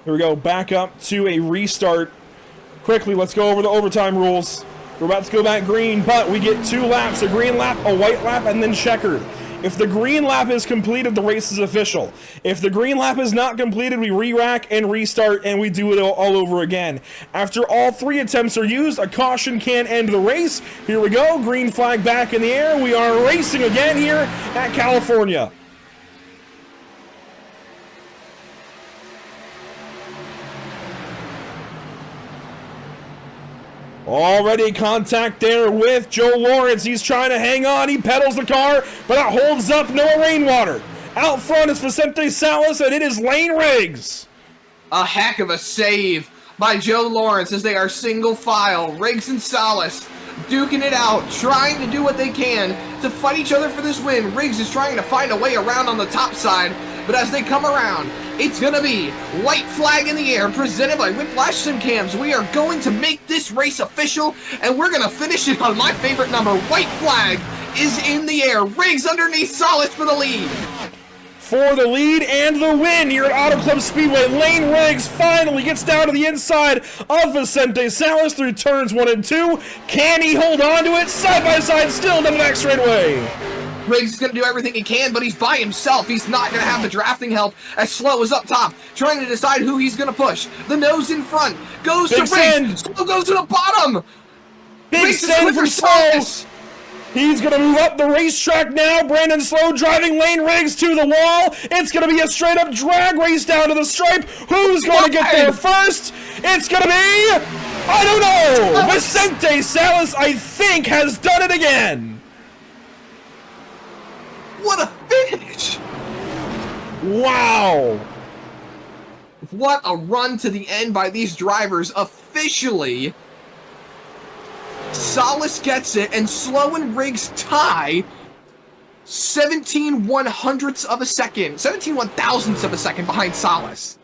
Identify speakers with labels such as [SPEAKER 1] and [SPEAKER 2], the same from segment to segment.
[SPEAKER 1] Here we go, back up to a restart. Quickly, let's go over the overtime rules. We're about to go back green, but we get 2 laps, a green lap, a white lap, and then checkered. If the green lap is completed, the race is official. If the green lap is not completed, we re-rack and restart, and we do it all over again. After all 3 attempts are used, a caution can end the race. Here we go, green flag back in the air. We are racing again here at California. Already contact there with Joe Lawrence. He's trying to hang on. He pedals the car, but it holds up. No rainwater. Out front is Vicente Salas, and it is Lane Riggs.
[SPEAKER 2] A heck of a save by Joe Lawrence as they are single file. Riggs and Salas duking it out, trying to do what they can to fight each other for this win. Riggs is trying to find a way around on the top side, but as they come around, it's going to be white flag in the air, presented by Whiplash Simcams. We are going to make this race official, and we're going to finish it on my favorite number. White flag is in the air. Riggs underneath Salas for the lead.
[SPEAKER 1] For the lead and the win here at Auto Club Speedway, Lane Riggs finally gets down to the inside of Vicente Salas through turns 1 and 2. Can he hold on to it? Side by side still down the back straightaway.
[SPEAKER 2] Riggs is going to do everything he can, but he's by himself. He's not going to have the drafting help as Slow is up top, trying to decide who he's going to push. The nose in front goes to Riggs. Slow goes to the bottom.
[SPEAKER 1] Big send from Slow. He's going to move up the racetrack now. Brandon Slow driving Lane Riggs to the wall. It's going to be a straight-up drag race down to the stripe. Who's going to get there first? It's going to be... I don't know. Vicente Salas, I think, has done it again.
[SPEAKER 2] What a finish!
[SPEAKER 1] Wow!
[SPEAKER 2] What a run to the end by these drivers. Officially, Salas gets it, and Slow and Riggs tie 17 1/100ths of a second, 17 1,000ths of a second behind Salas.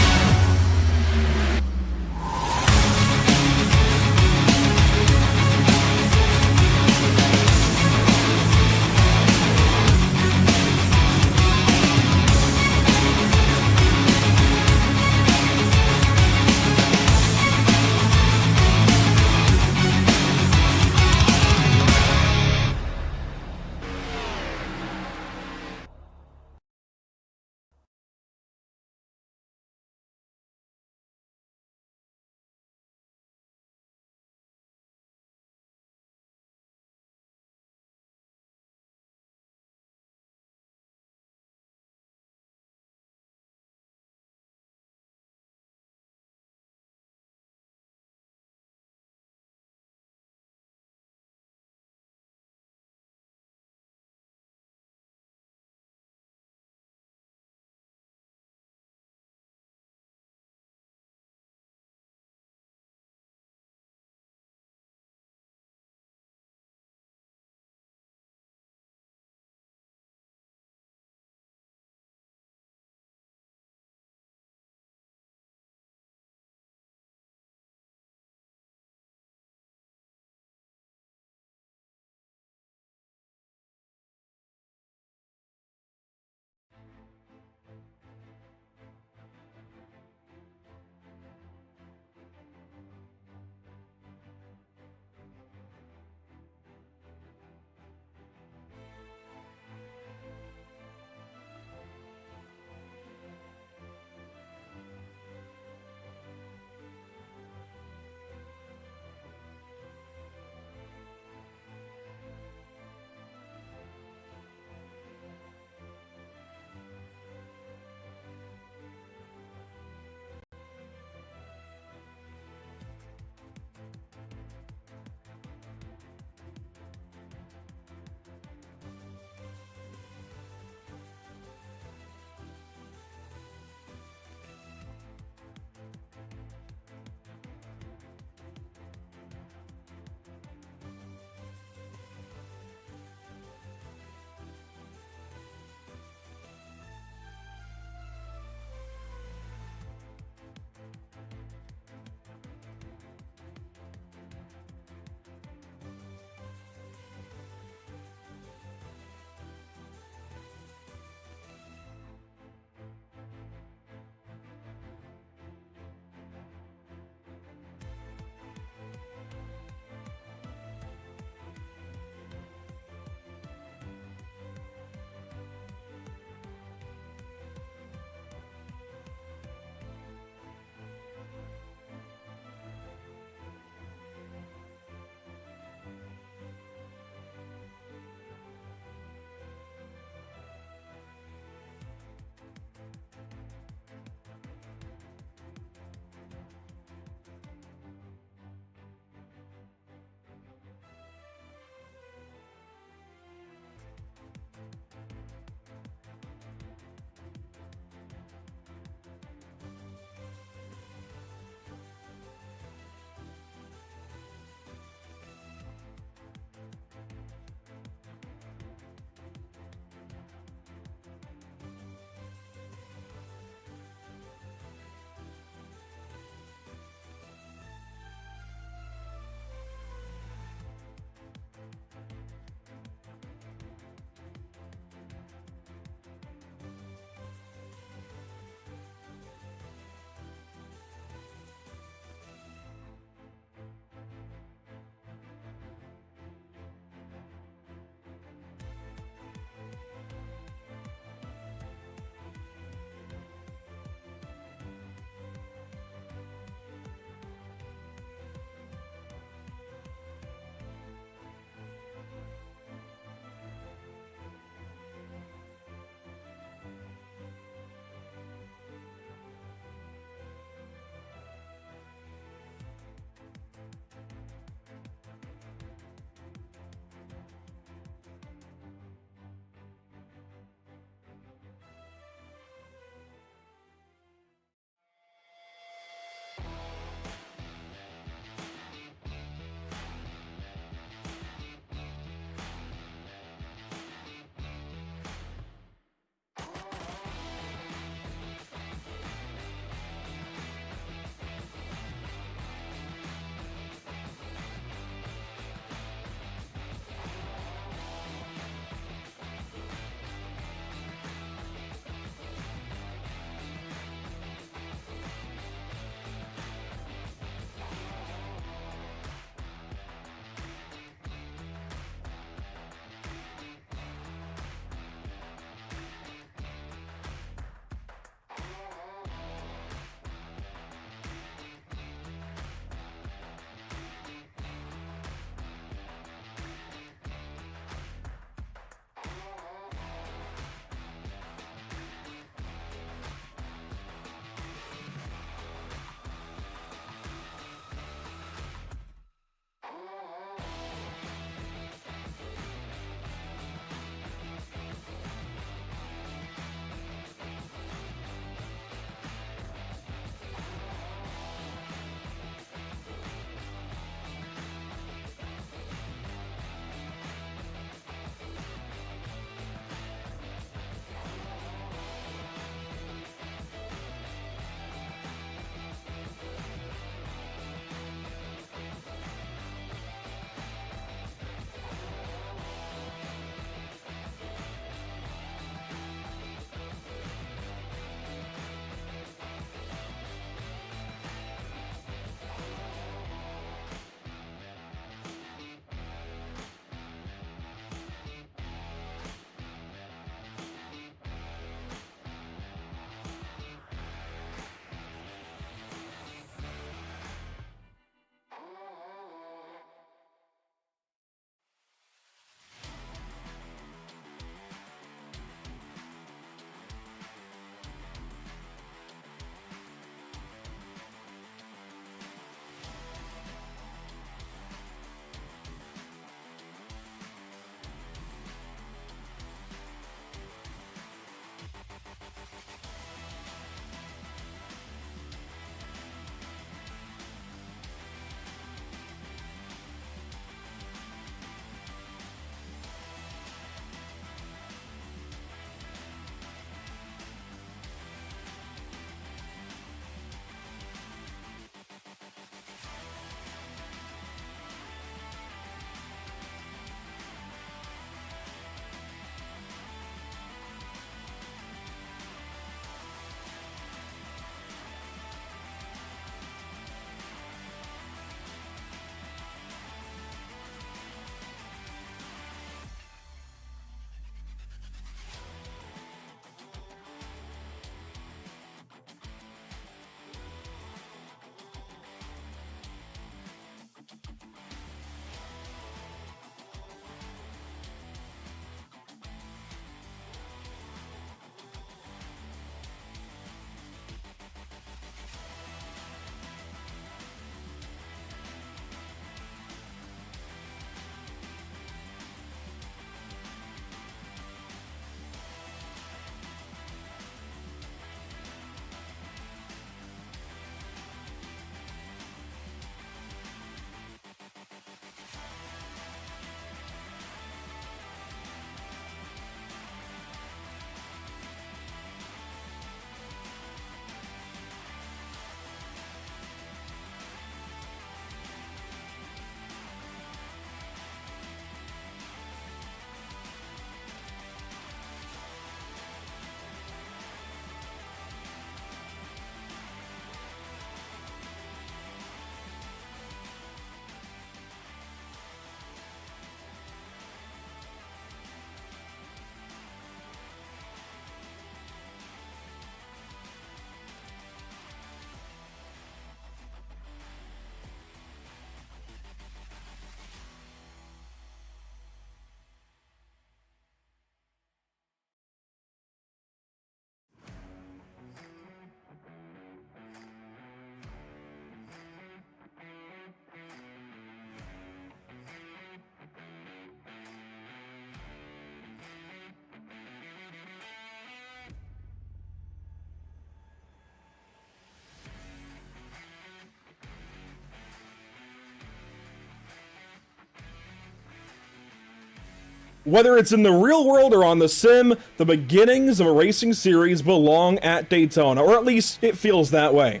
[SPEAKER 1] Whether it's in the real world or on the sim, the beginnings of a racing series belong at Daytona, or at least it feels that way.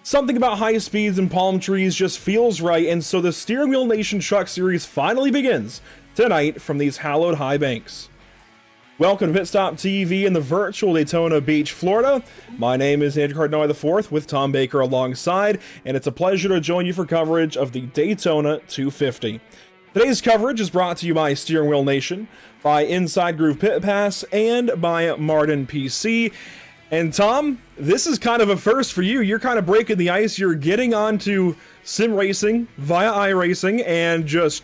[SPEAKER 1] Something about high speeds and palm trees just feels right, and so the Steering Wheel Nation Truck Series finally begins tonight from these hallowed high banks. Welcome to Pit Stop TV in the virtual Daytona Beach, Florida. My name is Andrew Cardinale IV with Tom Baker alongside, and it's a pleasure to join you for coverage of the Daytona 250. Today's coverage is brought to you by Steering Wheel Nation, by Inside Groove Pit Pass, and by Martin PC. And Tom, this is kind of a first for you. You're kind of breaking the ice. You're getting onto sim racing via iRacing and just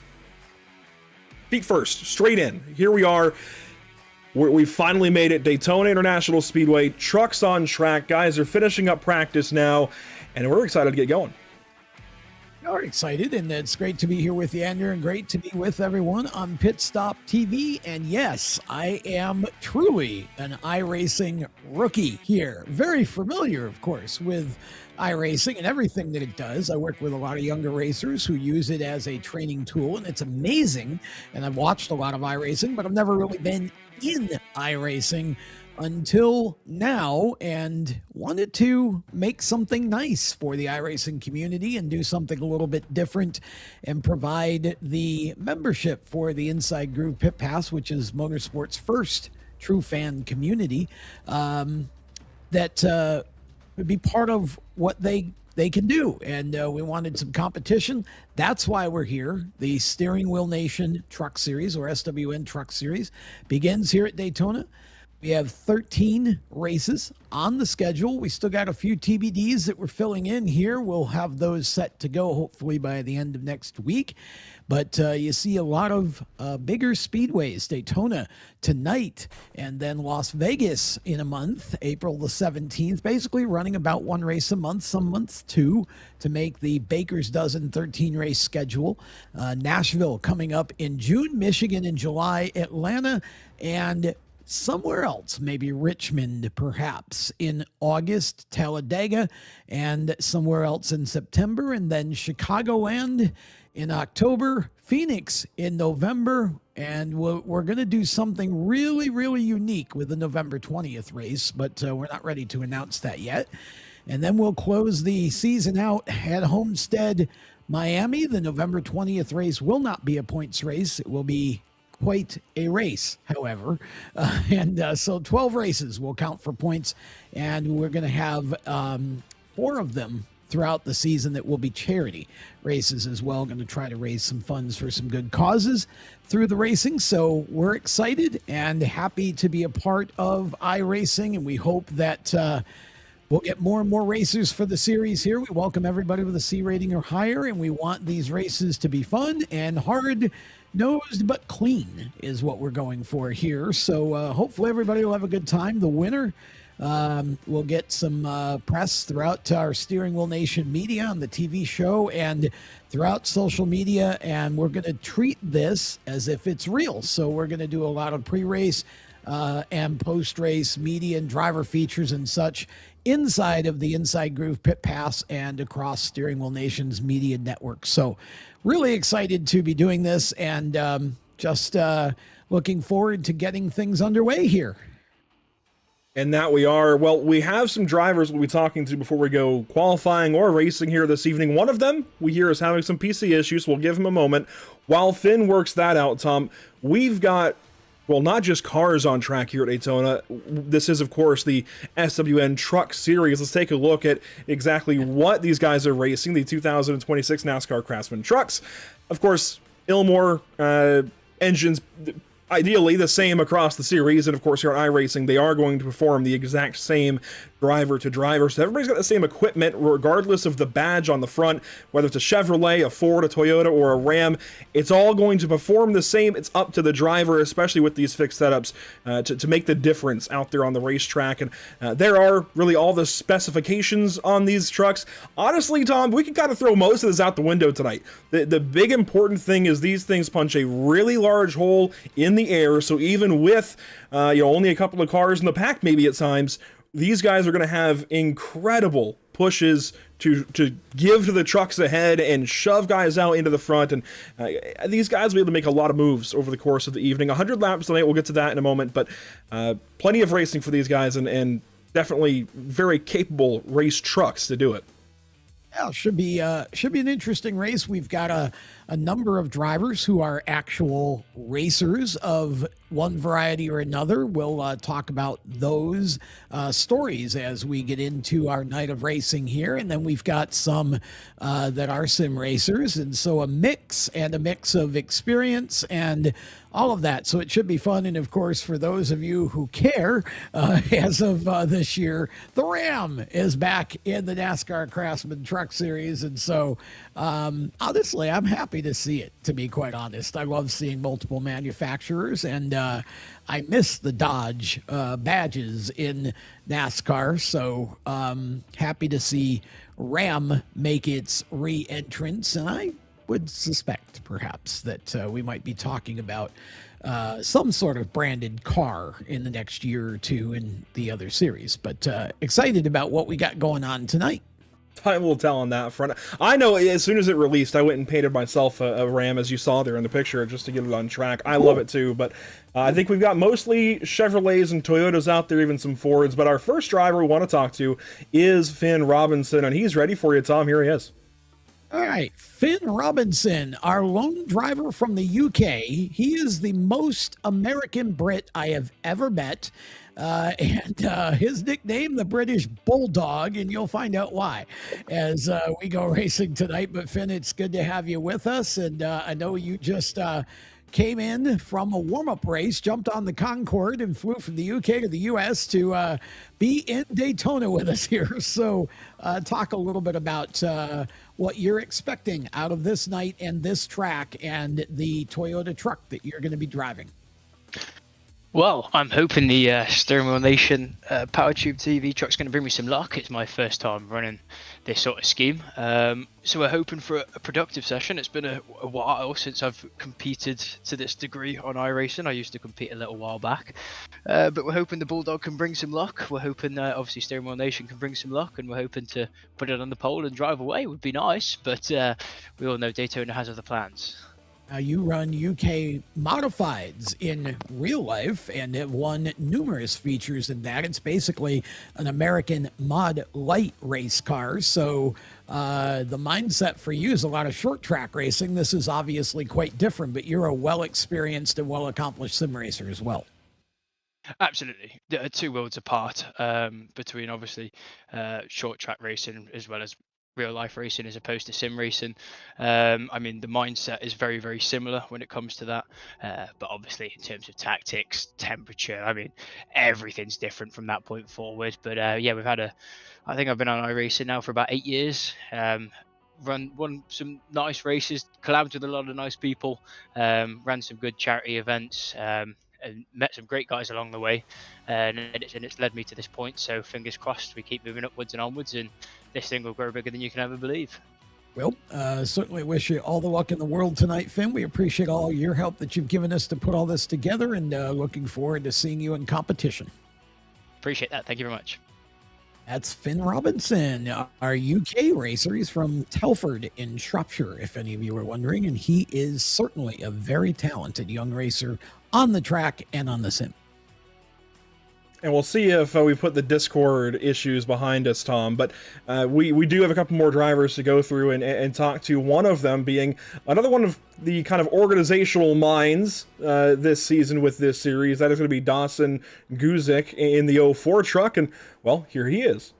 [SPEAKER 1] feet first, straight in. Here we are. We finally made it. Daytona International Speedway, trucks on track. Guys are finishing up practice now, and we're excited to get going.
[SPEAKER 3] Are excited, and it's great to be here with you, Andrew, and great to be with everyone on Pit Stop TV. And yes, I am truly an iRacing rookie here. Very familiar, of course, with iRacing and everything that it does. I work with a lot of younger racers who use it as a training tool, and it's amazing. And I've watched a lot of iRacing, but I've never really been in iRacing until now, and wanted to make something nice for the iRacing community and do something a little bit different and provide the membership for the Inside Groove Pit Pass, which is motorsport's first true fan community, that would be part of what they can do. And we wanted some competition. That's why we're here. The Steering Wheel Nation Truck Series, or SWN Truck Series, begins here at Daytona. We have 13 races on the schedule. We still got a few TBDs that we're filling in here. We'll have those set to go hopefully by the end of next week. But you see a lot of bigger speedways. Daytona tonight, and then Las Vegas in a month, April the 17th, basically running about one race a month, some months two, to make the Baker's Dozen 13-race schedule. Nashville coming up in June, Michigan in July, Atlanta, and somewhere else, maybe Richmond perhaps in August, Talladega, and somewhere else in September, and then Chicagoland in October, Phoenix in November, and we're going to do something really, really unique with the November 20th race, but we're not ready to announce that yet. And then we'll close the season out at Homestead, Miami. The November 20th race will not be a points race. It will be quite a race, however, so 12 races will count for points, and we're going to have 4 of them throughout the season that will be charity races as well. Going to try to raise some funds for some good causes through the racing, so we're excited and happy to be a part of iRacing, and we hope that we'll get more and more racers for the series here. We welcome everybody with a C rating or higher, and we want these races to be fun and hard-nosed but clean is what we're going for here. So hopefully everybody will have a good time. The winner will get some press throughout our Steering Wheel Nation media on the TV show and throughout social media, and we're going to treat this as if it's real. So we're going to do a lot of pre-race and post-race media and driver features and such inside of the Inside Groove Pit Pass and across Steering Wheel Nation's media network. So really excited to be doing this, and just looking forward to getting things underway here.
[SPEAKER 1] And that we are. Well, we have some drivers we'll be talking to before we go qualifying or racing here this evening. One of them we hear is having some PC issues. We'll give him a moment. While Finn works that out, Tom, we've got, well, not just cars on track here at Daytona. This is, of course, the SWN Truck Series. Let's take a look at exactly what these guys are racing. The 2026 NASCAR Craftsman trucks. Of course, Ilmor engines, ideally the same across the series, and of course here on iRacing they are going to perform the exact same driver to driver, so everybody's got the same equipment regardless of the badge on the front, whether it's a Chevrolet, a Ford, a Toyota, or a Ram. It's all going to perform the same. It's up to the driver, especially with these fixed setups, to make the difference out there on the racetrack. And there are really all the specifications on these trucks. Honestly, Tom, we can kind of throw most of this out the window tonight. The big important thing is these things punch a really large hole in the air, so even with only a couple of cars in the pack maybe at times, these guys are going to have incredible pushes to give to the trucks ahead and shove guys out into the front. And these guys will be able to make a lot of moves over the course of the evening. 100 laps tonight, we'll get to that in a moment, but plenty of racing for these guys, and definitely very capable race trucks to do it.
[SPEAKER 3] Yeah, should be an interesting race. We've got a number of drivers who are actual racers of one variety or another. We'll talk about those stories as we get into our night of racing here. And then we've got some that are sim racers. And so a mix of experience and all of that. So it should be fun. And of course, for those of you who care, as of this year, the Ram is back in the NASCAR Craftsman Truck Series. And so honestly, I'm happy to see it, to be quite honest. I love seeing multiple manufacturers, and I miss the Dodge badges in NASCAR. So happy to see Ram make its re-entrance, and I would suspect perhaps that we might be talking about some sort of branded car in the next year or two in the other series. But excited about what we got going on tonight.
[SPEAKER 1] Time will tell on that front. I know as soon as it released, I went and painted myself a Ram, as you saw there in the picture, just to get it on track. I love it too, but I think we've got mostly Chevrolets and Toyotas out there, even some Fords. But our first driver we want to talk to is Finn Robinson, and he's ready for you, Tom. Here he is.
[SPEAKER 3] All right, Finn Robinson, our lone driver from the UK. He is the most American Brit I have ever met. And his nickname, the British Bulldog, and you'll find out why as we go racing tonight. But Finn, it's good to have you with us. And I know you just came in from a warm-up race, jumped on the Concorde, and flew from the UK to the US to be in Daytona with us here. So talk a little bit about what you're expecting out of this night and this track and the Toyota truck that you're going to be driving.
[SPEAKER 4] Well, I'm hoping the Steering Wheel Nation Power Tube TV truck's going to bring me some luck. It's my first time running this sort of scheme. So we're hoping for a productive session. It's been a while since I've competed to this degree on iRacing. I used to compete a little while back. But we're hoping the Bulldog can bring some luck. We're hoping, obviously, Steering Wheel Nation can bring some luck. And we're hoping to put it on the pole and drive away. Would be nice. But we all know Daytona has other plans.
[SPEAKER 3] You run UK modifieds in real life and have won numerous features in that. It's basically an American mod light race car. So the mindset for you is a lot of short track racing. This is obviously quite different, but you're a well-experienced and well-accomplished sim racer as well.
[SPEAKER 4] Absolutely. They're two worlds apart between obviously short track racing as well as real life racing as opposed to sim racing. I mean, the mindset is very, very similar when it comes to that. But obviously in terms of tactics, temperature, I mean, everything's different from that point forward. But yeah, I think I've been on iRacing now for about 8 years. Won some nice races, collabed with a lot of nice people, ran some good charity events, and met some great guys along the way, and it's led me to this point. So fingers crossed we keep moving upwards and onwards, and this thing will grow bigger than you can ever believe.
[SPEAKER 3] Well, certainly wish you all the luck in the world tonight, Finn. We appreciate all your help that you've given us to put all this together, and looking forward to seeing you in competition.
[SPEAKER 4] Appreciate that. Thank you very much.
[SPEAKER 3] That's Finn Robinson, our UK racer. He's from Telford in Shropshire, if any of you are wondering, and he is certainly a very talented young racer on the track and on the sim.
[SPEAKER 1] And we'll see if we put the Discord issues behind us, Tom. But we do have a couple more drivers to go through and talk to. One of them being another one of the kind of organizational minds this season with this series. That is going to be Dawson Guzik in the 04 truck. And, well, here he is.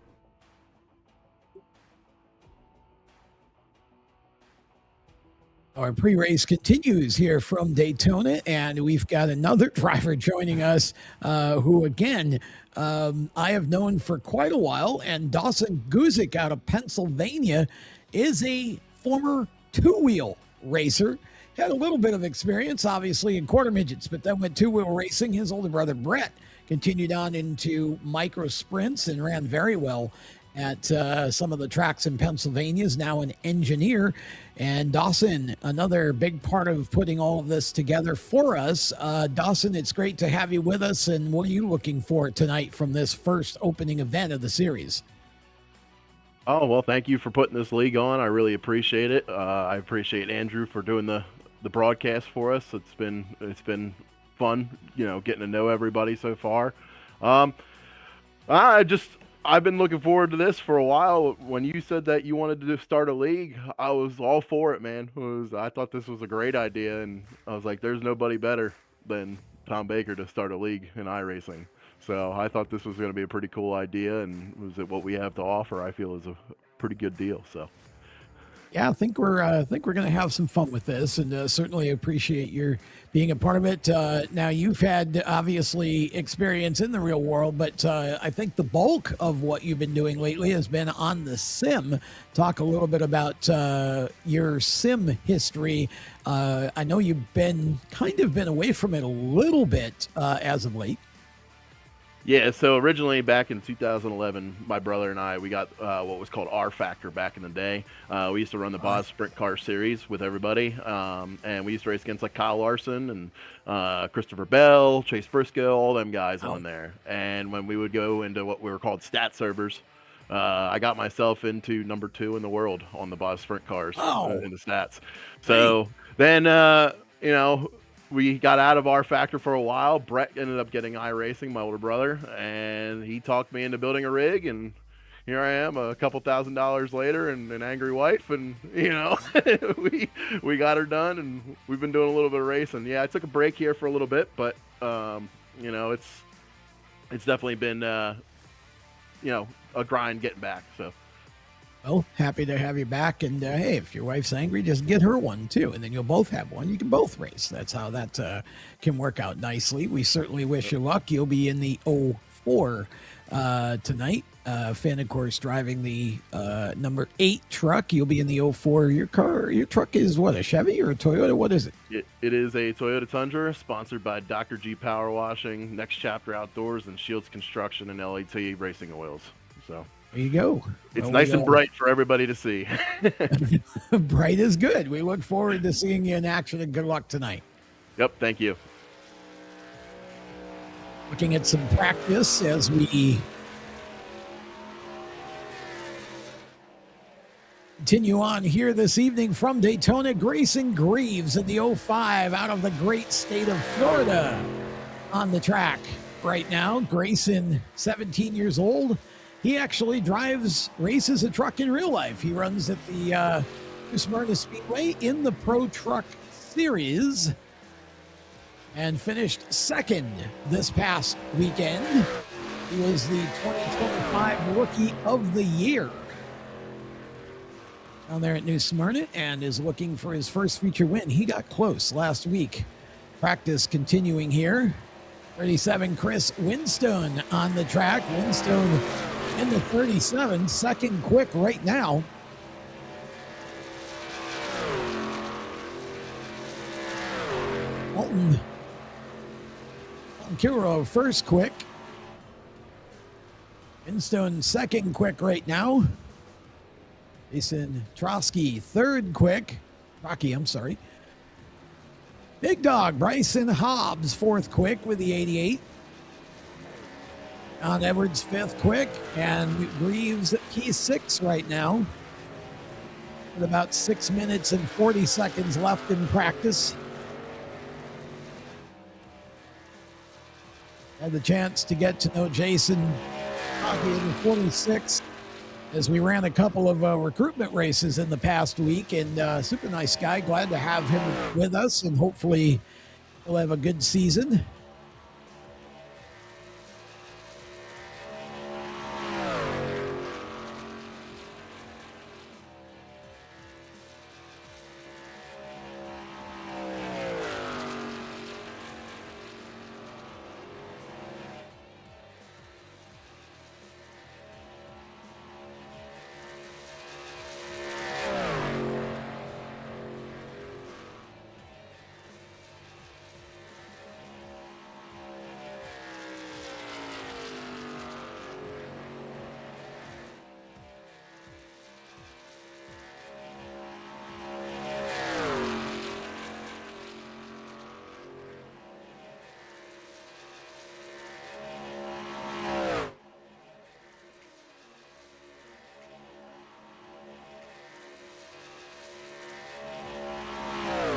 [SPEAKER 3] Our pre-race continues here from Daytona, and we've got another driver joining us who, again, I have known for quite a while, and Dawson Guzik out of Pennsylvania is a former two-wheel racer. Had a little bit of experience, obviously, in quarter midgets, but then went two-wheel racing. His older brother, Brett, continued on into micro sprints and ran very well at some of the tracks in Pennsylvania, is now an engineer. And Dawson, another big part of putting all of this together for us. Dawson, it's great to have you with us. And what are you looking for tonight from this first opening event of the series?
[SPEAKER 5] Oh, well, thank you for putting this league on. I really appreciate it. I appreciate Andrew for doing the broadcast for us. It's been fun, getting to know everybody so far. Um, I just I've been looking forward to this for a while. When you said that you wanted to start a league, I was all for it, man. I thought this was a great idea, and I was like, there's nobody better than Tom Baker to start a league in iRacing. So I thought this was going to be a pretty cool idea, and was it what we have to offer? I feel is a pretty good deal. So.
[SPEAKER 3] Yeah, I think we're going to have some fun with this, and certainly appreciate your being a part of it. Now, you've had obviously experience in the real world, but I think the bulk of what you've been doing lately has been on the sim. Talk a little bit about your sim history. I know you've been away from it a little bit as of late.
[SPEAKER 5] Yeah, so originally back in 2011, my brother and I, we got what was called R Factor back in the day. We used to run the Boz Sprint Car Series with everybody, and we used to race against like Kyle Larson and Christopher Bell, Chase Briscoe, all them guys on there. And when we would go into what we were called stat servers, I got myself into number 2 in the world on the Boz Sprint Cars in the stats. So then, we got out of R Factor for a while. Brett ended up getting iRacing, my older brother, and he talked me into building a rig, and here I am a couple $1,000s later and an angry wife, and we got her done, and we've been doing a little bit of racing. Yeah, I took a break here for a little bit, but it's definitely been a grind getting back. So.
[SPEAKER 3] Well, happy to have you back. And hey, if your wife's angry, just get her one too. And then you'll both have one. You can both race. That's how that can work out nicely. We certainly wish you luck. You'll be in the 04 tonight. Finn, of course, driving the number 8 truck. You'll be in the 04. Your truck is what, a Chevy or a Toyota? What is it?
[SPEAKER 5] It is a Toyota Tundra, sponsored by Dr. G Power Washing, Next Chapter Outdoors, and Shields Construction and LAT Racing Oils. So.
[SPEAKER 3] There you go.
[SPEAKER 5] It's nice and bright for everybody to see.
[SPEAKER 3] Bright is good. We look forward to seeing you in action, and good luck tonight.
[SPEAKER 5] Yep, thank you.
[SPEAKER 3] Looking at some practice as we continue on here this evening from Daytona. Grayson Greaves in the 05 out of the great state of Florida on the track right now. Grayson, 17 years old. He actually races a truck in real life. He runs at the New Smyrna Speedway in the Pro Truck Series and finished second this past weekend. He was the 2025 Rookie of the Year down there at New Smyrna and is looking for his first feature win. He got close last week. Practice continuing here. 37 Chris Winstone on the track. Winstone in the 37, second quick right now. Alton Kiro first quick. Winstone second quick right now. Jason Trotsky third quick. Rocky, I'm sorry. Big Dog Bryson Hobbs fourth quick with the 88. John Edwards fifth quick, and Greaves at P6 right now with about 6 minutes and 40 seconds left in practice. Had the chance to get to know Jason Hockey in the 46 as we ran a couple of recruitment races in the past week, and super nice guy. Glad to have him with us, and hopefully he'll have a good season.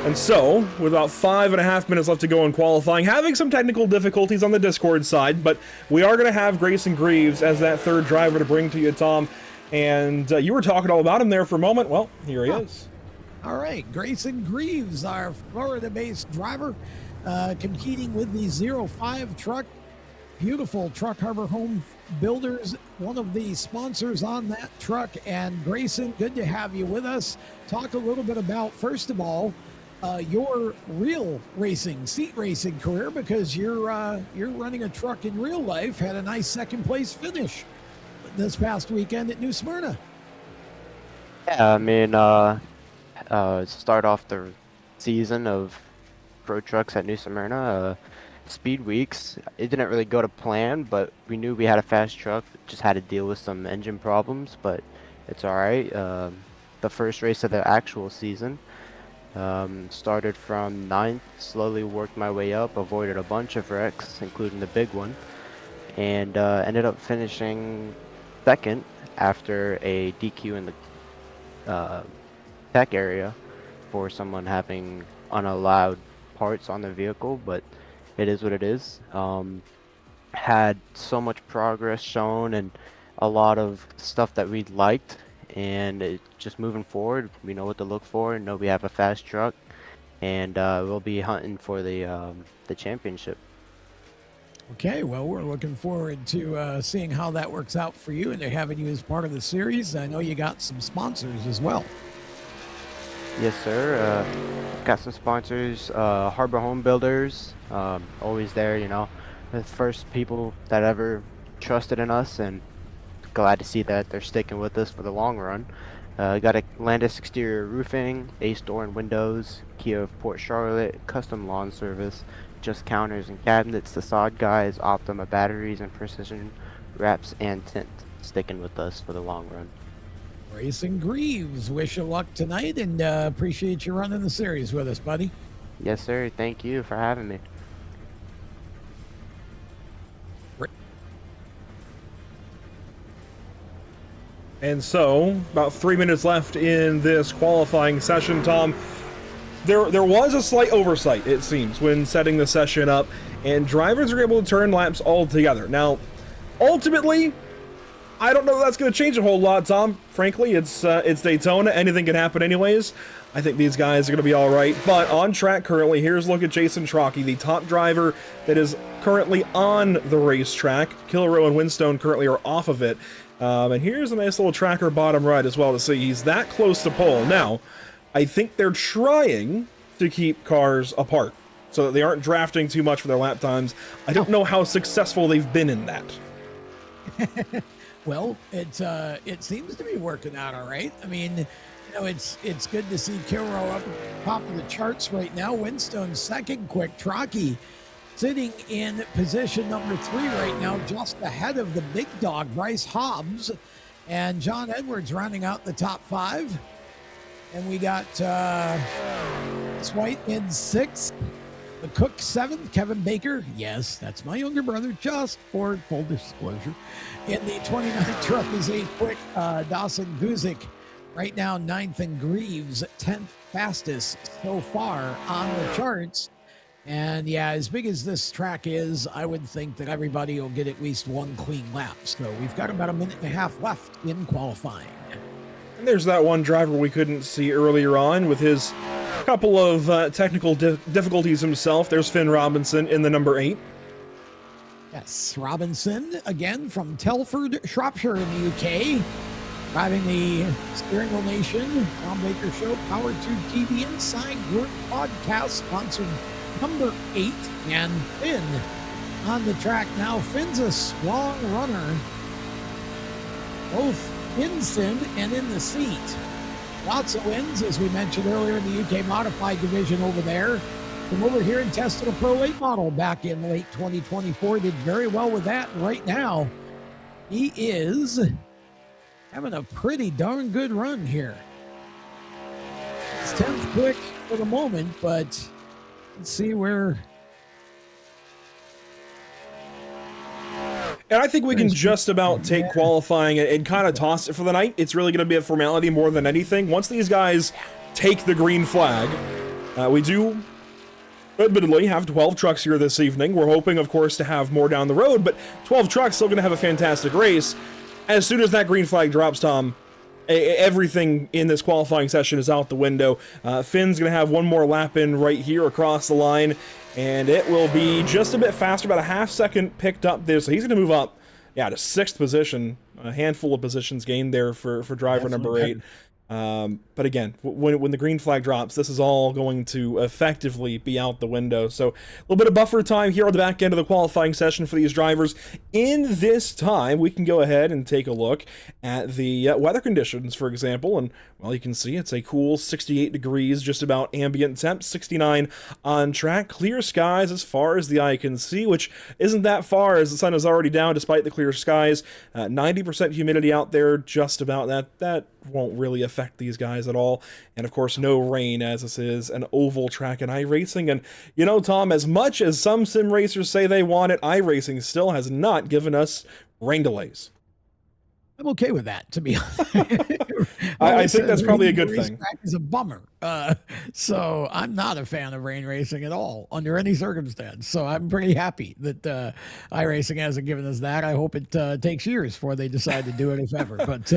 [SPEAKER 1] And so, with about 5.5 minutes left to go in qualifying, having some technical difficulties on the Discord side, but we are going to have Grayson Greaves as that third driver to bring to you, Tom. And you were talking all about him there for a moment. Well, here he is.
[SPEAKER 3] All right, Grayson Greaves, our Florida-based driver, competing with the 05 truck. Beautiful Truck Harbor Home Builders, one of the sponsors on that truck. And Grayson, good to have you with us. Talk a little bit about, first of all, your real racing, seat racing career, because you're running a truck in real life. Had a nice second place finish this past weekend at New Smyrna.
[SPEAKER 6] Yeah, I mean, start off the season of pro trucks at New Smyrna. Speed weeks, it didn't really go to plan, but we knew we had a fast truck. Just had to deal with some engine problems, but it's all right. The first race of the actual season, started from 9th, slowly worked my way up, avoided a bunch of wrecks, including the big one, and ended up finishing 2nd after a DQ in the tech area for someone having unallowed parts on the vehicle, but it is what it is. Had so much progress shown and a lot of stuff that we liked, and just moving forward, we know what to look for, and know we have a fast truck, and we'll be hunting for the championship.
[SPEAKER 3] Okay, well, we're looking forward to seeing how that works out for you and to having you as part of the series. I know you got some sponsors as well.
[SPEAKER 6] Yes, sir. Got some sponsors. Harbor Home Builders, always there, you know, the first people that ever trusted in us, and glad to see that they're sticking with us for the long run. Got Atlantis Exterior Roofing, Ace Door and Windows, Kia of Port Charlotte, Custom Lawn Service, Just Counters and Cabinets, the Sod Guys, Optima Batteries and Precision Wraps and Tint, sticking with us for the long run.
[SPEAKER 3] Grayson Greaves, wish you luck tonight, and appreciate you running the series with us, buddy.
[SPEAKER 6] Yes, sir. Thank you for having me.
[SPEAKER 1] And so, about 3 minutes left in this qualifying session, Tom. There was a slight oversight, it seems, when setting the session up, and drivers are able to turn laps altogether. Now, ultimately, I don't know if that's going to change a whole lot, Tom. Frankly, it's Daytona. Anything can happen anyways. I think these guys are going to be all right. But on track currently, here's a look at Jason Trocchi, the top driver that is currently on the racetrack. Kilrow and Winstone currently are off of it. And here's a nice little tracker bottom right as well to see he's that close to pole. Now, I think they're trying to keep cars apart so that they aren't drafting too much for their lap times. I don't know how successful they've been in that.
[SPEAKER 3] Well, it seems to be working out all right. I mean, you know, it's good to see Kilrow up top of the charts right now. Winstone second quick. Trocchi sitting in position number 3 right now, just ahead of the big dog, Bryce Hobbs, and John Edwards rounding out the top 5. And we got Swight in 6th. The Cook 7th, Kevin Baker, yes, that's my younger brother, just for full disclosure. In the 29th truck is 8th quick, Dawson Guzik, right now 9th, and Greaves 10th fastest so far on the charts. And yeah, as big as this track is, I would think that everybody will get at least one clean lap. So we've got about a minute and a half left in qualifying.
[SPEAKER 1] And there's that one driver we couldn't see earlier on with his couple of technical difficulties himself. There's Finn Robinson in the number 8.
[SPEAKER 3] Yes, Robinson, again from Telford, Shropshire in the UK, driving the Steering Wheel Nation Tom Baker Show, Power to TV Inside Group podcast, sponsored number 8, and Finn on the track now. Finn's a strong runner, both in sim and in the seat. Lots of wins, as we mentioned earlier, in the UK Modified division over there. From over here and tested a Pro 8 model back in late 2024. Did very well with that. And right now, he is having a pretty darn good run here. It's 10th quick for the moment, but let's see where...
[SPEAKER 1] And I think we can just about take qualifying and kind of toss it for the night. It's really going to be a formality more than anything. Once these guys take the green flag, We do admittedly have 12 trucks here this evening. We're hoping, of course, to have more down the road, but 12 trucks still going to have a fantastic race. As soon as that green flag drops, Tom, everything in this qualifying session is out the window. Finn's going to have one more lap in right here across the line, and it will be just a bit faster, about a half second picked up there. So he's going to move up, to 6th position. A handful of positions gained there for driver number 8. But again, when the green flag drops, this is all going to effectively be out the window. So a little bit of buffer time here on the back end of the qualifying session for these drivers. In this time, we can go ahead and take a look at the weather conditions, for example. And, well, you can see it's a cool 68 degrees, just about ambient temp, 69 on track. Clear skies as far as the eye can see, which isn't that far as the sun is already down despite the clear skies. 90% humidity out there, just about that won't really affect these guys at all. And of course, no rain, as this is an oval track in iRacing. And you know, Tom, as much as some sim racers say they want it, iRacing still has not given us rain delays.
[SPEAKER 3] I'm okay with that, to be honest.
[SPEAKER 1] I think that's probably a good thing.
[SPEAKER 3] It's a bummer. So I'm not a fan of rain racing at all, under any circumstance. So I'm pretty happy that iRacing hasn't given us that. I hope it takes years before they decide to do it, if ever. But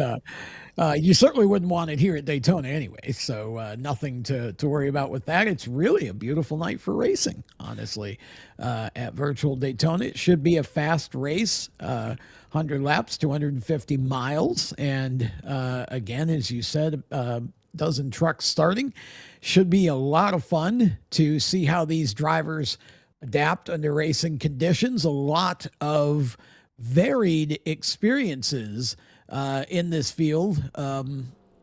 [SPEAKER 3] you certainly wouldn't want it here at Daytona anyway. So nothing to worry about with that. It's really a beautiful night for racing, honestly. At Virtual Daytona, it should be a fast race. 100 laps, 250 miles. And again, as you said, dozen trucks starting. Should be a lot of fun to see how these drivers adapt under racing conditions. A lot of varied experiences in this field,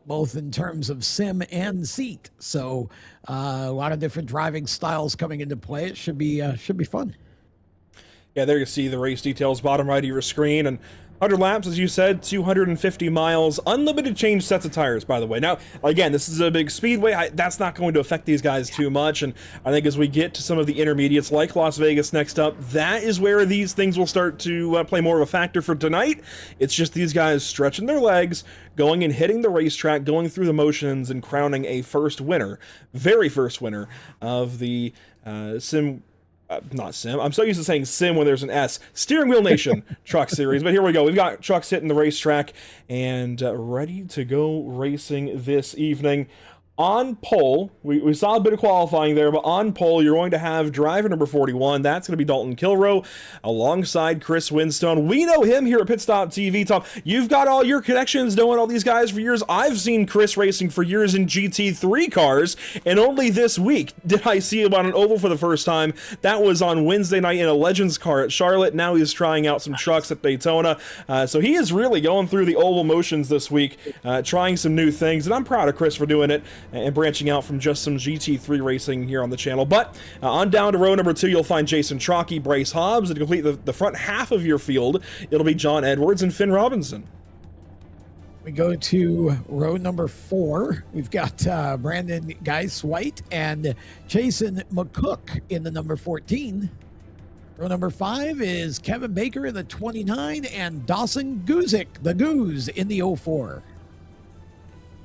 [SPEAKER 3] both in terms of sim and seat. So a lot of different driving styles coming into play. It should be fun.
[SPEAKER 1] Yeah, there you see the race details, bottom right of your screen, and 100 laps, as you said, 250 miles, unlimited change sets of tires, by the way. Now, again, this is a big speedway. That's not going to affect these guys too much, and I think as we get to some of the intermediates, like Las Vegas next up, that is where these things will start to play more of a factor for tonight. It's just these guys stretching their legs, going and hitting the racetrack, going through the motions, and crowning a very first winner of the not sim. I'm so used to saying sim when there's an S. Steering Wheel Nation Truck Series. But here we go. We've got trucks hitting the racetrack and ready to go racing this evening. On pole, we saw a bit of qualifying there, but on pole, you're going to have driver number 41. That's going to be Dalton Kilroe alongside Chris Winstone. We know him here at Pit Stop TV. Tom, you've got all your connections knowing all these guys for years. I've seen Chris racing for years in GT3 cars, and only this week did I see him on an oval for the first time. That was on Wednesday night in a Legends car at Charlotte. Now he's trying out some trucks at Daytona. So he is really going through the oval motions this week, trying some new things, and I'm proud of Chris for doing it and branching out from just some GT3 racing here on the channel. But on down to row number 2, you'll find Jason Trocchi, Bryce Hobbs, and to complete the front half of your field, it'll be John Edwards and Finn Robinson.
[SPEAKER 3] We go to row number 4. We've got Brandon Geis-White and Jason McCook in the number 14. Row number 5 is Kevin Baker in the 29 and Dawson Guzik, the Goose, in the 04.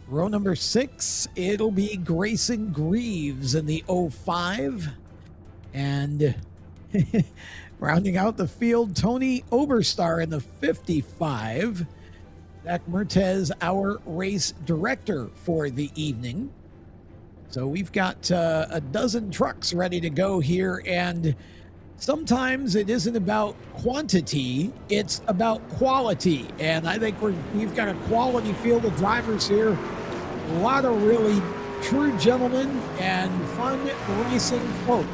[SPEAKER 3] Row number 6, it'll be Grayson Greaves in the 05. And rounding out the field, Tony Oberstar in the 55. Zach Mertez, our race director for the evening. So we've got a dozen trucks ready to go here, and sometimes it isn't about quantity, it's about quality. And I think we've got a quality field of drivers here. A lot of really true gentlemen and fun racing folks.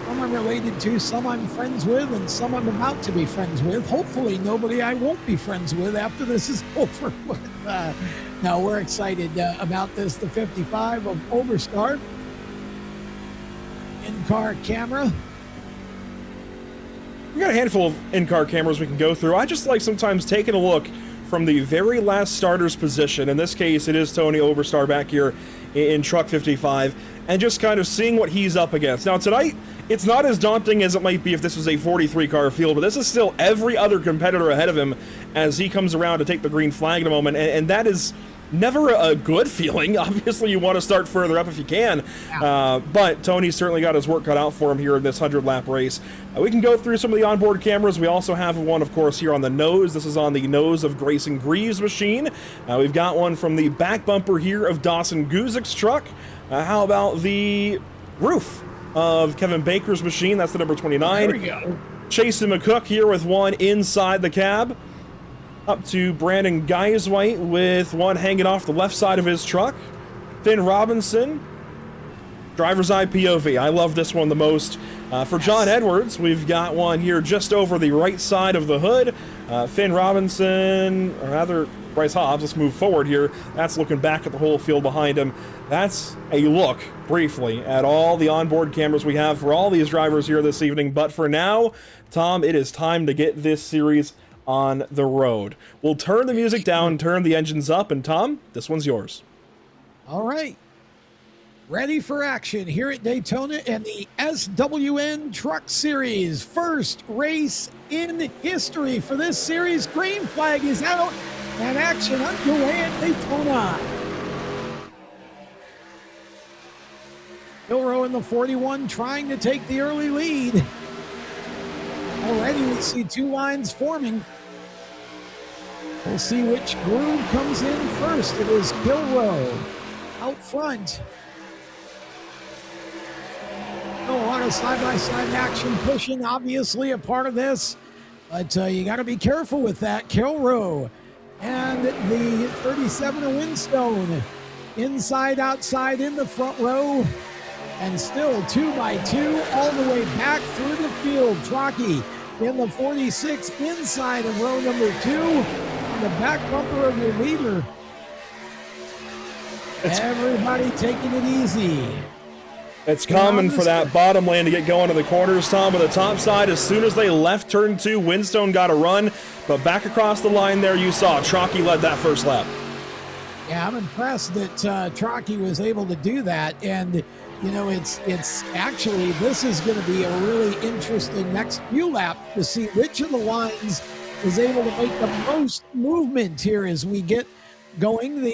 [SPEAKER 3] Some I'm related to, some I'm friends with, and some I'm about to be friends with. Hopefully nobody I won't be friends with after this is over. But no, we're excited about this. The 55 of Overstar. In-car camera.
[SPEAKER 1] We got a handful of in-car cameras we can go through. I just like sometimes taking a look from the very last starter's position. In this case, it is Tony Oberstar back here in truck 55, and just kind of seeing what he's up against. Now tonight, it's not as daunting as it might be if this was a 43 car field, but this is still every other competitor ahead of him as he comes around to take the green flag in a moment, and that is never a good feeling. Obviously, you want to start further up if you can, but Tony's certainly got his work cut out for him here in this 100-lap race. We can go through some of the onboard cameras. We also have one, of course, here on the nose. This is on the nose of Grayson Greaves' machine. We've got one from the back bumper here of Dawson Guzik's truck. How about the roof of Kevin Baker's machine? That's the number 29.
[SPEAKER 3] There we go.
[SPEAKER 1] Chasen McCook here with one inside the cab. Up to Brandon Geiswhite with one hanging off the left side of his truck. Finn Robinson, driver's eye POV. I love this one the most. For John Edwards, we've got one here just over the right side of the hood. Finn Robinson, or rather Bryce Hobbs, let's move forward here. That's looking back at the whole field behind him. That's a look, briefly, at all the onboard cameras we have for all these drivers here this evening. But for now, Tom, it is time to get this series on the road. We'll turn the music down, turn the engines up, and Tom, this one's yours.
[SPEAKER 3] All right. Ready for action here at Daytona and the SWN Truck Series. First race in history for this series. Green flag is out and action underway at Daytona. Kilrow in the 41 trying to take the early lead. Already we see two lines forming. We'll see which groove comes in first. It is Kilrow out front. A lot of side-by-side action pushing, obviously a part of this, but you got to be careful with that. Kilrow and the 37 of Winstone inside, outside, in the front row, and still 2 by 2 all the way back through the field. Trocky in the 46 inside of row number 2 on the back bumper of your leader. Everybody taking it easy.
[SPEAKER 1] It's common for that bottom lane to get going to the corners, Tom, but the top side, as soon as they left turn 2, Winstone got a run, but back across the line there, you saw Trocky led that first lap.
[SPEAKER 3] Yeah, I'm impressed that Trocky was able to do that, and you know, it's actually, this is going to be a really interesting next few laps to see which of the lines is able to make the most movement here as we get going.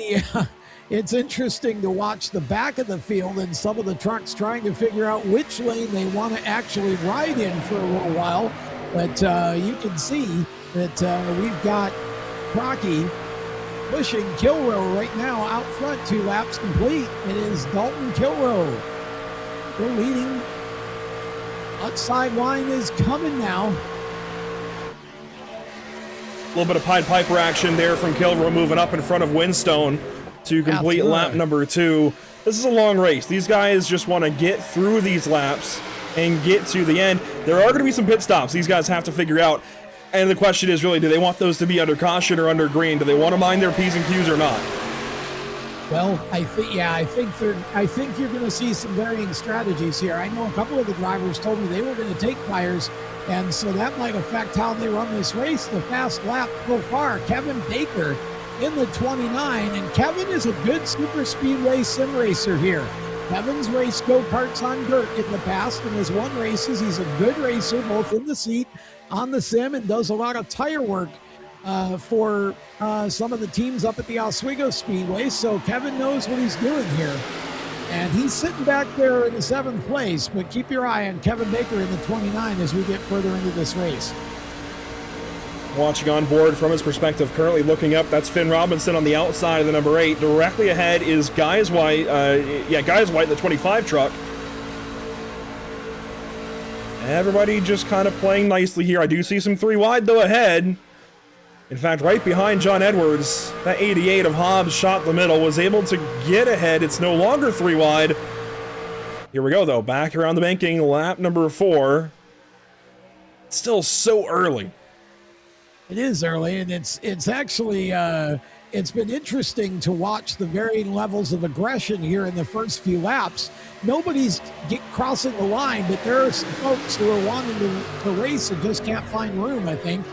[SPEAKER 3] It's interesting to watch the back of the field and some of the trucks trying to figure out which lane they want to actually ride in for a little while. But you can see that we've got Crocky pushing Kilrow right now out front, 2 laps complete. It is Dalton Kilrow. They're leading. Outside line is coming now.
[SPEAKER 1] A little bit of Pied Piper action there from Kilrow moving up in front of Winstone to complete lap number 2. This is a long race. These guys just want to get through these laps and get to the end. There are going to be some pit stops these guys have to figure out. And the question is really, do they want those to be under caution or under green? Do they want to mind their P's and Q's or not?
[SPEAKER 3] Well, I think you're going to see some varying strategies here. I know a couple of the drivers told me they were going to take tires, and so that might affect how they run this race. The fast lap so far, Kevin Baker in the 29, and Kevin is a good super speedway sim racer here. Kevin's raced go-karts on dirt in the past and has won races. He's a good racer, both in the seat, on the sim, and does a lot of tire work for some of the teams up at the Oswego Speedway. So Kevin knows what he's doing here. And he's sitting back there in the 7th place, but keep your eye on Kevin Baker in the 29 as we get further into this race.
[SPEAKER 1] Watching on board from his perspective, currently looking up, that's Finn Robinson on the outside of the number 8. Directly ahead is Geiswhite, the 25 truck. Everybody just kind of playing nicely here. I do see some 3 wide though ahead. In fact, right behind John Edwards, that 88 of Hobbs shot the middle, was able to get ahead. It's no longer 3 wide. Here we go though, back around the banking, lap number 4. Still so early.
[SPEAKER 3] It is early, and it's actually it's been interesting to watch the varying levels of aggression here in the first few laps. Nobody's crossing the line, but there are some folks who are wanting to race and just can't find room, I think.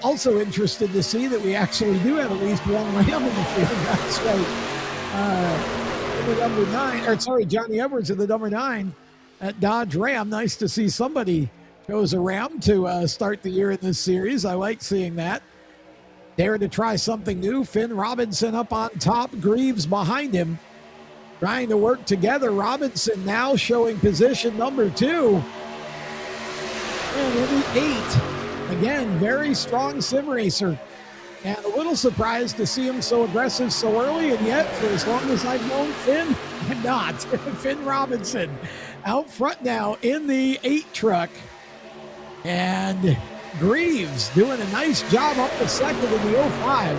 [SPEAKER 3] Also interested to see that we actually do have at least one Ram in the field. That's right. The number 9, Johnny Edwards in the number 9 at Dodge Ram. Nice to see somebody chose a Ram to start the year in this series. I like seeing that. dare to try something new. Finn Robinson up on top, Greaves behind him, trying to work together. Robinson now showing position number 2. And in the 8, again, very strong sim racer. And a little surprised to see him so aggressive so early, and yet, for as long as I've known Finn, I'm not. Finn Robinson out front now in the 8 truck. And Greaves doing a nice job up the second in the 05.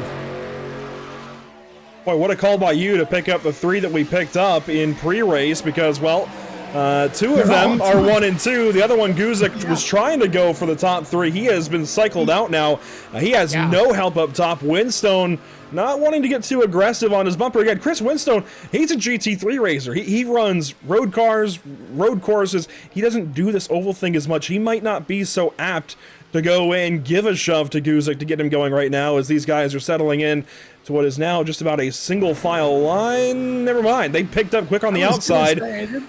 [SPEAKER 1] Boy, what a call by you to pick up the 3 that we picked up in pre-race, because, well, 2 of them are 1 and 2. The other one, Guzik, was trying to go for the top 3. He has been cycled out now. He has no help up top. Winstone not wanting to get too aggressive on his bumper. Again, Chris Winstone, he's a GT3 racer. He runs road cars, road courses. He doesn't do this oval thing as much. He might not be so apt to go and give a shove to Guzik to get him going right now, as these guys are settling in to what is now just about a single file line. Never mind, they picked up quick on the outside.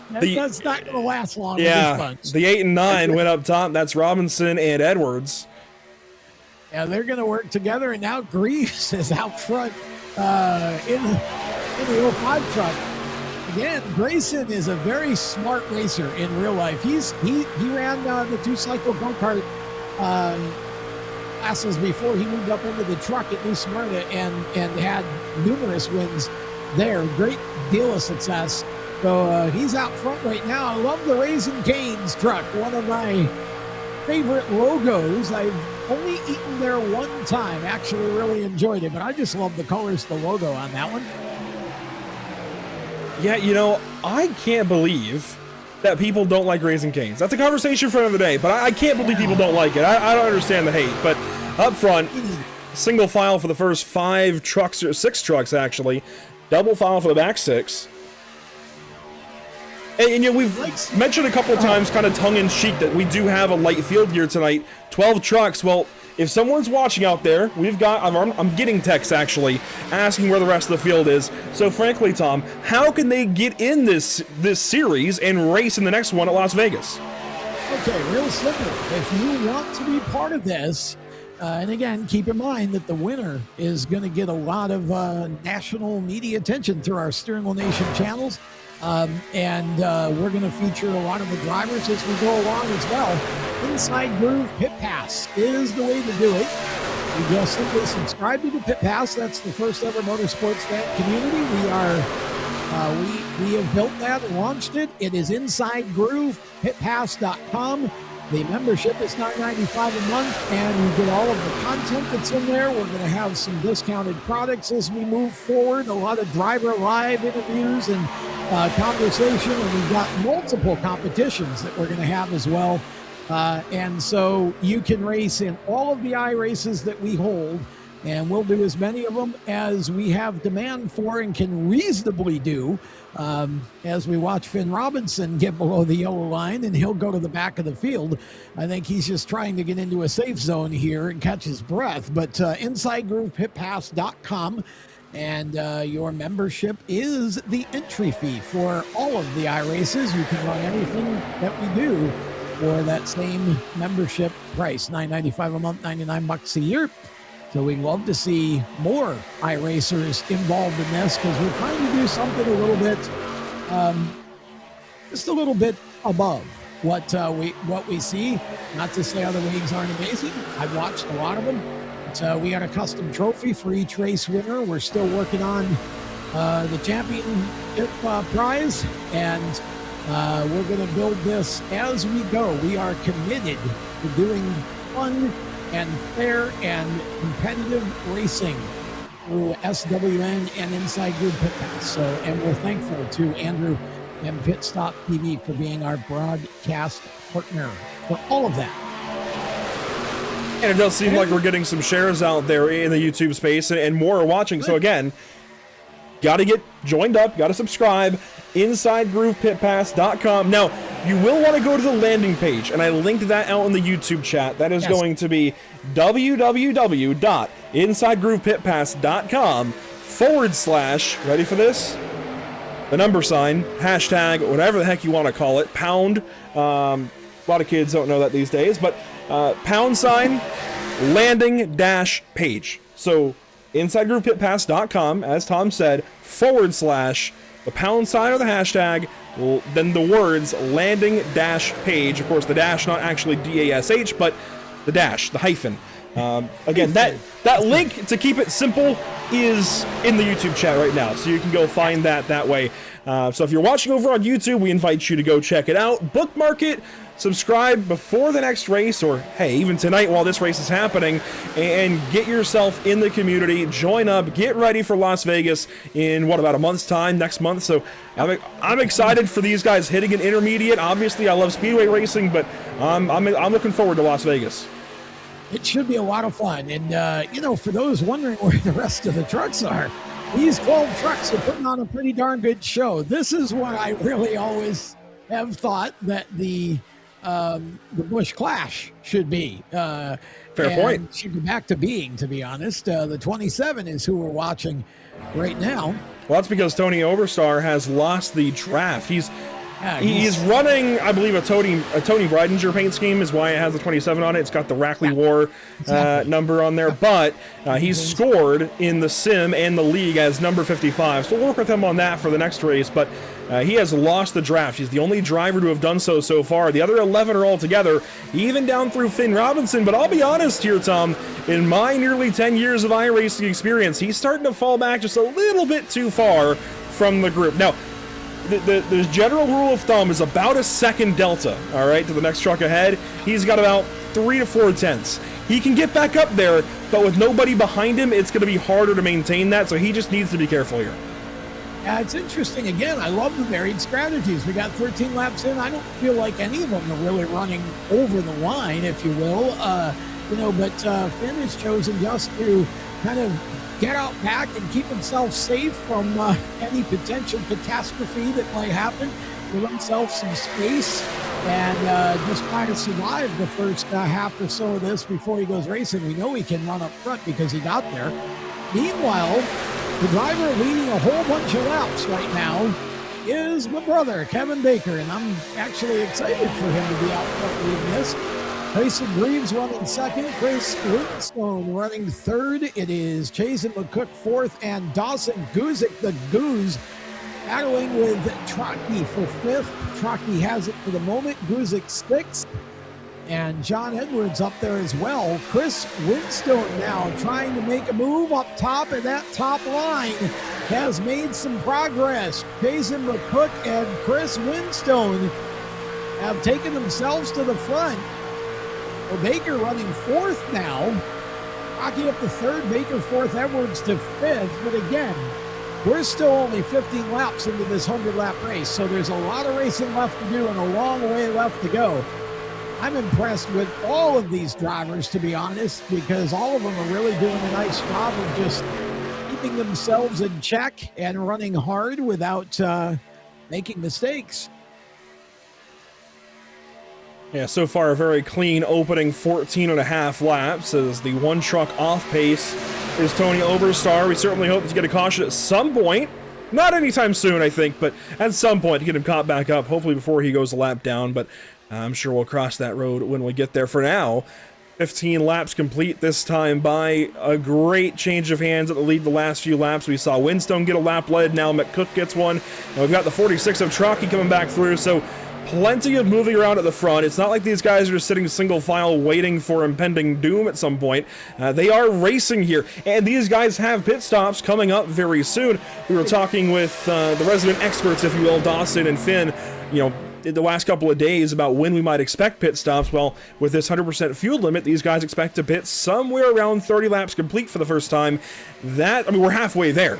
[SPEAKER 3] That's not going to last long.
[SPEAKER 1] Yeah, the 8 and 9 went up top. That's Robinson and Edwards.
[SPEAKER 3] Yeah, they're going to work together, and now Greaves is out front in the 05 truck. Again, Grayson is a very smart racer in real life. He ran the 2-cycle go-kart classes before he moved up into the truck at New Smyrna and had numerous wins there. Great deal of success. So he's out front right now. I love the Raising Cane's truck, one of my favorite logos. I've only eaten there one time, actually really enjoyed it, but I just love the colors, the logo on that one.
[SPEAKER 1] Yeah, you know, I can't believe that people don't like Raising Cane's. That's a conversation for another day, but I can't believe people don't like it. I don't understand the hate, but up front, single file for the first 5 trucks, or 6 trucks actually, double file for the back 6. And you know, we've mentioned a couple of times, kind of tongue-in-cheek, that we do have a light field here tonight. 12 trucks. Well, if someone's watching out there, I'm getting texts actually asking where the rest of the field is. So frankly, Tom, how can they get in this series and race in the next one at Las Vegas?
[SPEAKER 3] Okay, real simple. If you want to be part of this, and again, keep in mind that the winner is going to get a lot of national media attention through our Steering Wheel Nation channels. And we're going to feature a lot of the drivers as we go along as well. Inside Groove Pit Pass is the way to do it. You just simply subscribe to the Pit Pass. That's the first ever motorsports fan community. We have built that and launched it. It is Inside Groove, pitpass.com. The membership is $9.95 a month, and you get all of the content that's in there. We're going to have some discounted products as we move forward, a lot of driver live interviews and conversation, and we've got multiple competitions that we're going to have as well. And so you can race in all of the iRaces that we hold, and we'll do as many of them as we have demand for and can reasonably do. As we watch Finn Robinson get below the yellow line, and he'll go to the back of the field. I think he's just trying to get into a safe zone here and catch his breath. But InsideGroovePitPass.com, and your membership is the entry fee for all of the iRaces. You can run anything that we do for that same membership price, $9.95 a month, $99 a year. So we'd love to see more iRacers involved in this, because we're trying to do something a little bit, just a little bit above what we see. Not to say other leagues aren't amazing. I've watched a lot of them. But, we got a custom trophy for each race winner. We're still working on the championship prize, and we're going to build this as we go. We are committed to doing fun and fair and competitive racing through SWN and Inside Groove Pit Pass. So, and we're thankful to Andrew and Pit Stop TV for being our broadcast partner for all of that.
[SPEAKER 1] And it does seem like we're getting some shares out there in the YouTube space, and more are watching. So again, got to get joined up, got to subscribe, InsideGroovePitPass.com. Now, you will want to go to the landing page, and I linked that out in the YouTube chat. That is going to be www.InsideGroovePitPass.com / ready for this? The number sign, hashtag, whatever the heck you want to call it, pound. A lot of kids don't know that these days, but pound sign, landing dash page. So InsideGroovePitPass.com, as Tom said, / the pound sign or the hashtag, then the words landing dash page. Of course, the dash not actually DASH, but the dash, the hyphen. Again, that link, to keep it simple, is in the YouTube chat right now, so you can go find that way. So if you're watching over on YouTube, we invite you to go check it out, bookmark it, subscribe before the next race, or hey, even tonight while this race is happening, and get yourself in the community, join up, get ready for Las Vegas in about a month's time, next month. So I'm excited for these guys hitting an intermediate. Obviously, I love speedway racing, but I'm looking forward to Las Vegas.
[SPEAKER 3] It should be a lot of fun. And, for those wondering where the rest of the trucks are, these 12 trucks are putting on a pretty darn good show. This is what I really always have thought that the Busch Clash should be.
[SPEAKER 1] Fair point.
[SPEAKER 3] Should go back to being, to be honest. The 27 is who we're watching right now.
[SPEAKER 1] Well, that's because Tony Overstar has lost the draft. He's running, I believe, a Tony Breidinger paint scheme is why it has the 27 on it. It's got the Rackley War number on there, but he's scored in the sim and the league as number 55. So we'll work with him on that for the next race, but he has lost the draft. He's the only driver to have done so far. The other 11 are all together, even down through Finn Robinson. But I'll be honest here, Tom, in my nearly 10 years of iRacing experience, he's starting to fall back just a little bit too far from the group. Now, the general rule of thumb is about a second delta, all right, to the next truck ahead. He's got about 3 to 4 tenths. He can get back up there, but with nobody behind him, it's going to be harder to maintain that, so he just needs to be careful here.
[SPEAKER 3] Yeah, it's interesting. Again, I love the varied strategies. We got 13 laps in. I don't feel like any of them are really running over the line, if you will. But Finn has chosen just to kind of get out back and keep himself safe from any potential catastrophe that might happen. Give himself some space and just try to survive the first half or so of this before he goes racing. We know he can run up front because he got there. Meanwhile, the driver leading a whole bunch of laps right now is my brother, Kevin Baker, and I'm actually excited for him to be out front leading this. Tyson Greaves running second, Chris Whitstone running third. It is Chasen McCook fourth, and Dawson Guzik, the Goose, battling with Trocky for fifth. Trocky has it for the moment. Guzik sixth, and John Edwards up there as well. Chris Whitstone now trying to make a move up top, and that top line has made some progress. Chasen McCook and Chris Whitstone have taken themselves to the front. Well, Baker running fourth now. Rocky up to third, Baker fourth, Edwards to fifth. But again, we're still only 15 laps into this 100-lap race, so there's a lot of racing left to do and a long way left to go. I'm impressed with all of these drivers, to be honest, because all of them are really doing a nice job of just keeping themselves in check and running hard without making mistakes.
[SPEAKER 1] Yeah, so far a very clean opening 14 and a half laps as the one truck off pace is Tony Oberstar. We certainly hope to get a caution at some point. Not anytime soon, I think, but at some point to get him caught back up, hopefully before he goes a lap down, but I'm sure we'll cross that road when we get there. For now, 15 laps complete this time by a great change of hands at the lead the last few laps. We saw Winstone get a lap lead, now McCook gets one, and we've got the 46 of Trocky coming back through, so plenty of moving around at the front. It's not like these guys are just sitting single file waiting for impending doom at some point. They are racing here, and these guys have pit stops coming up very soon. We were talking with the resident experts, if you will, Dawson and Finn, the last couple of days about when we might expect pit stops. Well, with this 100% fuel limit, these guys expect to pit somewhere around 30 laps complete for the first time. We're halfway there.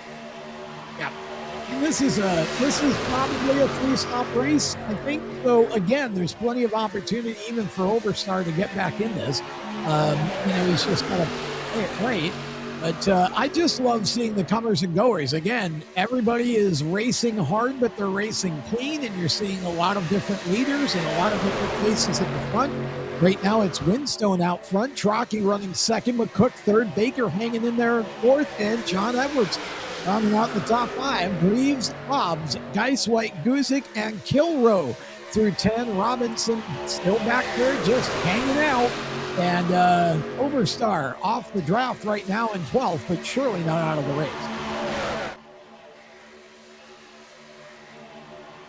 [SPEAKER 3] This is probably a 3-stop race, I think. So again, there's plenty of opportunity even for Overstar to get back in this. He's just got to play it right. But I just love seeing the comers and goers. Again, everybody is racing hard, but they're racing clean, and you're seeing a lot of different leaders and a lot of different faces at the front. Right now, it's Winstone out front, Trocky running second, McCook third, Baker hanging in there fourth, and John Edwards rounding out the top five. Greaves, Hobbs, Geiswhite, Guzik, and Kilrow through 10. Robinson still back there just hanging out. And Overstar off the draft right now in 12th, but surely not out of the race.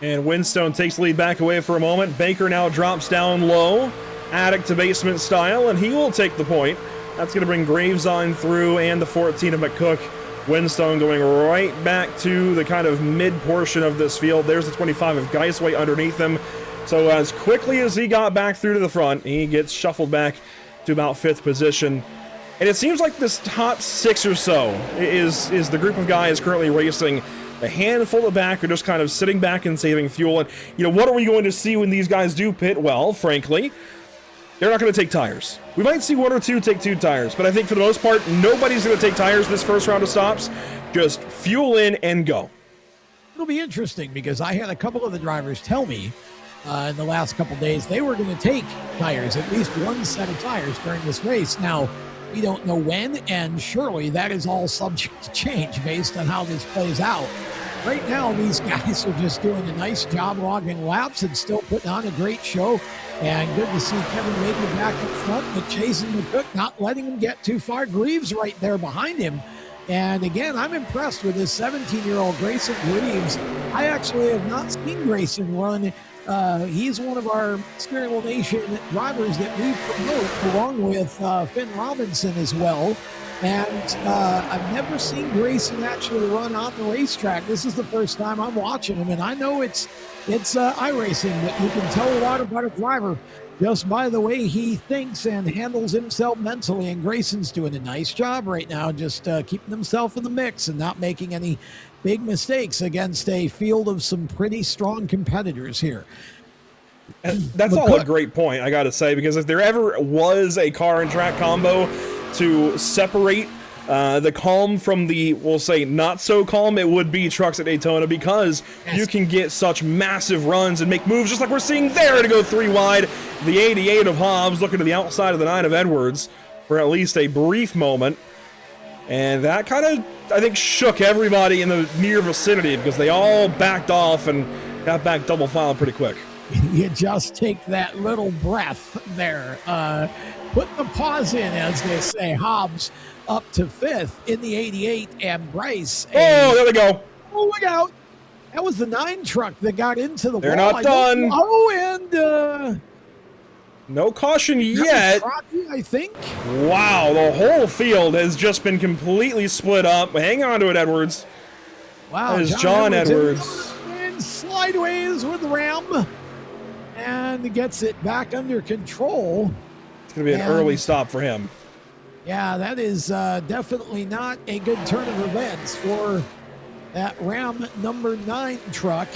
[SPEAKER 1] And Winstone takes the lead back away for a moment. Baker now drops down low, attic to basement style, and he will take the point. That's going to bring Graves on through and the 14 of McCook. Winstone going right back to the kind of mid portion of this field. There's the 25 of Geisway underneath him. So as quickly as he got back through to the front, he gets shuffled back to about 5th position. And it seems like this top 6 or so is the group of guys currently racing. A handful of back are just kind of sitting back and saving fuel. And, you know, what are we going to see when these guys do pit? Well, frankly, they're not going to take tires. We might see 1 or 2 take 2 tires, but I think for the most part, nobody's going to take tires this first round of stops. Just fuel in and go.
[SPEAKER 3] It'll be interesting because I had a couple of the drivers tell me in the last couple days they were going to take tires, at least one set of tires during this race. Now, we don't know when, and surely that is all subject to change based on how this plays out. Right now, these guys are just doing a nice job logging laps and still putting on a great show. And good to see Kevin Maker back up front, but Jason McCook not letting him get too far. Greaves right there behind him. And again, I'm impressed with this 17-year-old Grayson Greaves. I actually have not seen Grayson run. He's one of our Steering Wheel Nation drivers that we promote, along with Finn Robinson as well. And I've never seen Grayson actually run on the racetrack. This is the first time I'm watching him, and I know it's iRacing, but you can tell a lot about a driver just by the way he thinks and handles himself mentally. And Grayson's doing a nice job right now, just keeping himself in the mix and not making any big mistakes against a field of some pretty strong competitors here.
[SPEAKER 1] And that's all a great point, I got to say, because if there ever was a car and track combo to separate the calm from the, we'll say, not so calm, it would be trucks at Daytona, because you can get such massive runs and make moves just like we're seeing there to go 3 wide. The 88 of Hobbs looking to the outside of the 9 of Edwards for at least a brief moment. And that kind of, I think, shook everybody in the near vicinity because they all backed off and got back double file pretty quick.
[SPEAKER 3] You just take that little breath there. Put the pause in, as they say. Hobbs up to 5th in the 88, and Bryce.
[SPEAKER 1] Oh, there we go.
[SPEAKER 3] Oh, look out. That was the 9 truck that got into the wall.
[SPEAKER 1] They're not done.
[SPEAKER 3] And
[SPEAKER 1] no caution yet.
[SPEAKER 3] Rocky, I think.
[SPEAKER 1] Wow, the whole field has just been completely split up. Hang on to it, Edwards.
[SPEAKER 3] Wow.
[SPEAKER 1] That is John Edwards.
[SPEAKER 3] And slideways with Ram. And gets it back under control.
[SPEAKER 1] It's going to be an early stop for him.
[SPEAKER 3] Yeah, that is definitely not a good turn of events for that Ram number 9 truck.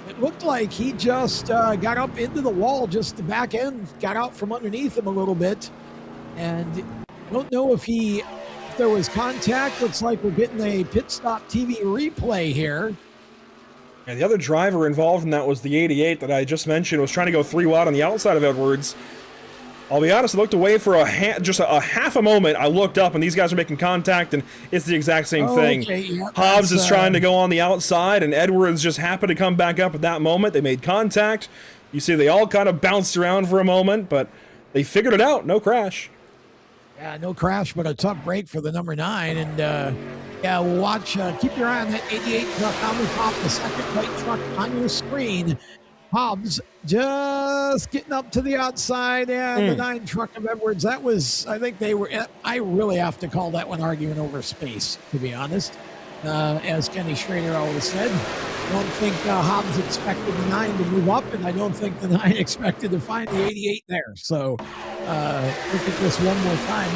[SPEAKER 3] It looked like he just got up into the wall, just the back end got out from underneath him a little bit. And I don't know if there was contact. Looks like we're getting a pit stop TV replay here.
[SPEAKER 1] And the other driver involved in that was the 88 that I just mentioned, was trying to go 3 wide on the outside of Edwards. I'll be honest, I looked away for just a half a moment. I looked up, and these guys are making contact, and it's the exact same thing.
[SPEAKER 3] Okay, yeah,
[SPEAKER 1] Hobbs is trying to go on the outside, and Edwards just happened to come back up at that moment. They made contact. You see they all kind of bounced around for a moment, but they figured it out. No crash.
[SPEAKER 3] Yeah, no crash, but a tough break for the number 9. And yeah, watch, keep your eye on that 88 truck on the top, the second white truck on your screen. Hobbs just getting up to the outside, and the 9 truck of Edwards. That was, I think they were, I really have to call that one arguing over space, to be honest. As Kenny Schrader always said, I don't think Hobbs expected the 9 to move up, and I don't think the 9 expected to find the 88 there. So look at this one more time.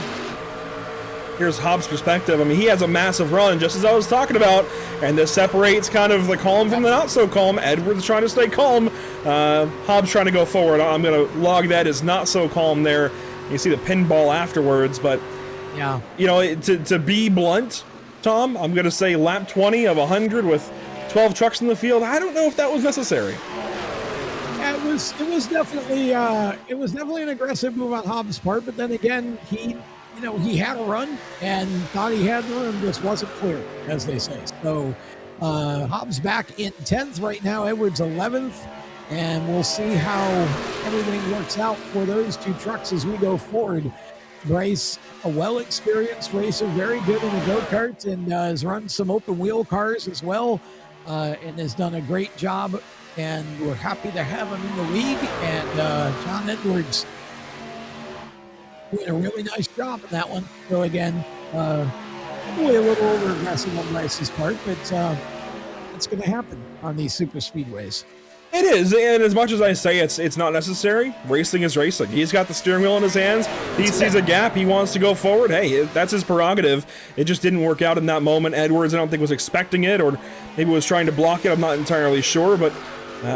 [SPEAKER 1] Here's Hobbs' perspective. I mean, he has a massive run, just as I was talking about, and this separates kind of the calm from the not so calm. Edwards trying to stay calm. Hobbs trying to go forward. I'm going to log that as not so calm there. You see the pinball afterwards, but
[SPEAKER 3] yeah,
[SPEAKER 1] you know, to be blunt, Tom, I'm going to say lap 20 of 100 with 12 trucks in the field. I don't know if that was necessary.
[SPEAKER 3] Yeah, it was definitely an aggressive move on Hobbs' part, but then again, he had a run and thought he had the run, just wasn't clear, as they say. So Hobbs back in 10th right now. Edwards 11th. and we'll see how everything works out for those two trucks as we go forward. Bryce, a well-experienced racer, very good in the go-karts, and has run some open wheel cars as well, and has done a great job, and we're happy to have him in the league. And John Edwards doing a really nice job in that one. So again, probably a little over-aggressive on Bryce's part, but it's going to happen on these super speedways.
[SPEAKER 1] It is, and as much as I say it's not necessary, racing is racing. He's got the steering wheel in his hands. He sees a gap. He wants to go forward. Hey, that's his prerogative. It just didn't work out in that moment. Edwards, I don't think, was expecting it, or maybe was trying to block it. I'm not entirely sure, but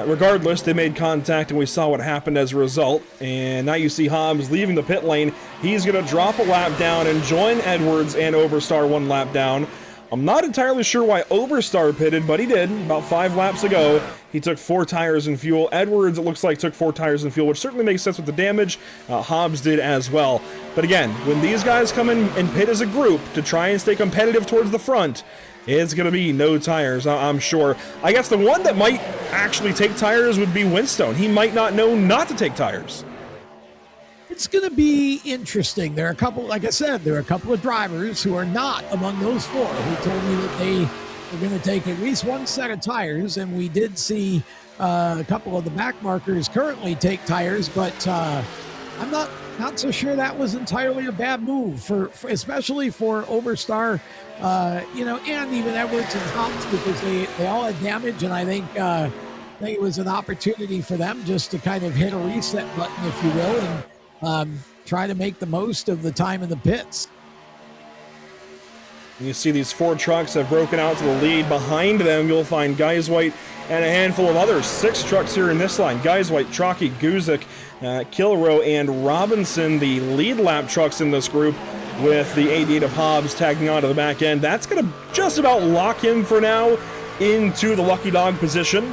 [SPEAKER 1] regardless, they made contact, and we saw what happened as a result. And now you see Hobbs leaving the pit lane. He's going to drop a lap down and join Edwards and Overstar 1 lap down. I'm not entirely sure why Overstar pitted, but he did. About 5 laps ago, he took 4 tires and fuel. Edwards, it looks like, took 4 tires and fuel, which certainly makes sense with the damage. Hobbs did as well. But again, when these guys come in and pit as a group to try and stay competitive towards the front, it's going to be no tires, I'm sure. I guess the one that might actually take tires would be Winstone. He might not know not to take tires.
[SPEAKER 3] It's going to be interesting. There are a couple, like I said, there are a couple of drivers who are not among those 4 who told me that they were going to take at least 1 set of tires, and we did see a couple of the back markers currently take tires, but I'm not so sure that was entirely a bad move for especially for Overstar, and even Edwards and Hobbs, because they all had damage, and I think it was an opportunity for them just to kind of hit a reset button, if you will, and try to make the most of the time in the pits.
[SPEAKER 1] You see these 4 trucks have broken out to the lead. Behind them, you'll find Geiswhite and a handful of others. 6 trucks here in this line. Geiswhite, Chalky, Guzik, Kilrow, and Robinson, the lead lap trucks in this group, with the 88 of Hobbs tagging onto the back end. That's going to just about lock him for now into the lucky dog position.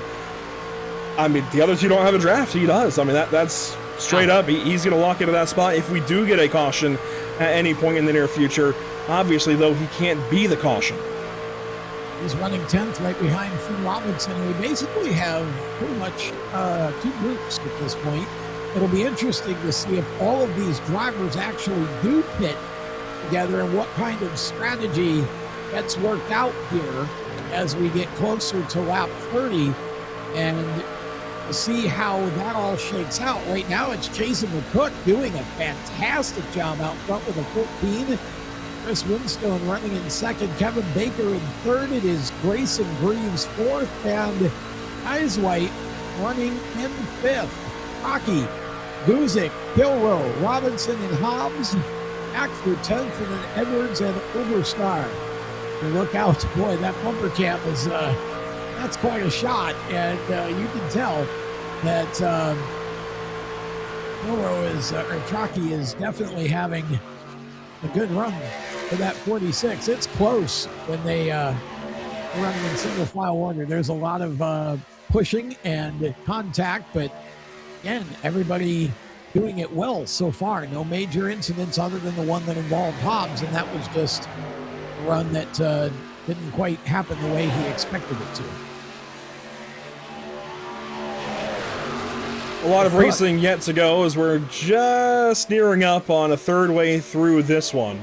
[SPEAKER 1] I mean, the other 2 don't have a draft. He does. I mean, that's straight up. He's going to lock into that spot if we do get a caution at any point in the near future. Obviously, though, he can't be the caution.
[SPEAKER 3] He's running 10th right behind Finn Robinson. We basically have pretty much 2 groups at this point. It'll be interesting to see if all of these drivers actually do pit together and what kind of strategy gets worked out here as we get closer to lap 30, and to see how that all shakes out. Right now, it's Jason McCook doing a fantastic job out front with a 14. Chris Winstone running in 2nd. Kevin Baker in 3rd. It is Grayson Greaves 4th. And Geiswhite running in 5th. Rocky, Guzik, Kilrow, Robinson, and Hobbs back for 10th. And then Edwards and Overstar. And look out, boy, that bumper cam is... that's quite a shot, and you can tell that Traki is definitely having a good run for that 46. It's close when they running in single file order. There's a lot of pushing and contact, but again, everybody doing it well so far. No major incidents other than the one that involved Hobbs, and that was just a run that didn't quite happen the way he expected it to.
[SPEAKER 1] A lot of racing yet to go as we're just nearing up on a 3rd way through this one.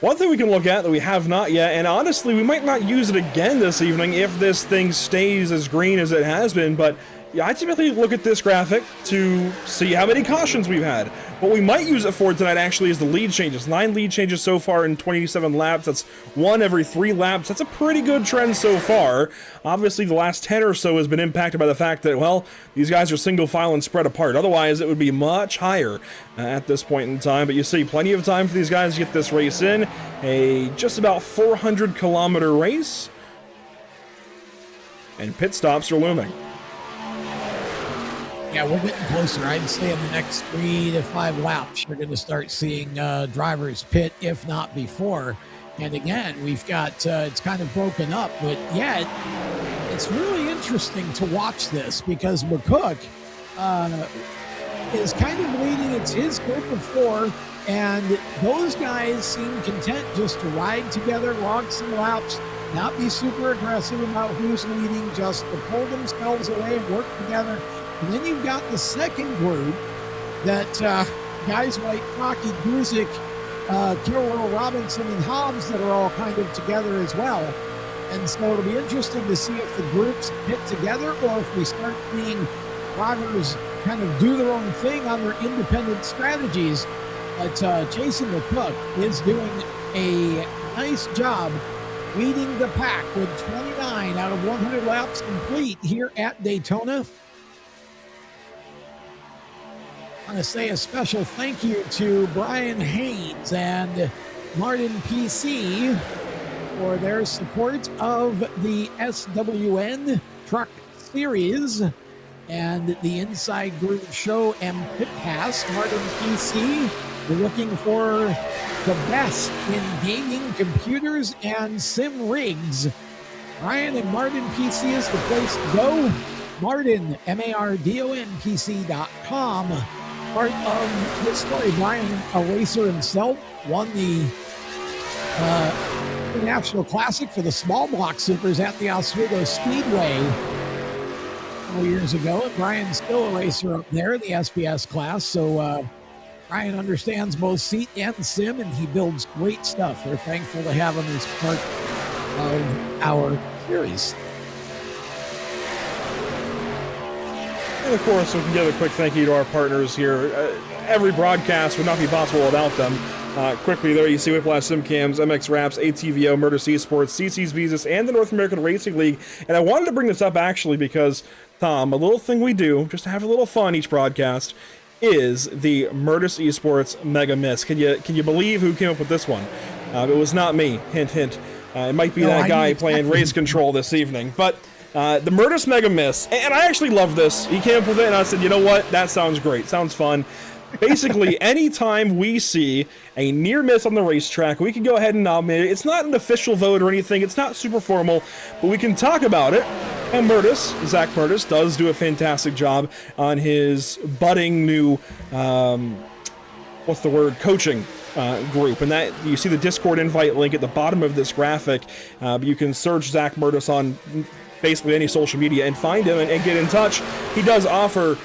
[SPEAKER 1] One thing we can look at that we have not yet, and honestly, we might not use it again this evening if this thing stays as green as it has been, but yeah, I typically look at this graphic to see how many cautions we've had. What we might use it for tonight actually is the lead changes. 9 lead changes so far in 27 laps. That's 1 every 3 laps. That's a pretty good trend so far. Obviously, the last 10 or so has been impacted by the fact that, well, these guys are single file and spread apart. Otherwise, it would be much higher at this point in time. But you see, plenty of time for these guys to get this race in. A just about 400-kilometer race. And pit stops are looming.
[SPEAKER 3] Yeah, we're getting closer. I'd say in the next 3 to 5 laps, you're going to start seeing drivers pit, if not before. And again, we've got, it's kind of broken up, but yeah, it's really interesting to watch this because McCook is kind of leading. It's his group of 4, and those guys seem content just to ride together, log some laps, not be super aggressive about who's leading, just to pull themselves away and work together. And then you've got the second group that guys like Rocky Guzik, Kilroy, Robinson, and Hobbs that are all kind of together as well. And so it'll be interesting to see if the groups hit together or if we start seeing drivers kind of do their own thing on their independent strategies. But Jason McCook is doing a nice job leading the pack with 29 out of 100 laps complete here at Daytona. I want to say a special thank you to Brian Haynes and Martin PC for their support of the SWN Truck Series and the Inside Groove Show and Pit Pass. Martin PC, we're looking for the best in gaming, computers, and sim rigs. Brian and Martin PC is the place to go. Martin, MARDONPC.com. Part of this story, Brian, a racer himself, won the International Classic for the small block supers at the Oswego Speedway a couple years ago. And Brian's still a racer up there in the SPS class. So Brian understands both seat and sim, and he builds great stuff. We're thankful to have him as part of our series.
[SPEAKER 1] And of course, we can give a quick thank you to our partners here. Every broadcast would not be possible without them. Quickly there, you see Whiplash SimCams, MX Wraps, ATVO, Murder Esports, CC's Visas, and the North American Racing League. And I wanted to bring this up actually because, Tom, a little thing we do, just to have a little fun each broadcast, is the Murtis Esports Mega Miss. Can you believe who came up with this one? It was not me. Hint, hint. It might be that guy playing Race Control this evening. But the Murtis Mega Miss, and I actually love this. He came up with it, and I said, you know what? That sounds great. Sounds fun. Basically, anytime we see a near miss on the racetrack, we can go ahead and nominate it. It's not an official vote or anything. It's not super formal, but we can talk about it. And Zach Murtis, does do a fantastic job on his budding new, coaching group. And that you see the Discord invite link at the bottom of this graphic. You can search Zach Murtis on basically any social media and find him and get in touch. He does offer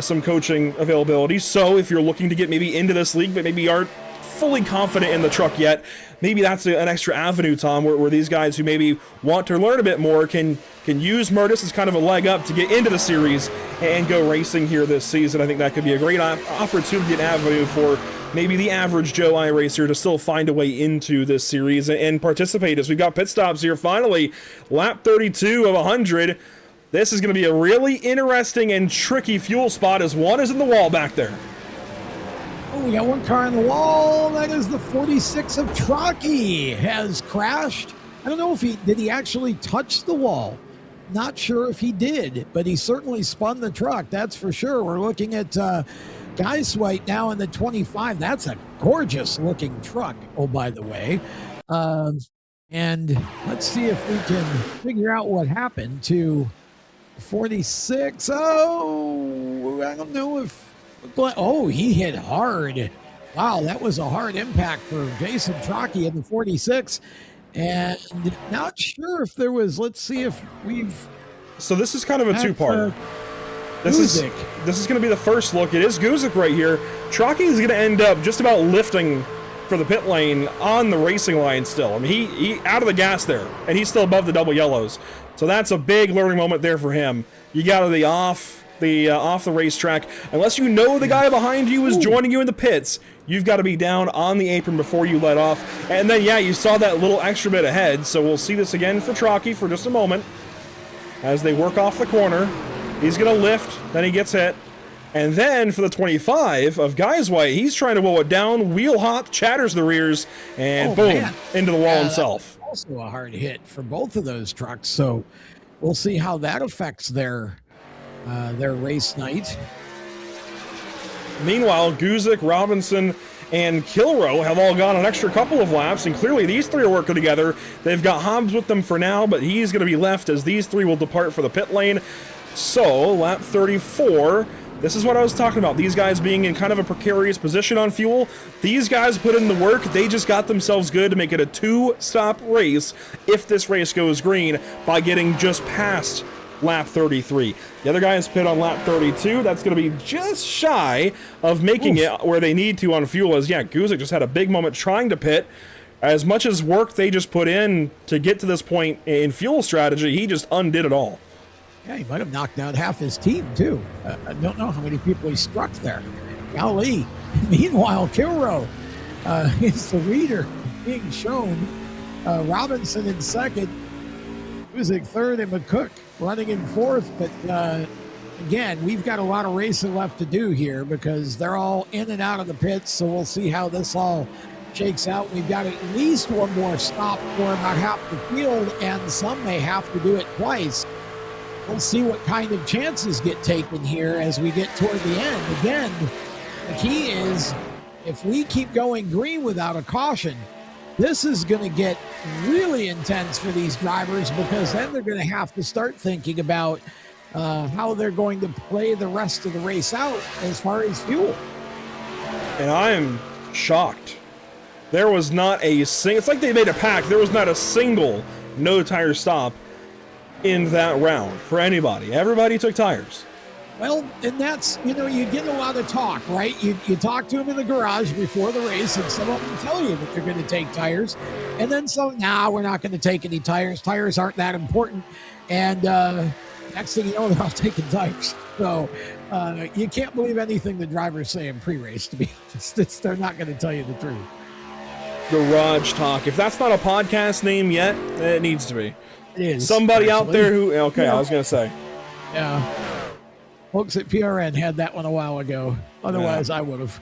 [SPEAKER 1] some coaching availability, so if you're looking to get maybe into this league but maybe aren't fully confident in the truck yet, maybe that's an extra avenue, Tom, where these guys who maybe want to learn a bit more can use Murtis as kind of a leg up to get into the series and go racing here this season. I think that could be a great opportunity and avenue for maybe the average Joe iRacer to still find a way into this series and participate. As we've got pit stops here, finally, lap 32 of 100. This is going to be a really interesting and tricky fuel spot as one is in the wall back there.
[SPEAKER 3] Oh, we got one car on the wall. That is the 46 of Trocky has crashed. I don't know if did he actually touch the wall. Not sure if he did, but he certainly spun the truck. That's for sure. We're looking at Guys White now in the 25. That's a gorgeous looking truck. Oh, by the way. And let's see if we can figure out what happened to 46. Oh, I don't know if. Oh, he hit hard. Wow, that was a hard impact for Jason Trocky in the 46. And not sure if there was. Let's see if we've.
[SPEAKER 1] So this is kind of a two-part. This is going to be the first look. It is Guzik right here. Trocky is going to end up just about lifting for the pit lane on the racing line still. I mean, he out of the gas there, and he's still above the double yellows. So that's a big learning moment there for him. You got to be off the racetrack. Unless you know the guy behind you is joining you in the pits, you've got to be down on the apron before you let off. And then, yeah, you saw that little extra bit ahead. So we'll see this again for Trocky for just a moment as they work off the corner. He's going to lift, then he gets hit. And then for the 25 of Guys White, he's trying to roll it down, wheel hop, chatters the rears, and boom, into the wall himself.
[SPEAKER 3] Also a hard hit for both of those trucks. So we'll see how that affects their race night.
[SPEAKER 1] Meanwhile, Guzik, Robinson, and Kilrow have all gone an extra couple of laps, and clearly these three are working together. They've got Hobbs with them for now, but he's going to be left as these three will depart for the pit lane. So, lap 34, This is what I was talking about. These guys being in kind of a precarious position on fuel. These guys put in the work. They just got themselves good to make it a 2-stop race if this race goes green by getting just past lap 33. The other guys pit on lap 32. That's going to be just shy of making it where they need to on fuel. As Guzik just had a big moment trying to pit. As much as work they just put in to get to this point in fuel strategy, he just undid it all.
[SPEAKER 3] Yeah, he might have knocked out half his team, too. I don't know how many people he struck there. Golly. Meanwhile, Kilrow is the leader being shown. Robinson in second. Guzik third, and McCook running in fourth. But again, we've got a lot of racing left to do here because they're all in and out of the pits. So we'll see how this all shakes out. We've got at least one more stop for about half the field, and some may have to do it twice. We'll see what kind of chances get taken here as we get toward the end. Again, the key is if we keep going green without a caution, this is going to get really intense for these drivers because then they're going to have to start thinking about how they're going to play the rest of the race out as far as fuel.
[SPEAKER 1] And I am shocked. There was not a single, it's like they made a pact. There was not a single no tire stop in that round for anybody. Everybody took tires.
[SPEAKER 3] Well, and that's, you get a lot of talk, right? You talk to them in the garage before the race, and some of them tell you that they're going to take tires. And then some, we're not going to take any tires. Tires aren't that important. And next thing you know, they're all taking tires. So you can't believe anything the drivers say in pre-race, to be honest. They're not going to tell you the truth.
[SPEAKER 1] Garage Talk. If that's not a podcast name yet, it needs to be.
[SPEAKER 3] It is.
[SPEAKER 1] Somebody out there who, I was going to say.
[SPEAKER 3] Yeah. Folks at PRN had that one a while ago. Otherwise, I would have.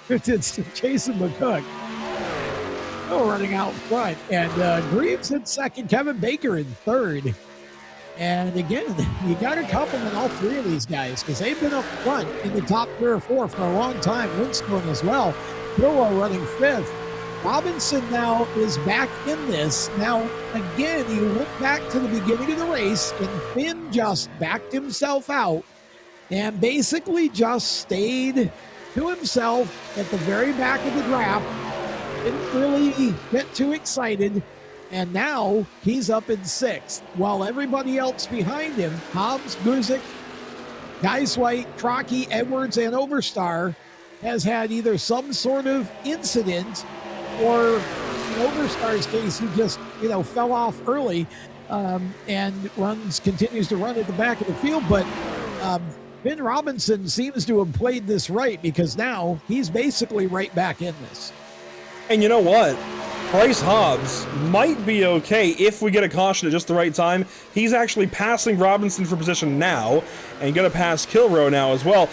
[SPEAKER 3] It's Jason McCook running out front. And Greaves in second. Kevin Baker in third. And again, you got to compliment all three of these guys because they've been up front in the top 3 or 4 for a long time. Lindstrom as well. Kilrow running fifth. Robinson now is back in this. Now, again, you look back to the beginning of the race, and Finn just backed himself out and basically just stayed to himself at the very back of the draft. Didn't really get too excited. And now he's up in 6th, while everybody else behind him, Hobbs, Guzik, Geiswhite, Crocky, Edwards, and Overstar, has had either some sort of incident or in Overstar's case, he just, fell off early and continues to run at the back of the field. But Ben Robinson seems to have played this right because now he's basically right back in this.
[SPEAKER 1] And you know what? Bryce Hobbs might be okay if we get a caution at just the right time. He's actually passing Robinson for position now and going to pass Kilrow now as well.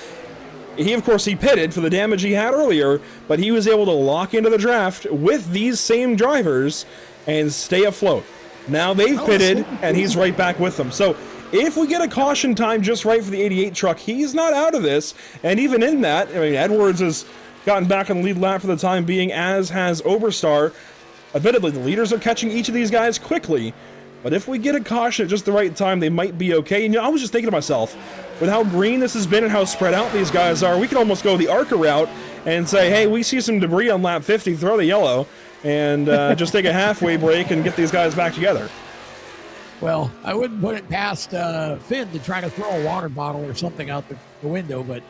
[SPEAKER 1] He pitted for the damage he had earlier, but he was able to lock into the draft with these same drivers and stay afloat. Now they've pitted, and he's right back with them. So if we get a caution time just right for the 88 truck, he's not out of this. And even in that, Edwards has gotten back on the lead lap for the time being, as has Overstar. Admittedly, the leaders are catching each of these guys quickly, but if we get a caution at just the right time, they might be okay. And I was just thinking to myself, with how green this has been and how spread out these guys are, we could almost go the ARCA route and say, hey, we see some debris on lap 50, throw the yellow, and just take a halfway break and get these guys back together.
[SPEAKER 3] Well, I wouldn't put it past Finn to try to throw a water bottle or something out the window, but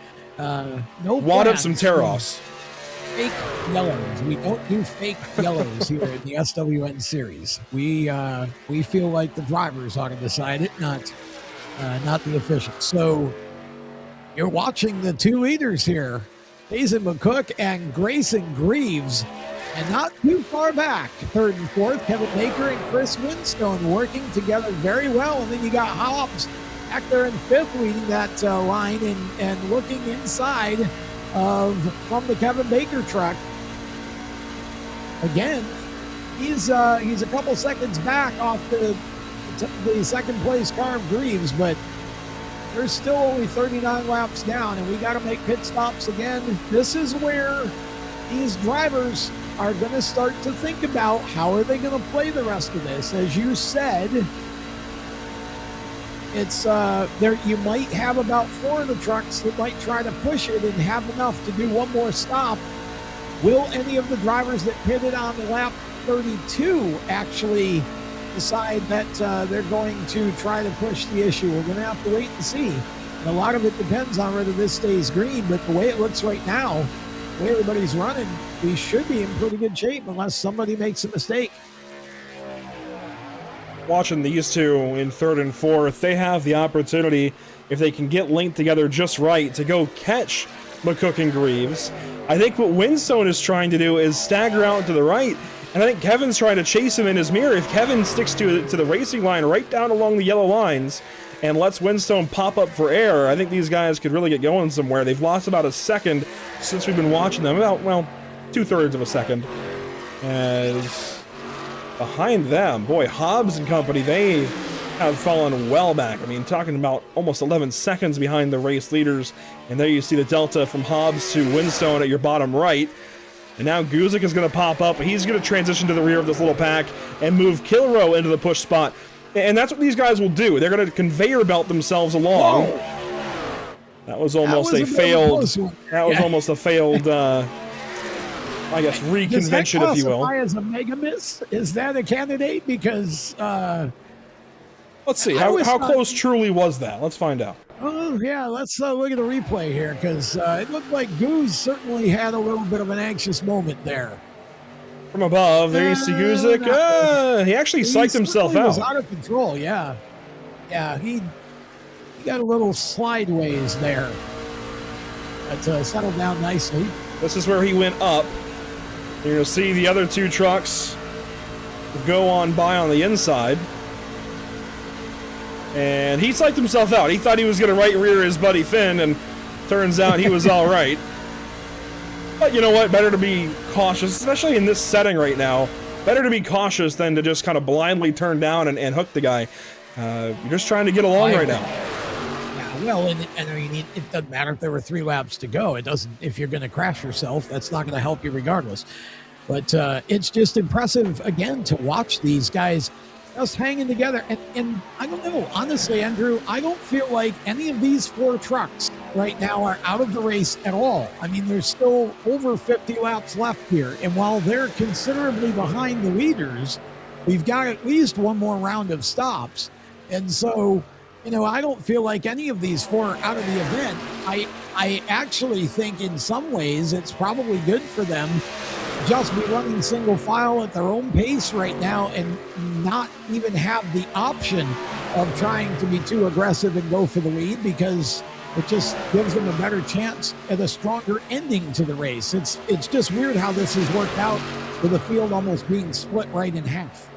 [SPEAKER 3] no
[SPEAKER 1] wad up some tear-offs.
[SPEAKER 3] Fake yellows. We don't do fake yellows here in the SWN series. We feel like the drivers ought to decide it, not the officials. So you're watching the 2 leaders here, Jason McCook and Grayson Greaves, and not too far back, 3rd and 4th, Kevin Baker and Chris Winstone working together very well. And then you got Hobbs back there in 5th leading that line and looking inside from the Kevin Baker truck. Again, he's a couple seconds back off the second place car of Greaves, but there's still only 39 laps down, and we got to make pit stops again. This is where these drivers are going to start to think about how are they going to play the rest of this. As you said, It's there. You might have about 4 of the trucks that might try to push it and have enough to do one more stop. Will any of the drivers that pitted on lap 32 actually decide that they're going to try to push the issue? We're going to have to wait and see. And a lot of it depends on whether this stays green, but the way it looks right now, the way everybody's running, we should be in pretty good shape unless somebody makes a mistake.
[SPEAKER 1] Watching these two in 3rd and 4th, they have the opportunity, if they can get linked together just right, to go catch McCook and Greaves. I think what Winstone is trying to do is stagger out to the right, and I think Kevin's trying to chase him in his mirror. If Kevin sticks to the racing line right down along the yellow lines and lets Winstone pop up for air, I think these guys could really get going somewhere. They've lost about a second since we've been watching them, about, well, 2/3 of a second. As behind them, boy, Hobbs and company, they have fallen well back. I mean, talking about almost 11 seconds behind the race leaders. And there you see the delta from Hobbs to Winstone at your bottom right. And now Guzik is going to pop up. He's going to transition to the rear of this little pack and move Kilrow into the push spot. And that's what these guys will do. They're going to conveyor belt themselves along. Whoa. That was almost a failed. That was almost a failed. I guess reconvention, if you will.
[SPEAKER 3] As a mega miss, is that a candidate? Because
[SPEAKER 1] let's see how close truly was that. Let's find out.
[SPEAKER 3] Oh yeah, let's look at the replay here, because it looked like Goose certainly had a little bit of an anxious moment there.
[SPEAKER 1] From above, there you see Guzik. He actually psyched himself out.
[SPEAKER 3] He was out of control. Yeah, he got a little slideways there, but settled down nicely.
[SPEAKER 1] This is where he went up. You're going to see the other 2 trucks go on by on the inside. And he psyched himself out. He thought he was going to right rear his buddy Finn, and turns out he was all right. But you know what? Better to be cautious, especially in this setting right now. Better to be cautious than to just kind of blindly turn down and hook the guy. You're just trying to get along right now.
[SPEAKER 3] Well, and I mean, it doesn't matter if there were 3 laps to go. It doesn't. If you're going to crash yourself, that's not going to help you regardless. But it's just impressive, again, to watch these guys just hanging together. And I don't know, honestly, Andrew, I don't feel like any of these 4 trucks right now are out of the race at all. I mean, there's still over 50 laps left here. And while they're considerably behind the leaders, we've got at least one more round of stops. And so, you know, I don't feel like any of these 4 are out of the event. I actually think in some ways it's probably good for them just be running single file at their own pace right now and not even have the option of trying to be too aggressive and go for the lead, because it just gives them a better chance at a stronger ending to the race. It's just weird how this has worked out, with the field almost being split right in half.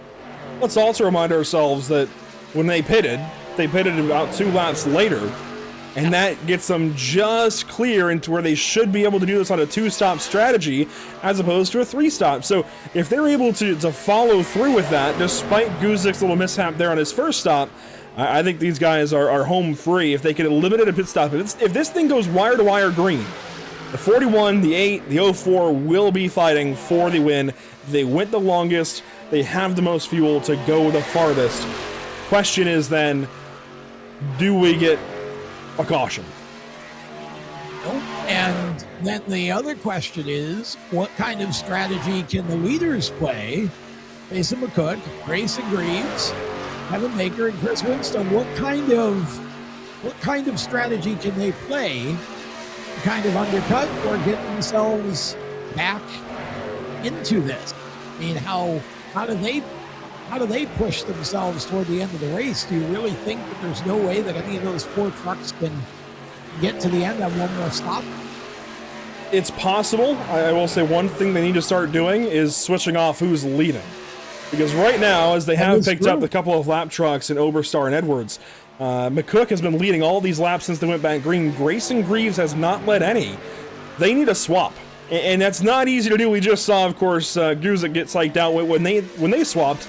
[SPEAKER 1] Let's also remind ourselves that when they pitted about 2 laps later, and that gets them just clear into where they should be able to do this on a 2-stop strategy as opposed to a 3-stop. So if they're able to follow through with that, despite Guzik's little mishap there on his first stop, I think these guys are home free if they can eliminate a pit stop. If this thing goes wire-to-wire green, the 41, the 8, the 04 will be fighting for the win. They went the longest. They have the most fuel to go the farthest. Question is then, do we get a caution?
[SPEAKER 3] And then the other question is, what kind of strategy can the leaders play? Mason McCook, Grayson Greaves, Kevin Baker, and Chris Winstone. What kind of strategy can they play to kind of undercut or get themselves back into this? I mean, how do they push themselves toward the end of the race? Do you really think that there's no way that any of those 4 trucks can get to the end on one more stop?
[SPEAKER 1] It's possible. I will say one thing they need to start doing is switching off who's leading. Because right now, as they have picked up a couple of lap trucks in Oberstar and Edwards, McCook has been leading all these laps since they went back green. Grayson Greaves has not led any. They need a swap. And that's not easy to do. We just saw, of course, Guzik get psyched out when they swapped.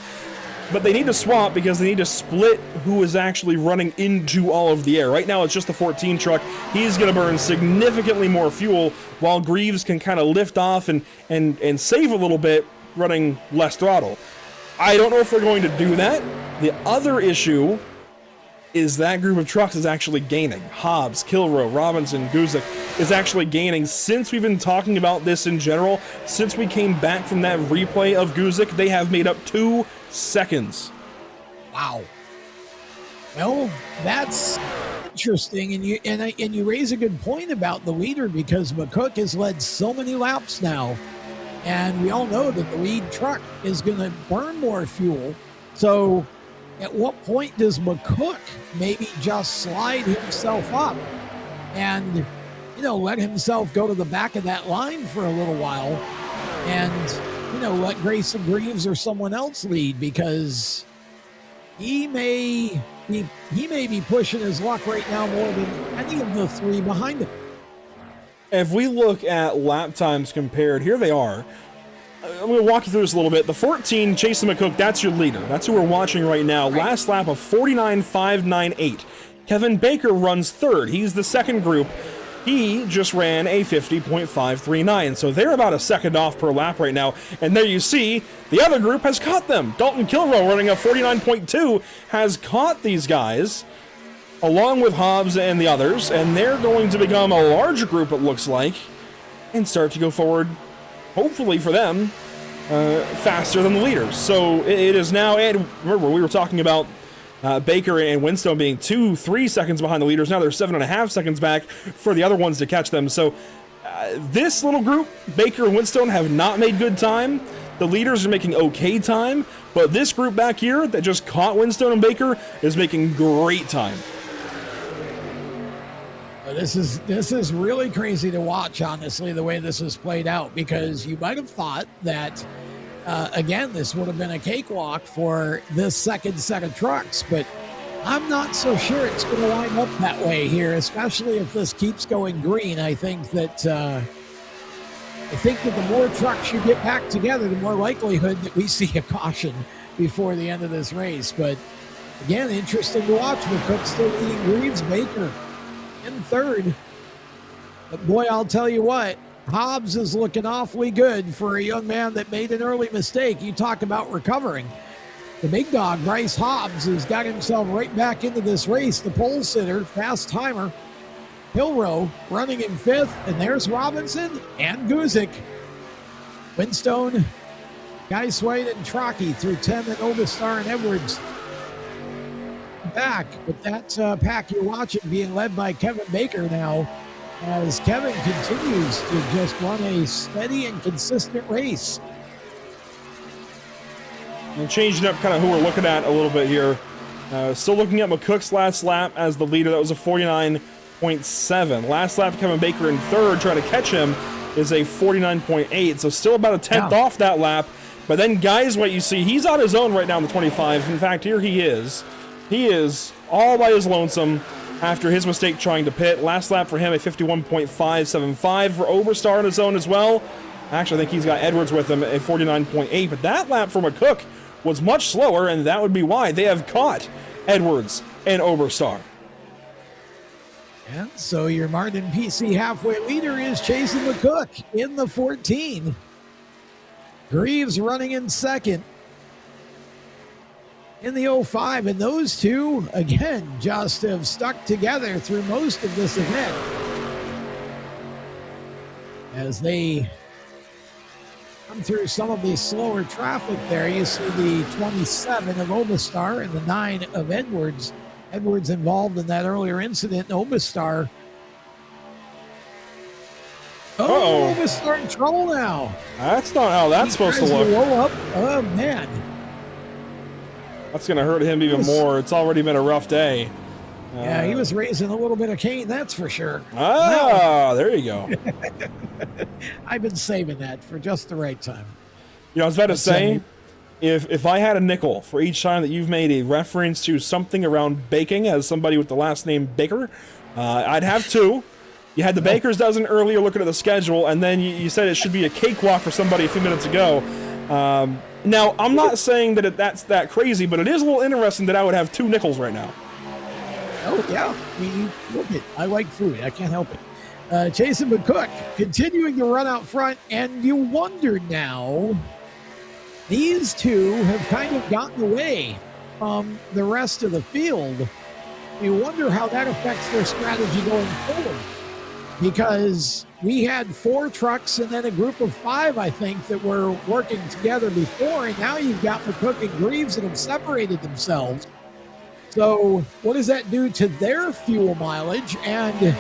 [SPEAKER 1] But they need to swap because they need to split who is actually running into all of the air. Right now, it's just the 14 truck. He's going to burn significantly more fuel, while Greaves can kind of lift off and save a little bit running less throttle. I don't know if they're going to do that. The other issue is that group of trucks is actually gaining. Hobbs, Kilrow, Robinson, Guzik is actually gaining. Since we've been talking about this in general, since we came back from that replay of Guzik, they have made up 2 seconds.
[SPEAKER 3] Wow. Well, that's interesting, and you raise a good point about the leader, because McCook has led so many laps now, and we all know that the lead truck is going to burn more fuel. So at what point does McCook maybe just slide himself up and, let himself go to the back of that line for a little while and, let Grayson Greaves or someone else lead, because he may be pushing his luck right now more than any of the 3 behind him.
[SPEAKER 1] If we look at lap times compared, here they are. I'm going to walk you through this a little bit. The 14, Chasen McCook, that's your leader. That's who we're watching right now. Last lap of 49.598. Kevin Baker runs third. He's the second group. He just ran a 50.539. So they're about a second off per lap right now. And there you see, the other group has caught them. Dalton Kilrow running a 49.2 has caught these guys, along with Hobbs and the others. And they're going to become a larger group, it looks like, and start to go forward, hopefully for them, faster than the leaders. So it is now, and remember, we were talking about Baker and Winstone being 2-3 seconds behind the leaders. Now they're 7.5 seconds back for the other ones to catch them. So this little group, Baker and Winstone, have not made good time. The leaders are making okay time, but this group back here that just caught Winstone and Baker is making great time.
[SPEAKER 3] This is really crazy to watch, honestly, the way this has played out, because you might have thought that, again, this would have been a cakewalk for this second set of trucks, but I'm not so sure it's going to line up that way here, especially if this keeps going green. I think that the more trucks you get back together, the more likelihood that we see a caution before the end of this race. But again, interesting to watch. McCook still leading Greaves, Baker in third. But boy, I'll tell you what, Hobbs is looking awfully good for a young man that made an early mistake. You talk about recovering. The big dog, Bryce Hobbs, has got himself right back into this race. The pole sitter, fast timer, Hillrow running in 5th, and there's Robinson and Guzik. Winstone, Geisweit, and Trockey through 10, and Obastar and Edwards back. But that pack you're watching being led by Kevin Baker now, as Kevin continues to just run a steady and consistent race.
[SPEAKER 1] And changing up kind of who we're looking at a little bit here. Still looking at McCook's last lap as the leader. That was a 49.7. Last lap, Kevin Baker in third, trying to catch him, is a 49.8. So still about a 10th off that lap. But then guys, what you see, he's on his own right now in the 25. In fact, here he is. He is all by his lonesome after his mistake trying to pit. Last lap for him, a 51.575. For Oberstar on his own as well. Actually, I think he's got Edwards with him, a 49.8. But that lap for McCook was much slower, and that would be why they have caught Edwards and Oberstar.
[SPEAKER 3] And so your Martin PC halfway leader is Chasen McCook in the 14. Greaves running in second in the 05, and those two, again, just have stuck together through most of this event as they come through some of the slower traffic there. You see the 27 of Obastar and the 9 of Edwards. Edwards involved in that earlier incident. Obastar. Oh, Obastar in trouble now.
[SPEAKER 1] That's not how that's supposed to look.
[SPEAKER 3] Roll up. Oh, man.
[SPEAKER 1] That's going to hurt him even more. It's already been a rough day.
[SPEAKER 3] Yeah, he was raising a little bit of cane, that's for sure.
[SPEAKER 1] There you go.
[SPEAKER 3] I've been saving that for just the right time.
[SPEAKER 1] You know, I was about to say, if I had a nickel for each time that you've made a reference to something around baking as somebody with the last name Baker, I'd have 2. You had the Baker's dozen earlier looking at the schedule, and then you said it should be a cakewalk for somebody a few minutes ago. Now, I'm not saying that that's that crazy, but it is a little interesting that I would have 2 nickels right now.
[SPEAKER 3] Oh, yeah. Look it. I like food. I can't help it. Chasen McCook continuing to run out front, and you wonder now, these two have kind of gotten away from the rest of the field. you wonder how that affects their strategy going forward. Because we had 4 trucks and then a group of 5, I think, that were working together before, and now you've got McCook and Greaves that have separated themselves. So what does that do to their fuel mileage, and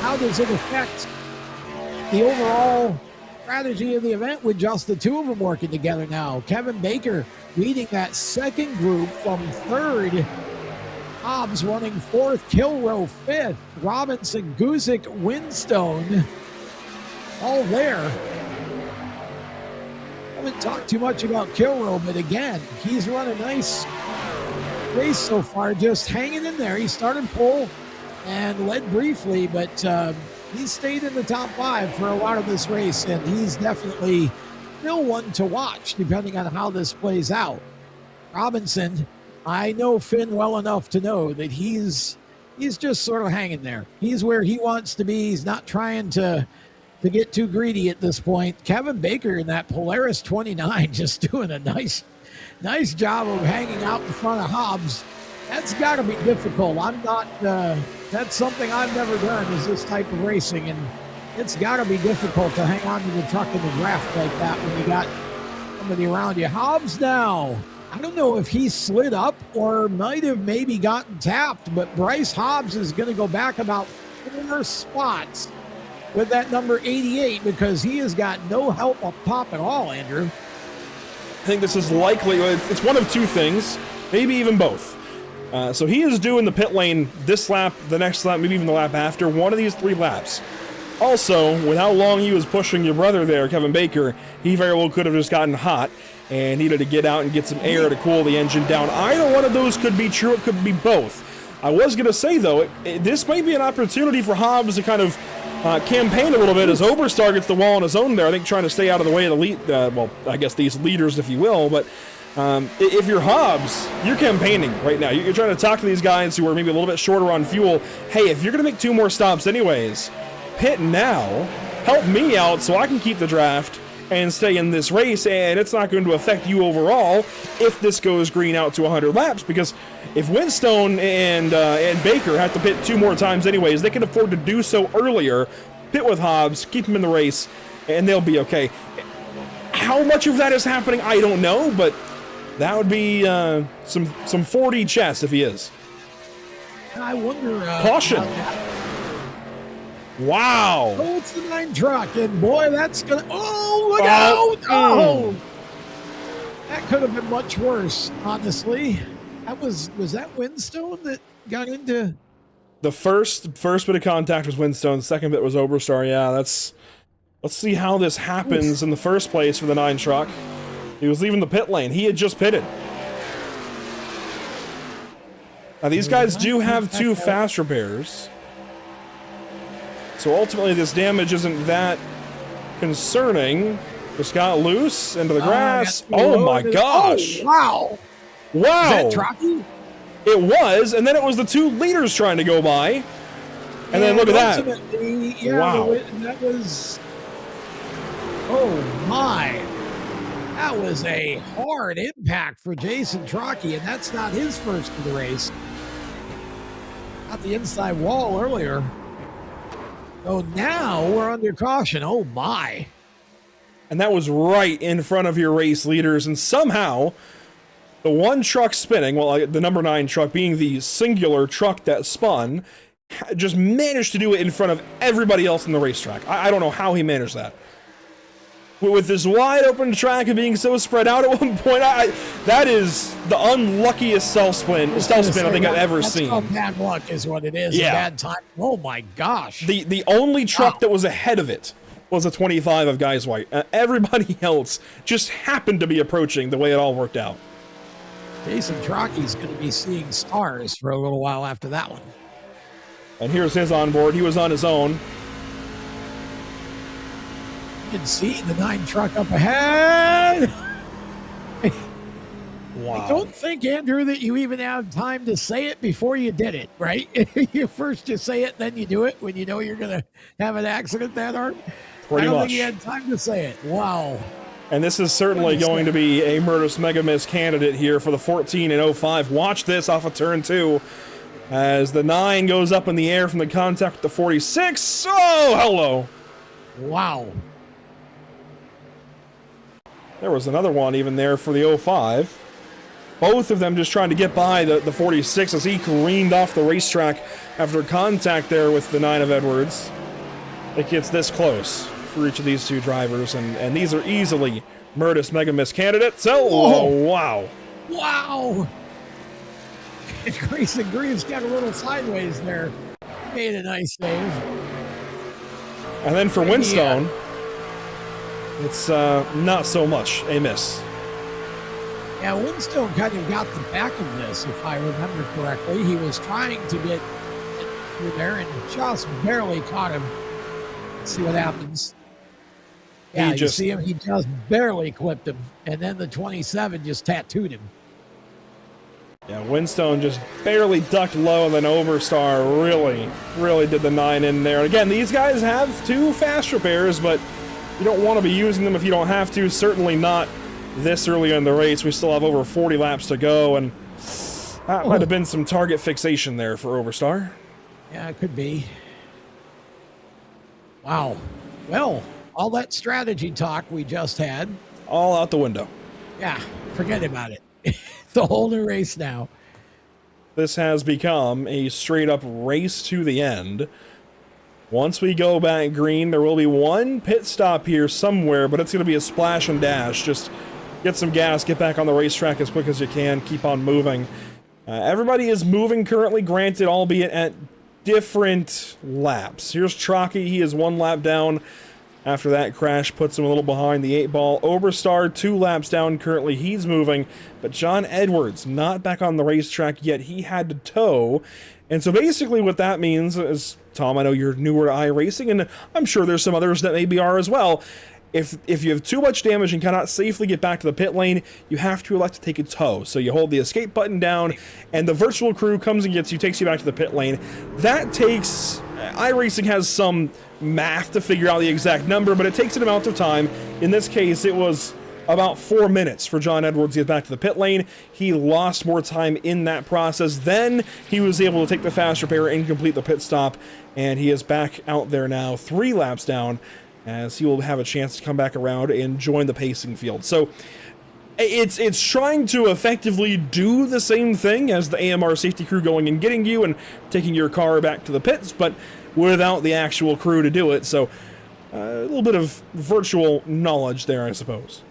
[SPEAKER 3] how does it affect the overall strategy of the event with just the 2 of them working together now? Kevin Baker leading that second group from 3rd. Hobbs running 4th, Kilrow 5th, Robinson, Guzik, Winstone, all there. Haven't talked too much about Kilrow, but again, he's run a nice race so far, just hanging in there. He started pole and led briefly, but he stayed in the top 5 for a lot of this race, and he's definitely still one to watch, depending on how this plays out. Robinson, I know Finn well enough to know that he's just sort of hanging there. He's where he wants to be. He's not trying to get too greedy at this point. Kevin Baker in that Polaris 29 just doing a nice job of hanging out in front of Hobbs. That's got to be difficult. I'm not. That's something I've never done, is this type of racing, and it's got to be difficult to hang on to the truck in the draft like that when you got somebody around you. Hobbs now. I don't know if he slid up or might have maybe gotten tapped, but Bryce Hobbs is going to go back about 4 spots with that number 88 because he has got no help up top at all, Andrew.
[SPEAKER 1] I think this is likely, it's one of 2 things, maybe even both. So he is due in the pit lane this lap, the next lap, maybe even the lap after, one of these 3 laps. Also, with how long he was pushing your brother there, Kevin Baker, he very well could have just gotten hot and needed to get out and get some air to cool the engine down. Either one of those could be true, it could be both. I was going to say, though, this might be an opportunity for Hobbs to kind of campaign a little bit as Oberstar gets the wall on his own there, I think trying to stay out of the way of the lead, well, I guess these leaders, if you will, but if you're Hobbs, you're campaigning right now. You're trying to talk to these guys who are maybe a little bit shorter on fuel. Hey, if you're going to make 2 more stops anyways, pit now, help me out so I can keep the draft and stay in this race, and it's not going to affect you overall if this goes green out to 100 laps, because if Winstone and Baker have to pit 2 more times anyways, they can afford to do so earlier, pit with Hobbs, keep him in the race, and they'll be okay. How much of that is happening, I don't know, but that would be some 40 chess if he is.
[SPEAKER 3] I wonder...
[SPEAKER 1] Caution! Wow!
[SPEAKER 3] Oh, it's the 9 truck, and boy, that's gonna... Oh, look out! Oh! That could have been much worse, honestly. Was that Winstone that got into...
[SPEAKER 1] The first bit of contact was Winstone, the second bit was Oberstar, yeah, let's see how this happens in the first place for the 9 truck. He was leaving the pit lane. He had just pitted. Now, these guys do have 2 fast repairs. So ultimately, this damage isn't that concerning. Just got loose into the grass. Oh my gosh!
[SPEAKER 3] Oh, wow!
[SPEAKER 1] Wow!
[SPEAKER 3] Is that Trocky?
[SPEAKER 1] It was, and then it was the 2 leaders trying to go by. And then look at that.
[SPEAKER 3] Yeah,
[SPEAKER 1] wow!
[SPEAKER 3] That was... Oh my! That was a hard impact for Jason Trocky, and that's not his first of the race. Got the inside wall earlier. So now we're under caution. Oh my.
[SPEAKER 1] And that was right in front of your race leaders, and somehow the 1 truck spinning, well, the number 9 truck being the singular truck that spun, just managed to do it in front of everybody else in the racetrack. I don't know how he managed that. With this wide open track and being so spread out at one point, that is the unluckiest stealth spin I think I've ever seen.
[SPEAKER 3] Bad luck is what it is.
[SPEAKER 1] Yeah.
[SPEAKER 3] Bad time. Oh my gosh.
[SPEAKER 1] The only truck that was ahead of it was a 25 of Guys White. Everybody else just happened to be approaching the way it all worked out.
[SPEAKER 3] Jason Trocky's going to be seeing stars for a little while after that one.
[SPEAKER 1] And here's his onboard. He was on his own.
[SPEAKER 3] You can see the 9 truck up ahead.
[SPEAKER 1] Wow.
[SPEAKER 3] I don't think, Andrew, that you even have time to say it before you did it, right? You say it, then you do it when you know you're going to have an accident that hard.
[SPEAKER 1] Pretty
[SPEAKER 3] I don't
[SPEAKER 1] much.
[SPEAKER 3] think you had time to say it. Wow.
[SPEAKER 1] And this is certainly going to be a Murtis Mega Miss candidate here for the 14 and 05. Watch this off of turn 2. as the 9 goes up in the air from the contact with the 46. Oh, hello.
[SPEAKER 3] Wow.
[SPEAKER 1] There was another one even there for the 05. Both of them just trying to get by the 46 as he careened off the racetrack after contact there with the 9 of Edwards. It gets this close for each of these two drivers, and these are easily Murtis Mega Miss candidates. Oh, wow.
[SPEAKER 3] Wow. Grayson Greaves got a little sideways there. Made a nice save.
[SPEAKER 1] And then for Winstone, it's not so much a miss.
[SPEAKER 3] Yeah, Winstone kind of got the back of this, if I remember correctly. He was trying to get through there and just barely caught him. Let's see what happens. Yeah, you see him? He just barely clipped him. And then the 27 just tattooed him.
[SPEAKER 1] Yeah, Winstone just barely ducked low, and then Overstar really did the 9 in there. Again, these guys have 2 fast repairs, but you don't want to be using them if you don't have to. Certainly not this early in the race. We still have over 40 laps to go, and that might have been some target fixation there for Overstar.
[SPEAKER 3] Yeah, it could be. Wow. Well, all that strategy talk we just had.
[SPEAKER 1] All out the window.
[SPEAKER 3] Yeah, forget about it. It's a whole new race now.
[SPEAKER 1] This has become a straight-up race to the end. Once we go back green, there will be one pit stop here somewhere, but it's going to be a splash and dash. Just get some gas, get back on the racetrack as quick as you can, keep on moving. Everybody is moving currently, granted, albeit at different laps. Here's Chalky, he is 1 lap down. After that crash puts him a little behind the 8 ball. Overstar 2 laps down currently, he's moving. But John Edwards not back on the racetrack yet, he had to tow. And so basically what that means is, Tom, I know you're newer to iRacing, and I'm sure there's some others that maybe are as well. If you have too much damage and cannot safely get back to the pit lane, you have to elect to take a tow. So you hold the escape button down, and the virtual crew comes and gets you, takes you back to the pit lane. That takes... iRacing has some math to figure out the exact number, but it takes an amount of time. In this case, it was about 4 minutes for John Edwards to get back to the pit lane. He lost more time in that process. Then he was able to take the fast repair and complete the pit stop, and he is back out there now, 3 laps down, as he will have a chance to come back around and join the pacing field. So it's trying to effectively do the same thing as the AMR safety crew going and getting you and taking your car back to the pits, but without the actual crew to do it. So a little bit of virtual knowledge there, I suppose.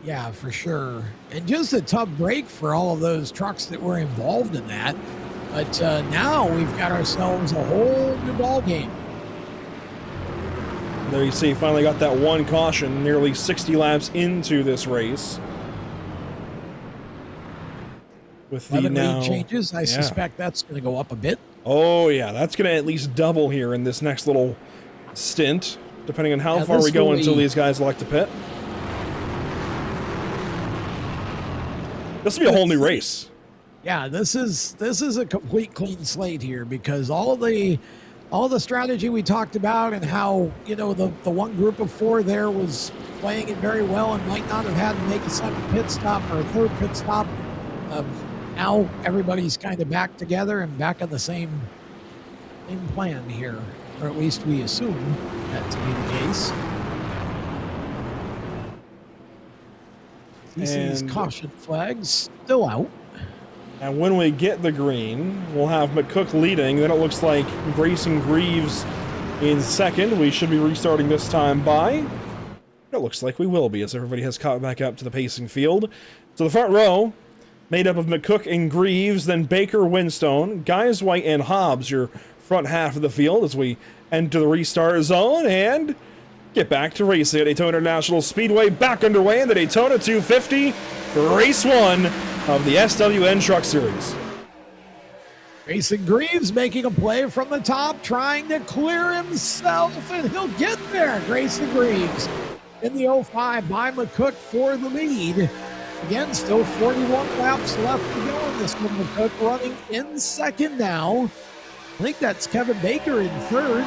[SPEAKER 3] Yeah, for sure. And just a tough break for all of those trucks that were involved in that. But now we've got ourselves a whole new ball game.
[SPEAKER 1] There you see, finally got that one caution nearly 60 laps into this race. With the now
[SPEAKER 3] changes, I suspect that's going to go up a bit.
[SPEAKER 1] Oh yeah, that's going to at least double here in this next little stint, depending on how far we go until these guys elect to pit. This will be a whole new race.
[SPEAKER 3] Yeah, this is a complete clean slate here, because all the strategy we talked about and how, you know, the one group of 4 there was playing it very well and might not have had to make a second pit stop or a third pit stop. Now everybody's kind of back together and back on the same plan here, or at least we assume that to be the case. These caution flags still out.
[SPEAKER 1] And when we get the green, we'll have McCook leading. Then it looks like Grayson Greaves in second. We should be restarting this time by... It looks like we will be, as everybody has caught back up to the pacing field. So the front row, made up of McCook and Greaves, then Baker, Winstone, Guys White, and Hobbs, your front half of the field as we enter the restart zone and get back to racing at Daytona International Speedway. Back underway in the Daytona 250 for race 1 of the SWN Truck Series.
[SPEAKER 3] Grayson Greaves making a play from the top, trying to clear himself, and he'll get there. Grayson Greaves in the 05 by McCook for the lead. Again, still 41 laps left to go in this one. McCook running in second now. I think that's Kevin Baker in third.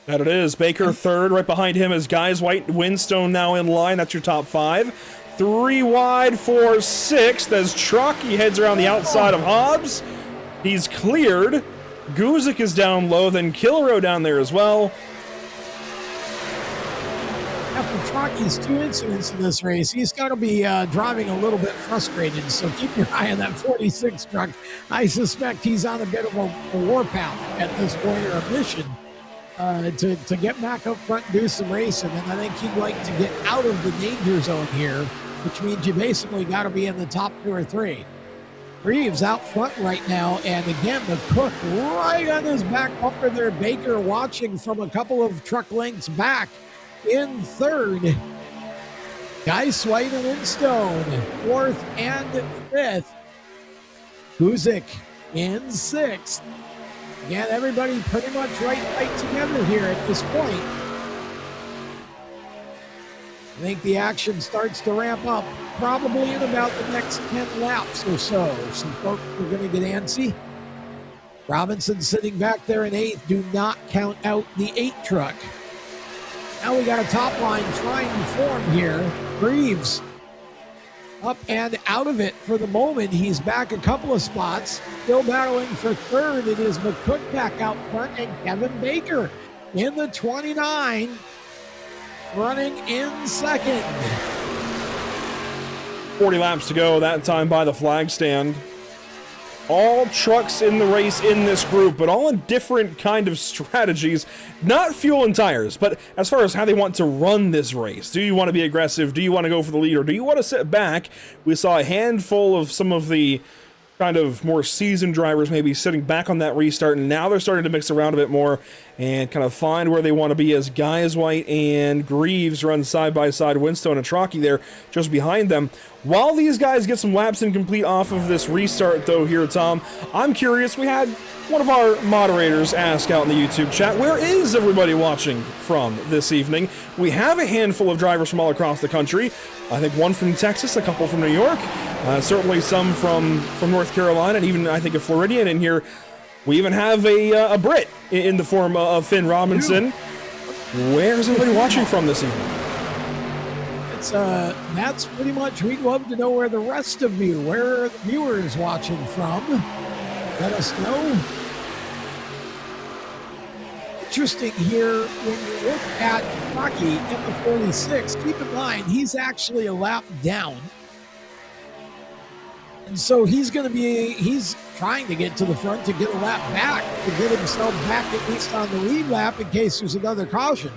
[SPEAKER 1] That it is. Baker third. Right behind him is Guys White, Winstone now in line. That's your top 5. 3 wide for 6th as Truckee heads around the outside of Hobbs. He's cleared. Guzik is down low, then Kilrow down there as well.
[SPEAKER 3] After Trocky's 2 incidents in this race, he's got to be driving a little bit frustrated. So keep your eye on that 46 truck. I suspect he's on a bit of a warpath at this point, or a mission to get back up front and do some racing. And I think he'd like to get out of the danger zone here, which means you basically got to be in the top 2 or 3. Reeves out front right now, and again, the Cook right on his back bumper there. Baker watching from a couple of truck lengths back in 3rd. Guys White and Winstone, 4th and 5th. Guzik in 6th. Again, everybody pretty much right together here at this point. I think the action starts to ramp up probably in about the next 10 laps or so. Some folks are going to get antsy. Robinson sitting back there in 8th. Do not count out the 8 truck. Now we got a top line trying to form here. Reeves up and out of it for the moment. He's back a couple of spots. Still battling for 3rd. It is McCook back out front and Kevin Baker in the 29. Running in 2nd.
[SPEAKER 1] 40 laps to go, that time by the flag stand. All trucks in the race in this group, but all in different kind of strategies. Not fuel and tires, but as far as how they want to run this race. Do you want to be aggressive? Do you want to go for the lead? Or do you want to sit back? We saw a handful of some of the kind of more seasoned drivers maybe sitting back on that restart, and now they're starting to mix around a bit more and kind of find where they want to be as Guys White and Greaves run side by side. Winstone and Truckee there just behind them. While these guys get some laps incomplete off of this restart though here, Tom, I'm curious, we had one of our moderators ask out in the YouTube chat, where is everybody watching from this evening? We have a handful of drivers from all across the country. I think one from Texas, a couple from New York, certainly some from North Carolina, and even I think a Floridian in here. We even have a Brit in the form of Finn Robinson. Where's everybody watching from this evening?
[SPEAKER 3] That's pretty much, we'd love to know where the rest of you, where are the viewers watching from? Let us know. Interesting here, when you look at Rocky in the 46, keep in mind, he's actually a lap down. And so he's trying to get to the front to get a lap back, to get himself back at least on the lead lap in case there's another caution.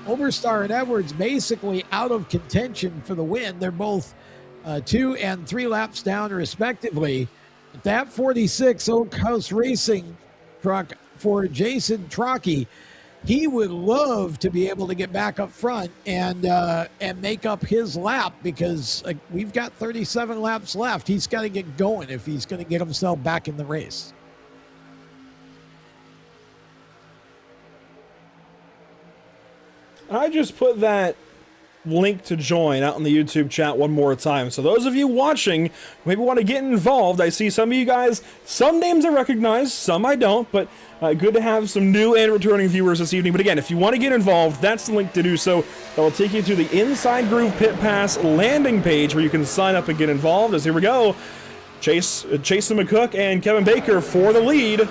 [SPEAKER 3] Overstar and Edwards basically out of contention for the win. They're both 2 and 3 laps down respectively. But that 46 Oak House Racing truck for Jason Truckee, he would love to be able to get back up front and make up his lap, because we've got 37 laps left. He's got to get going if he's going to get himself back in the race.
[SPEAKER 1] I just put that link to join out in the YouTube chat one more time. So those of you watching who maybe want to get involved, I see some of you guys, some names I recognize, some I don't, but good to have some new and returning viewers this evening. But again, if you want to get involved, that's the link to do so. That will take you to the Inside Groove Pit Pass landing page where you can sign up and get involved. As here we go, Jason McCook and Kevin Baker for the lead.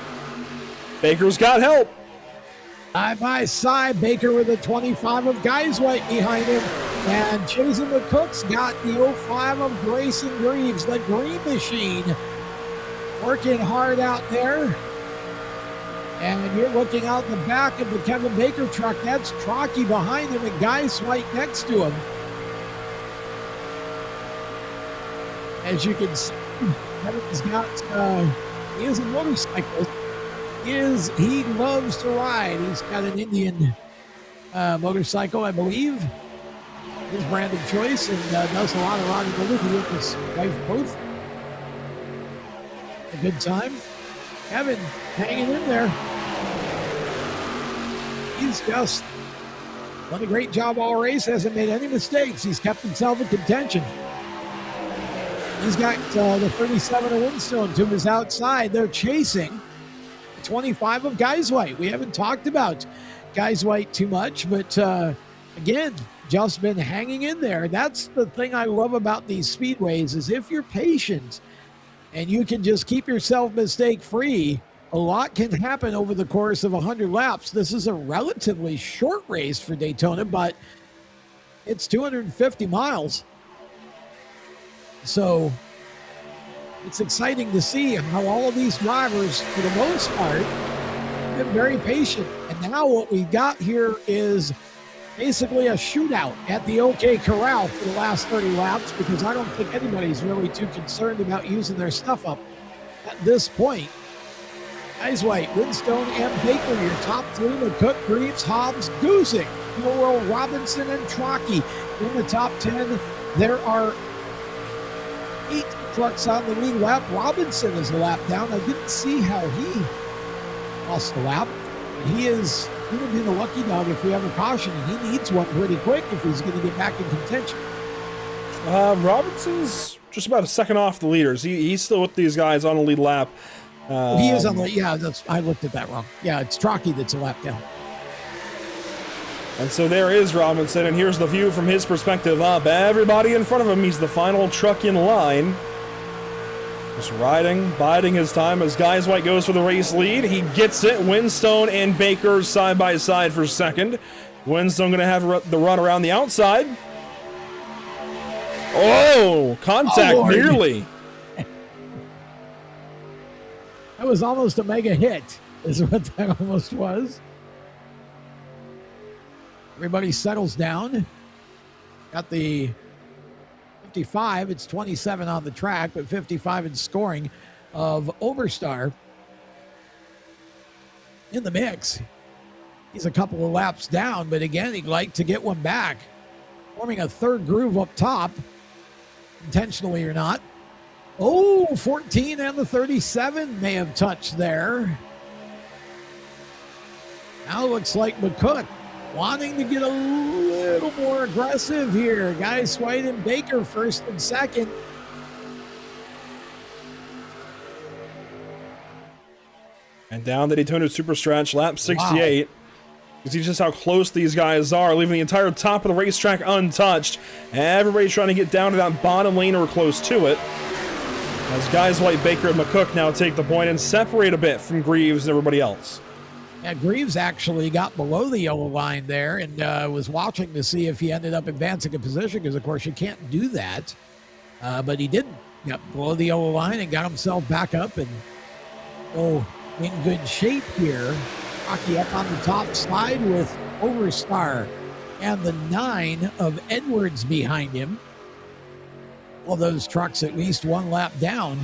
[SPEAKER 1] Baker's got help.
[SPEAKER 3] Side by side, Baker with a 25 of Guys White behind him. And Jason McCook's got the 05 of Grayson Greaves, the Green Machine. Working hard out there. And you're looking out the back of the Kevin Baker truck. That's Truckee behind him and Guys White next to him. As you can see, Kevin's got, he is a motorcyclist. He loves to ride. He's got an Indian motorcycle, I believe, his brand of choice, and does a lot of riding with his wife both. A good time. Kevin hanging in there. He's just done a great job all race. Hasn't made any mistakes. He's kept himself in contention. He's got the 37 of Winstone to his outside. They're chasing 25 of Guys White. We haven't talked about Guys White too much, but again, just been hanging in there. That's the thing I love about these speedways is if you're patient and you can just keep yourself mistake free, a lot can happen over the course of 100 laps. This is a relatively short race for Daytona, but it's 250 miles. So it's exciting to see how all of these drivers, for the most part, have been very patient. And now what we got here is basically a shootout at the OK Corral for the last 30 laps, because I don't think anybody's really too concerned about using their stuff up at this point. Guys White, Winstone, and Baker, your top three: McCook, Greaves, Hobbs, Guzik, Gilroy, Robinson, and Trockey. In the top 10, there are 8 trucks on the lead lap. Robinson is a lap down. I didn't see how he lost the lap. He is going to be the lucky dog if we have a caution, and he needs one pretty quick if he's going to get back in contention.
[SPEAKER 1] Robinson's just about a second off the leaders. He's still with these guys on the lead lap.
[SPEAKER 3] He is on the, yeah, I looked at that wrong. Yeah, it's Trockey that's a lap down.
[SPEAKER 1] And so there is Robinson, and here's the view from his perspective up. Everybody in front of him, he's the final truck in line. Just riding, biding his time as Guys White goes for the race lead. He gets it. Winstone and Baker side by side for second. Winstone going to have the run around the outside. Oh, contact nearly.
[SPEAKER 3] That was almost a mega hit, is what that almost was. Everybody settles down. Got the 55. It's 27 on the track, but 55 in scoring of Overstar in the mix. He's a couple of laps down, but again, he'd like to get one back. Forming a third groove up top, intentionally or not. Oh, 14 and the 37 may have touched there. Now it looks like McCook wanting to get a little more aggressive here. Guys White and Baker first and second.
[SPEAKER 1] And down the Daytona Super Stretch, lap 68. Wow. You see just how close these guys are, leaving the entire top of the racetrack untouched. Everybody's trying to get down to that bottom lane or close to it. As Guys White, Baker, and McCook now take the point and separate a bit from Greaves and everybody else.
[SPEAKER 3] Yeah, Greaves actually got below the yellow line there and was watching to see if he ended up advancing a position, because, of course, you can't do that. But he didn't. Got below the yellow line and got himself back up and in good shape here. Rocky up on the top slide with Overstar and the 9 of Edwards behind him. All those trucks at least one lap down.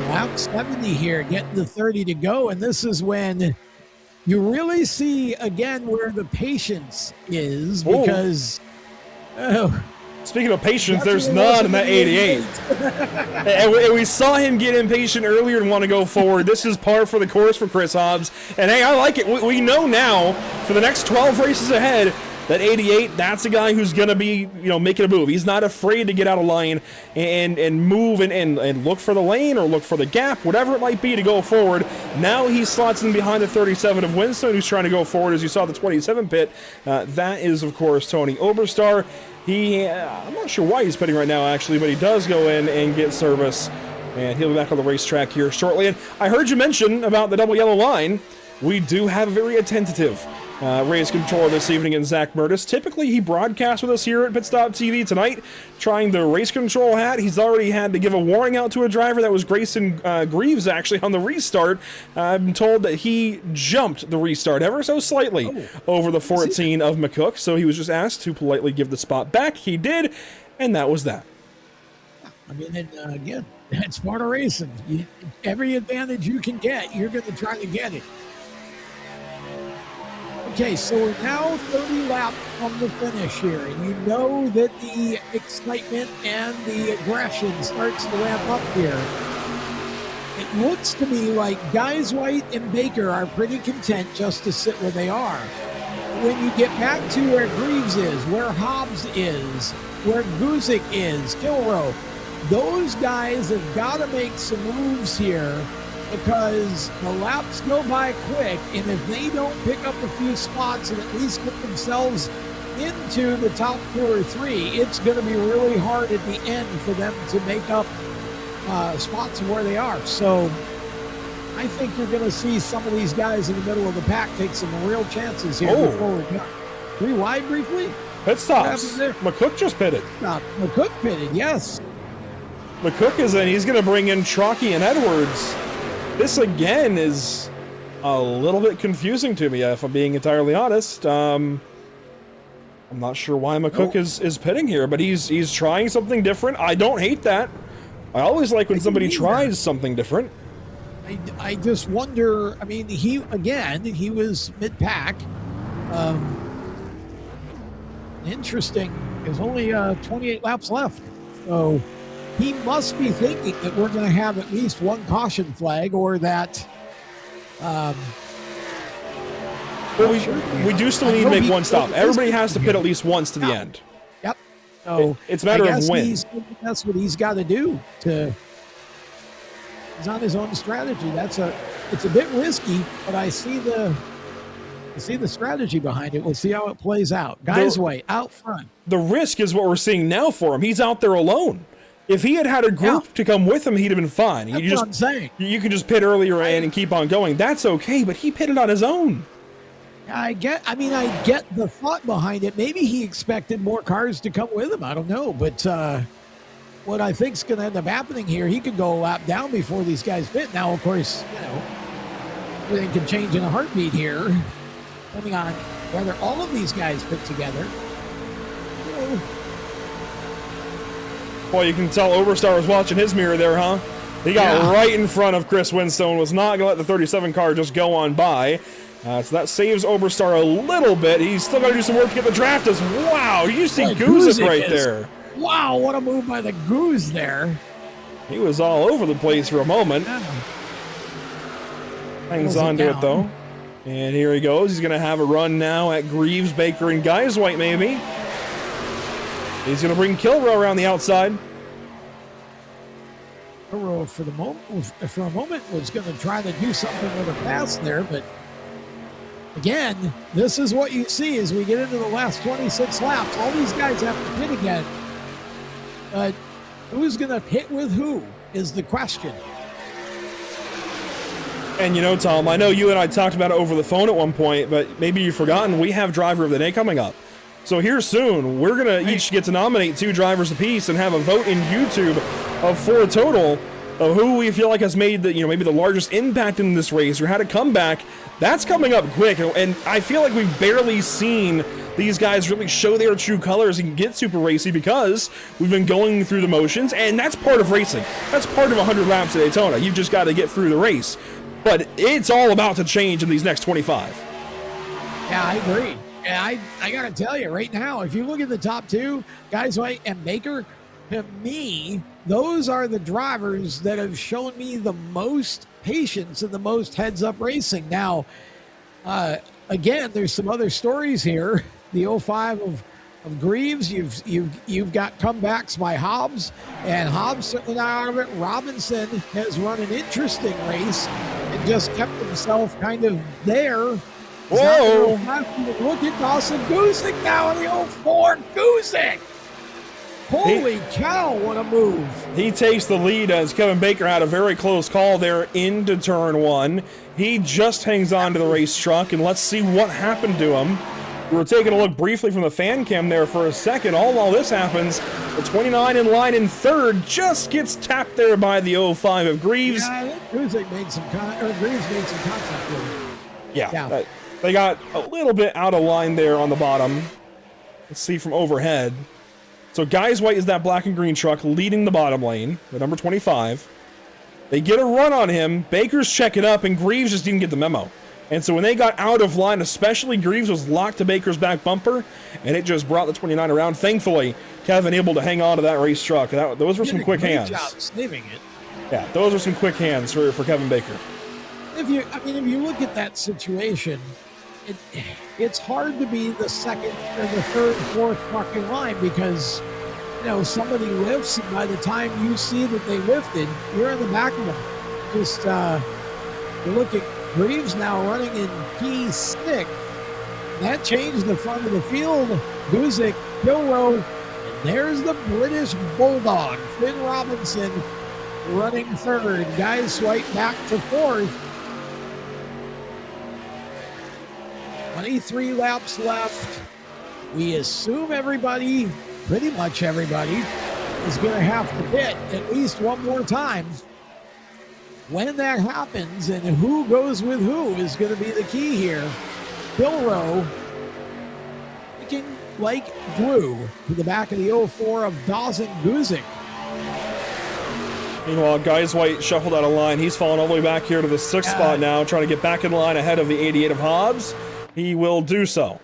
[SPEAKER 3] Lap 70 here, getting to 30 to go, and this is when you really see again where the patience is, because
[SPEAKER 1] speaking of patience, there's none in that 88. and we saw him get impatient earlier and want to go forward. This is par for the course for Chris Hobbs, and hey, I like it. We know now for the next 12 races ahead that 88, that's a guy who's going to be, making a move. He's not afraid to get out of line and move and look for the lane or look for the gap, whatever it might be, to go forward. Now he slots in behind the 37 of Winstone, who's trying to go forward, as you saw the 27 pit. That is, of course, Tony Oberstar. I'm not sure why he's pitting right now, actually, but he does go in and get service. And he'll be back on the racetrack here shortly. And I heard you mention about the double yellow line. We do have a very attentive race controller this evening in Zach Murtis. Typically, he broadcasts with us here at Pit Stop TV. Tonight, trying the race control hat. He's already had to give a warning out to a driver. That was Grayson Greaves, actually, on the restart. I'm told that he jumped the restart ever so slightly over the 14 of McCook. So he was just asked to politely give the spot back. He did, and that was that.
[SPEAKER 3] I mean, and, again, that's part of racing. Every advantage you can get, you're going to try to get it. Okay, so we're now 30 laps from the finish here, and you know that the excitement and the aggression starts to ramp up here. It looks to me like Guys White and Baker are pretty content just to sit where they are. When you get back to where Greaves is, where Hobbs is, where Guzik is, Kilrow, those guys have got to make some moves here because the laps go by quick, and if they don't pick up a few spots and at least get themselves into the top 2 or 3, it's going to be really hard at the end for them to make up spots of where they are. So I think you're going to see some of these guys in the middle of the pack take some real chances here before we're done. 3 wide briefly?
[SPEAKER 1] Pit stops. McCook just pitted.
[SPEAKER 3] McCook pitted, yes.
[SPEAKER 1] McCook is in. He's going to bring in Chalky and Edwards. This, again, is a little bit confusing to me, if I'm being entirely honest. I'm not sure why McCook is pitting here, but he's trying something different. I don't hate that. I always like when somebody tries something different.
[SPEAKER 3] I just wonder, I mean, he was mid-pack. Interesting. There's only 28 laps left. So he must be thinking that we're going to have at least one caution flag, or that...
[SPEAKER 1] Well, we do still need to make one stop. Everybody has to pit at least once to the end.
[SPEAKER 3] Yep. So
[SPEAKER 1] it's a matter of when.
[SPEAKER 3] That's what he's got to do. He's on his own strategy. It's a bit risky, but I see the strategy behind it. We'll see how it plays out. Guys way out front.
[SPEAKER 1] The risk is what we're seeing now for him. He's out there alone. If he had a group to come with him, he'd have been fine.
[SPEAKER 3] That's what I'm saying.
[SPEAKER 1] You could just pit earlier and keep on going. That's okay, but he pitted on his own.
[SPEAKER 3] I get the thought behind it. Maybe he expected more cars to come with him. I don't know. But what I think is going to end up happening here, he could go a lap down before these guys pit. Now, of course, everything can change in a heartbeat here, depending on whether all of these guys pit together.
[SPEAKER 1] Boy, you can tell Overstar was watching his mirror there, huh? He got right in front of Chris Winstone, was not going to let the 37 car just go on by. So that saves Overstar a little bit. He's still got to do some work to get the draft. Wow, you see Guzik right there.
[SPEAKER 3] Wow, what a move by the Goose there.
[SPEAKER 1] He was all over the place for a moment. Hangs on to it, though. And here he goes. He's going to have a run now at Greaves, Baker, and Guyswhite, maybe. He's going to bring Kilrow around the outside.
[SPEAKER 3] Kilrow, for a moment, was going to try to do something with a pass there, but again, this is what you see as we get into the last 26 laps. All these guys have to pit again. But who's going to pit with who is the question.
[SPEAKER 1] And Tom, I know you and I talked about it over the phone at one point, but maybe you've forgotten we have Driver of the Day coming up. So here soon, we're going to each get to nominate 2 drivers apiece and have a vote in YouTube of 4 total of who we feel like has made the, maybe the largest impact in this race or had a comeback. That's coming up quick, and I feel like we've barely seen these guys really show their true colors and get super racy because we've been going through the motions, and that's part of racing. That's part of 100 laps at Daytona. You've just got to get through the race. But it's all about to change in these next 25.
[SPEAKER 3] Yeah, I agree. And I got to tell you right now, if you look at the top 2, Guyswhite and Baker, to me, those are the drivers that have shown me the most patience and the most heads-up racing. Now, again, there's some other stories here. The 05 of Greaves, you've got comebacks by Hobbs, and Hobbs certainly not out of it. Robinson has run an interesting race and just kept himself kind of there.
[SPEAKER 1] Whoa!
[SPEAKER 3] Look at Dawson Guzik now in the 04 Guzik. Holy cow, what a move.
[SPEAKER 1] He takes the lead as Kevin Baker had a very close call there into turn 1. He just hangs on to the race truck, and let's see what happened to him. We were taking a look briefly from the fan cam there for a second. All while this happens, the 29 in line in 3rd just gets tapped there by the 05 of Greaves.
[SPEAKER 3] Yeah, I think Greaves made some contact with him.
[SPEAKER 1] Yeah. They got a little bit out of line there on the bottom. Let's see from overhead. So Guyswhite is that black and green truck leading the bottom lane with number 25. They get a run on him. Baker's checking up, and Greaves just didn't get the memo. And so when they got out of line, especially Greaves was locked to Baker's back bumper, and it just brought the 29 around. Thankfully, Kevin able to hang on to that race truck. Those were some quick hands.
[SPEAKER 3] Great job saving it.
[SPEAKER 1] Yeah, those are some quick hands for Kevin Baker.
[SPEAKER 3] If you look at that situation, it's hard to be the second or the third, fourth truck in line because, somebody lifts, and by the time you see that they lifted, you're in the back of them. Just You look at Greaves now running in P6. That changed the front of the field. Guzik, Kilrow, and there's the British Bulldog, Finn Robinson, running third. Guys swipe back to fourth. 23 laps left. We assume everybody, pretty much everybody, is going to have to pit at least one more time. When that happens and who goes with who is going to be the key here. Kilrow looking like glue to the back of the 04 of Dawson Guzik.
[SPEAKER 1] Meanwhile, Guys White shuffled out of line. He's fallen all the way back here to the 6th spot now, trying to get back in line ahead of the 88 of Hobbs. He will do so.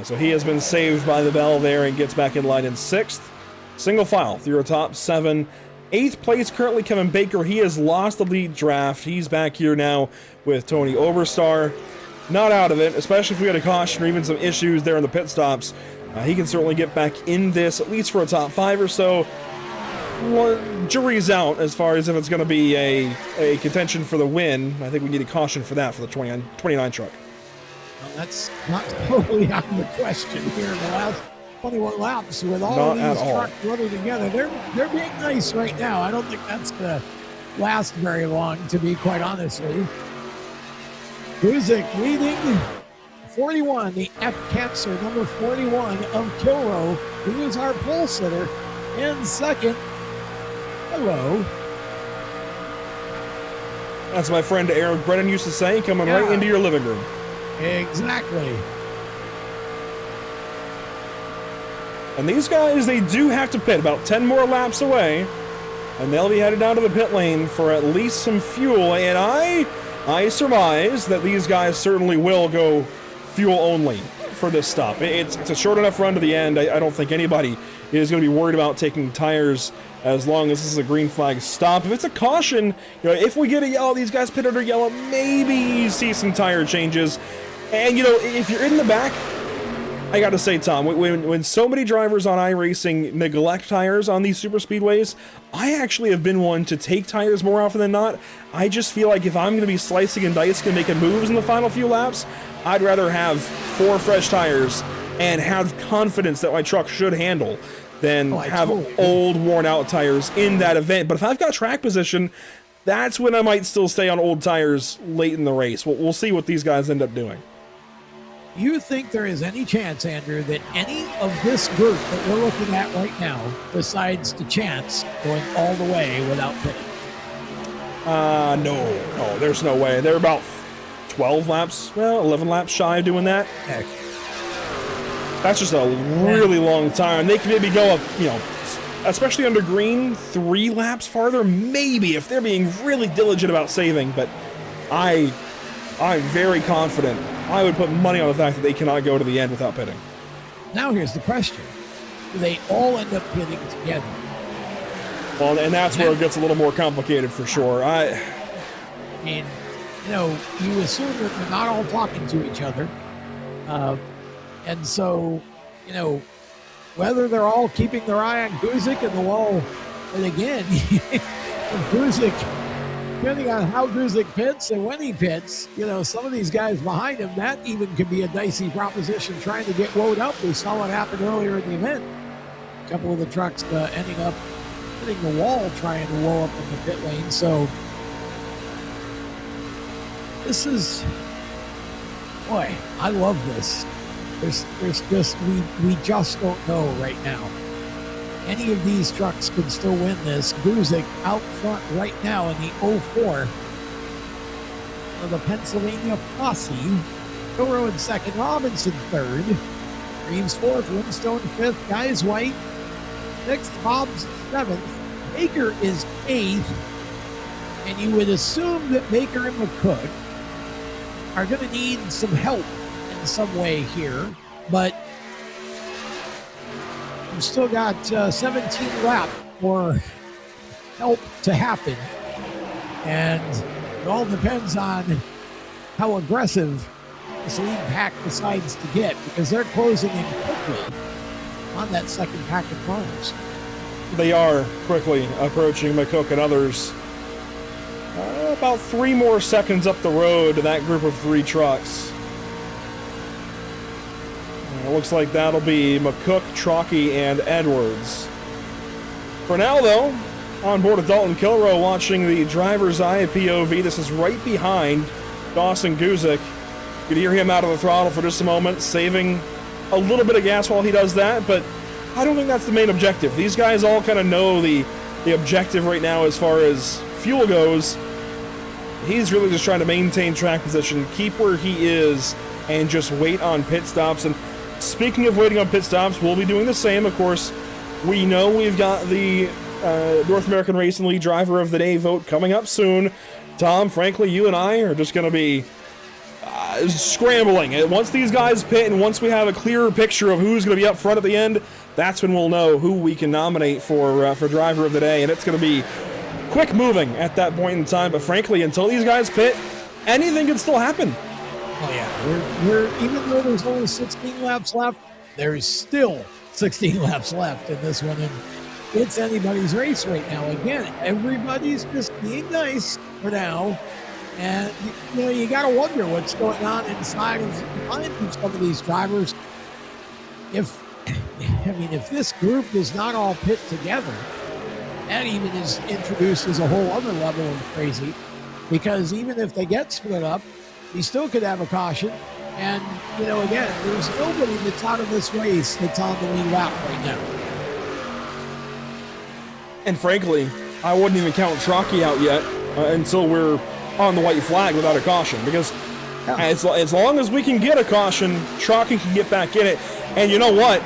[SPEAKER 1] So he has been saved by the bell there and gets back in line in 6th. Single file through our top 7. 8th place currently Kevin Baker. He has lost the lead draft. He's back here now with Tony Oberstar. Not out of it, especially if we had a caution or even some issues there in the pit stops. He can certainly get back in this, at least for a top 5 or so. Jury's out as far as if it's going to be a contention for the win. I think we need a caution for that for the 29 truck.
[SPEAKER 3] Well, that's not totally out of the question here in the last 21 laps with all these trucks running together. They're being nice right now. I don't think that's going to last very long, to be quite honest with you. Guzik leading 41, the F-Cancer, number 41 of Kilrow, who is our pole sitter. In second, hello.
[SPEAKER 1] That's my friend Eric Brennan used to say, coming right into your living room.
[SPEAKER 3] Exactly.
[SPEAKER 1] And these guys, they do have to pit about 10 more laps away, and they'll be headed down to the pit lane for at least some fuel. And I surmise that these guys certainly will go fuel only for this stop. It's a short enough run to the end. I don't think anybody is going to be worried about taking tires as long as this is a green flag stop. If it's a caution, if we get a yellow, these guys pit under yellow, maybe you see some tire changes. And, if you're in the back, I got to say, Tom, when so many drivers on iRacing neglect tires on these super speedways, I actually have been one to take tires more often than not. I just feel like if I'm going to be slicing and dicing and making moves in the final few laps, I'd rather have 4 fresh tires and have confidence that my truck should handle than have old, worn-out tires in that event. But if I've got track position, that's when I might still stay on old tires late in the race. We'll see what these guys end up doing.
[SPEAKER 3] You think there is any chance, Andrew, that any of this group that we're looking at right now decides to chance going all the way without pitting?
[SPEAKER 1] No, there's no way. They're about 12 laps, 11 laps shy of doing that.
[SPEAKER 3] Heck.
[SPEAKER 1] That's just a really long time. They can maybe go up, especially under green, 3 laps farther, maybe, if they're being really diligent about saving. But I'm very confident. I would put money on the fact that they cannot go to the end without pitting.
[SPEAKER 3] Now here's the question. Do they all end up pitting together?
[SPEAKER 1] Well, and that's where it gets a little more complicated for sure.
[SPEAKER 3] I mean, you assume that they're not all talking to each other. And so, whether they're all keeping their eye on Guzik and the wall, and again, Guzik, depending on how Guzik pits and when he pits, some of these guys behind him, that even could be a dicey proposition trying to get woed up. We saw what happened earlier in the event. A couple of the trucks ending up hitting the wall trying to woe up in the pit lane. So this is, boy, I love this. There's just, we just don't know right now. Any of these trucks could still win this. Guzik out front right now in the 04 of the Pennsylvania Posse. Kilrow in second, Robinson third, Reeves fourth, Winstone fifth, Guys White sixth, Hobbs seventh, Baker is eighth, and you would assume that Baker and McCook are going to need some help in some way here, but we've still got 17 laps for help to happen, and it all depends on how aggressive this lead pack decides to get, because they're closing in quickly on that second pack of cars.
[SPEAKER 1] They are quickly approaching McCook and others. About 3 more seconds up the road to that group of 3 trucks. It looks like that'll be McCook, Trocki, and Edwards. For now, though, on board with Dalton Kilrow watching the driver's eye POV. This is right behind Dawson Guzik. You can hear him out of the throttle for just a moment, saving a little bit of gas while he does that, but I don't think that's the main objective. These guys all kind of know the objective right now as far as fuel goes. He's really just trying to maintain track position, keep where he is, and just wait on pit stops. And speaking of waiting on pit stops, we'll be doing the same. Of course, we know we've got the North American Racing League Driver of the Day vote coming up soon. Tom, frankly, you and I are just going to be scrambling. And once these guys pit and once we have a clearer picture of who's going to be up front at the end, that's when we'll know who we can nominate for Driver of the Day. And it's going to be quick moving at that point in time. But frankly, until these guys pit, anything can still happen.
[SPEAKER 3] Oh yeah, we're even though there's only 16 laps left, there's still 16 laps left in this one, and it's anybody's race right now. Again, everybody's just being nice for now, and you know you got to wonder what's going on inside of mind of some of these drivers. If this group does not all pit together, that even is introduces a whole other level of crazy, because even if they get split up, he still could have a caution. And, you know, again, there's nobody that's out of this race that's on the lead lap right now.
[SPEAKER 1] And frankly, I wouldn't even count Trocki out yet until we're on the white flag without a caution. Because as long as we can get a caution, Trocki can get back in it. And you know what?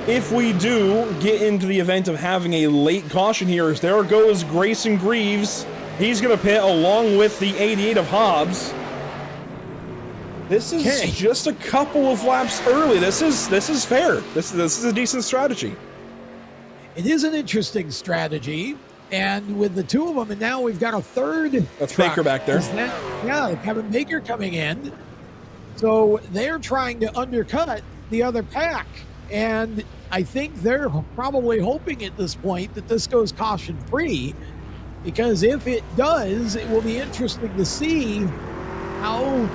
[SPEAKER 1] If we do get into the event of having a late caution here, there goes Grayson Greaves. He's going to pit along with the 88 of Hobbs. This is just a couple of laps early. This is fair. This is a decent strategy.
[SPEAKER 3] It is an interesting strategy, and with the two of them, and now we've got a third.
[SPEAKER 1] That's Baker back there.
[SPEAKER 3] Kevin Baker coming in. So they're trying to undercut the other pack, and I think they're probably hoping at this point that this goes caution-free, because if it does, it will be interesting to see how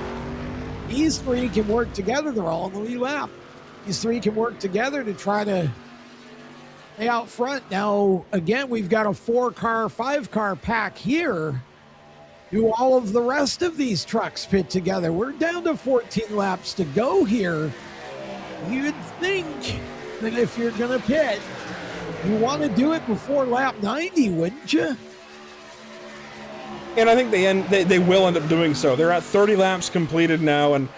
[SPEAKER 3] these three can work together. They're all in the lead lap. These three can work together to try to stay out front. Now, again, we've got a 4-car, 5-car pack here. Do all of the rest of these trucks pit together? We're down to 14 laps to go here. You'd think that if you're going to pit, you want to do it before lap 90, wouldn't you?
[SPEAKER 1] And I think they will end up doing so. They're at 30 laps completed now, and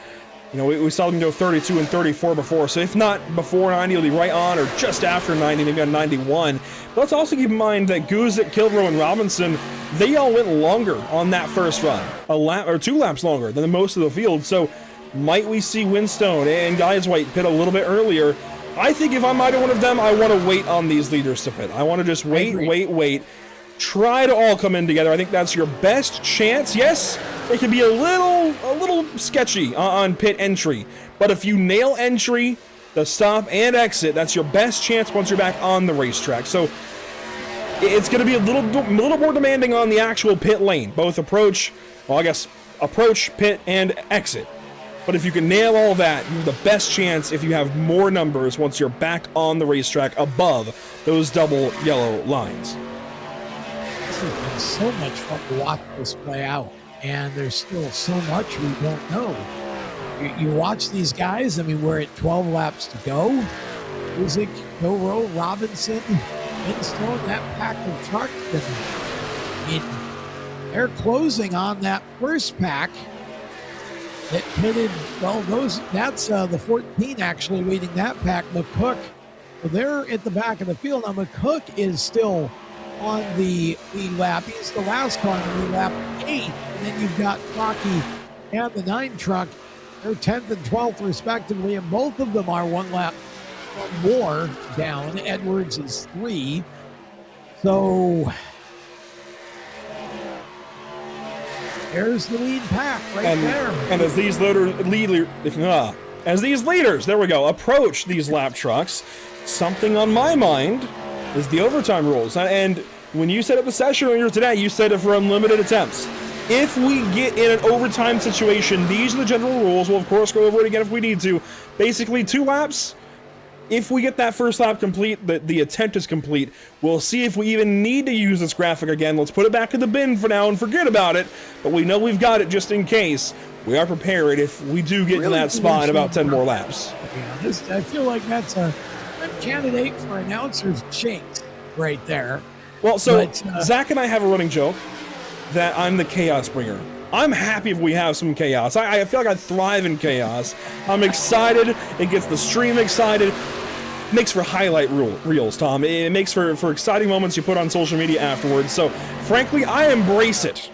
[SPEAKER 1] you know we saw them go 32 and 34 before. So if not before 90, it'll be right on or just after 90, maybe on 91. But let's also keep in mind that Guzik, Kilrow, and Robinson, they all went longer on that first run, a lap or 2 laps longer than most of the field. So might we see Winstone and Guyswhite pit a little bit earlier? I think if I'm either one of them, I want to wait on these leaders to pit. I want to just wait. Try to all come in together. I think that's your best chance. Yes, it can be a little sketchy on pit entry, but if you nail entry, the stop and exit, that's your best chance once you're back on the racetrack. So it's going to be a little more demanding on the actual pit lane, both approach, pit, and exit. But if you can nail all that, you have the best chance if you have more numbers once you're back on the racetrack above those double yellow lines.
[SPEAKER 3] It's been so much fun to watch this play out, and there's still so much we don't know. You watch these guys. I mean, we're at 12 laps to go. Guzik, Kilrow, Robinson, Winstone, that pack of trucks. They're closing on that first pack that pitted. Well, that's the 14 actually leading that pack. McCook, well, they're at the back of the field. Now McCook is still on the lead lap. He's the last car on the lead lap, 8th. And then you've got Rocky and the 9 truck. They're 10th and 12th respectively, and both of them are 1 lap or more down. Edwards is 3. So there's the lead pack there.
[SPEAKER 1] And as these leaders, there we go, approach these lap trucks, something on my mind is the overtime rules. And when you set up the session earlier today, you set it for unlimited attempts. If we get in an overtime situation, these are the general rules. We'll, of course, go over it again if we need to. Basically, 2 laps. If we get that first lap complete, the attempt is complete, we'll see if we even need to use this graphic again. Let's put it back in the bin for now and forget about it. But we know we've got it just in case. We are prepared if we do get to that spot in about 10 more laps.
[SPEAKER 3] Yeah, I feel like that's a candidate for announcer's jinx right there.
[SPEAKER 1] Well, so Zach and I have a running joke that I'm the chaos bringer. I'm happy if we have some chaos. I feel like I thrive in chaos. I'm excited. It gets the stream excited. Makes for highlight reels, Tom. It makes for exciting moments you put on social media afterwards. So, frankly, I embrace it.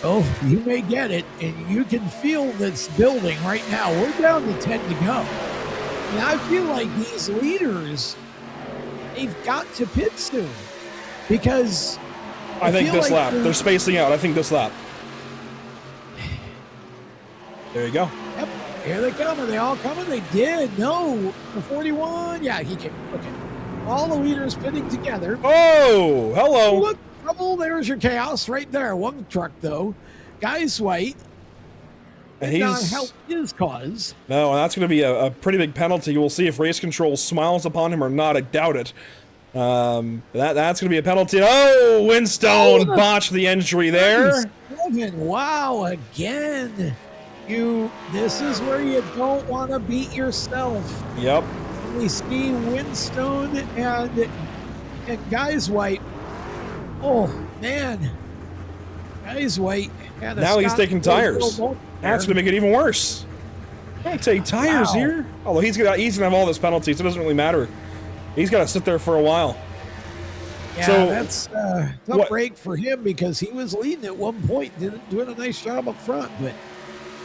[SPEAKER 3] Oh, you may get it, and you can feel this building right now. We're down to 10 to go. And I feel like these leaders, they've got to pit soon. Because
[SPEAKER 1] I think this lap. They're spacing out. I think this lap. There you go.
[SPEAKER 3] Yep. Here they come. Are they all coming? They did. No. The 41. Yeah, he came. Okay. All the leaders pitting together.
[SPEAKER 1] Oh, hello.
[SPEAKER 3] Look, trouble. There's your chaos right there. One truck, though. Guy's white.
[SPEAKER 1] And he's
[SPEAKER 3] not help his cause.
[SPEAKER 1] No, and that's going to be a pretty big penalty. We'll see if race control smiles upon him or not. I doubt it. That's going to be a penalty. Oh, Winstone botched the entry there.
[SPEAKER 3] Wow, again. This is where you don't want to beat yourself.
[SPEAKER 1] Yep.
[SPEAKER 3] We see Winstone and Guys White. Oh, man. Guys White.
[SPEAKER 1] Now he's taking tires. That's going to make it even worse. Can't take tires here. Although he's going to have all this penalties, so it doesn't really matter. He's got to sit there for a while.
[SPEAKER 3] Yeah,
[SPEAKER 1] so,
[SPEAKER 3] that's a tough break for him because he was leading at one point, doing a nice job up front.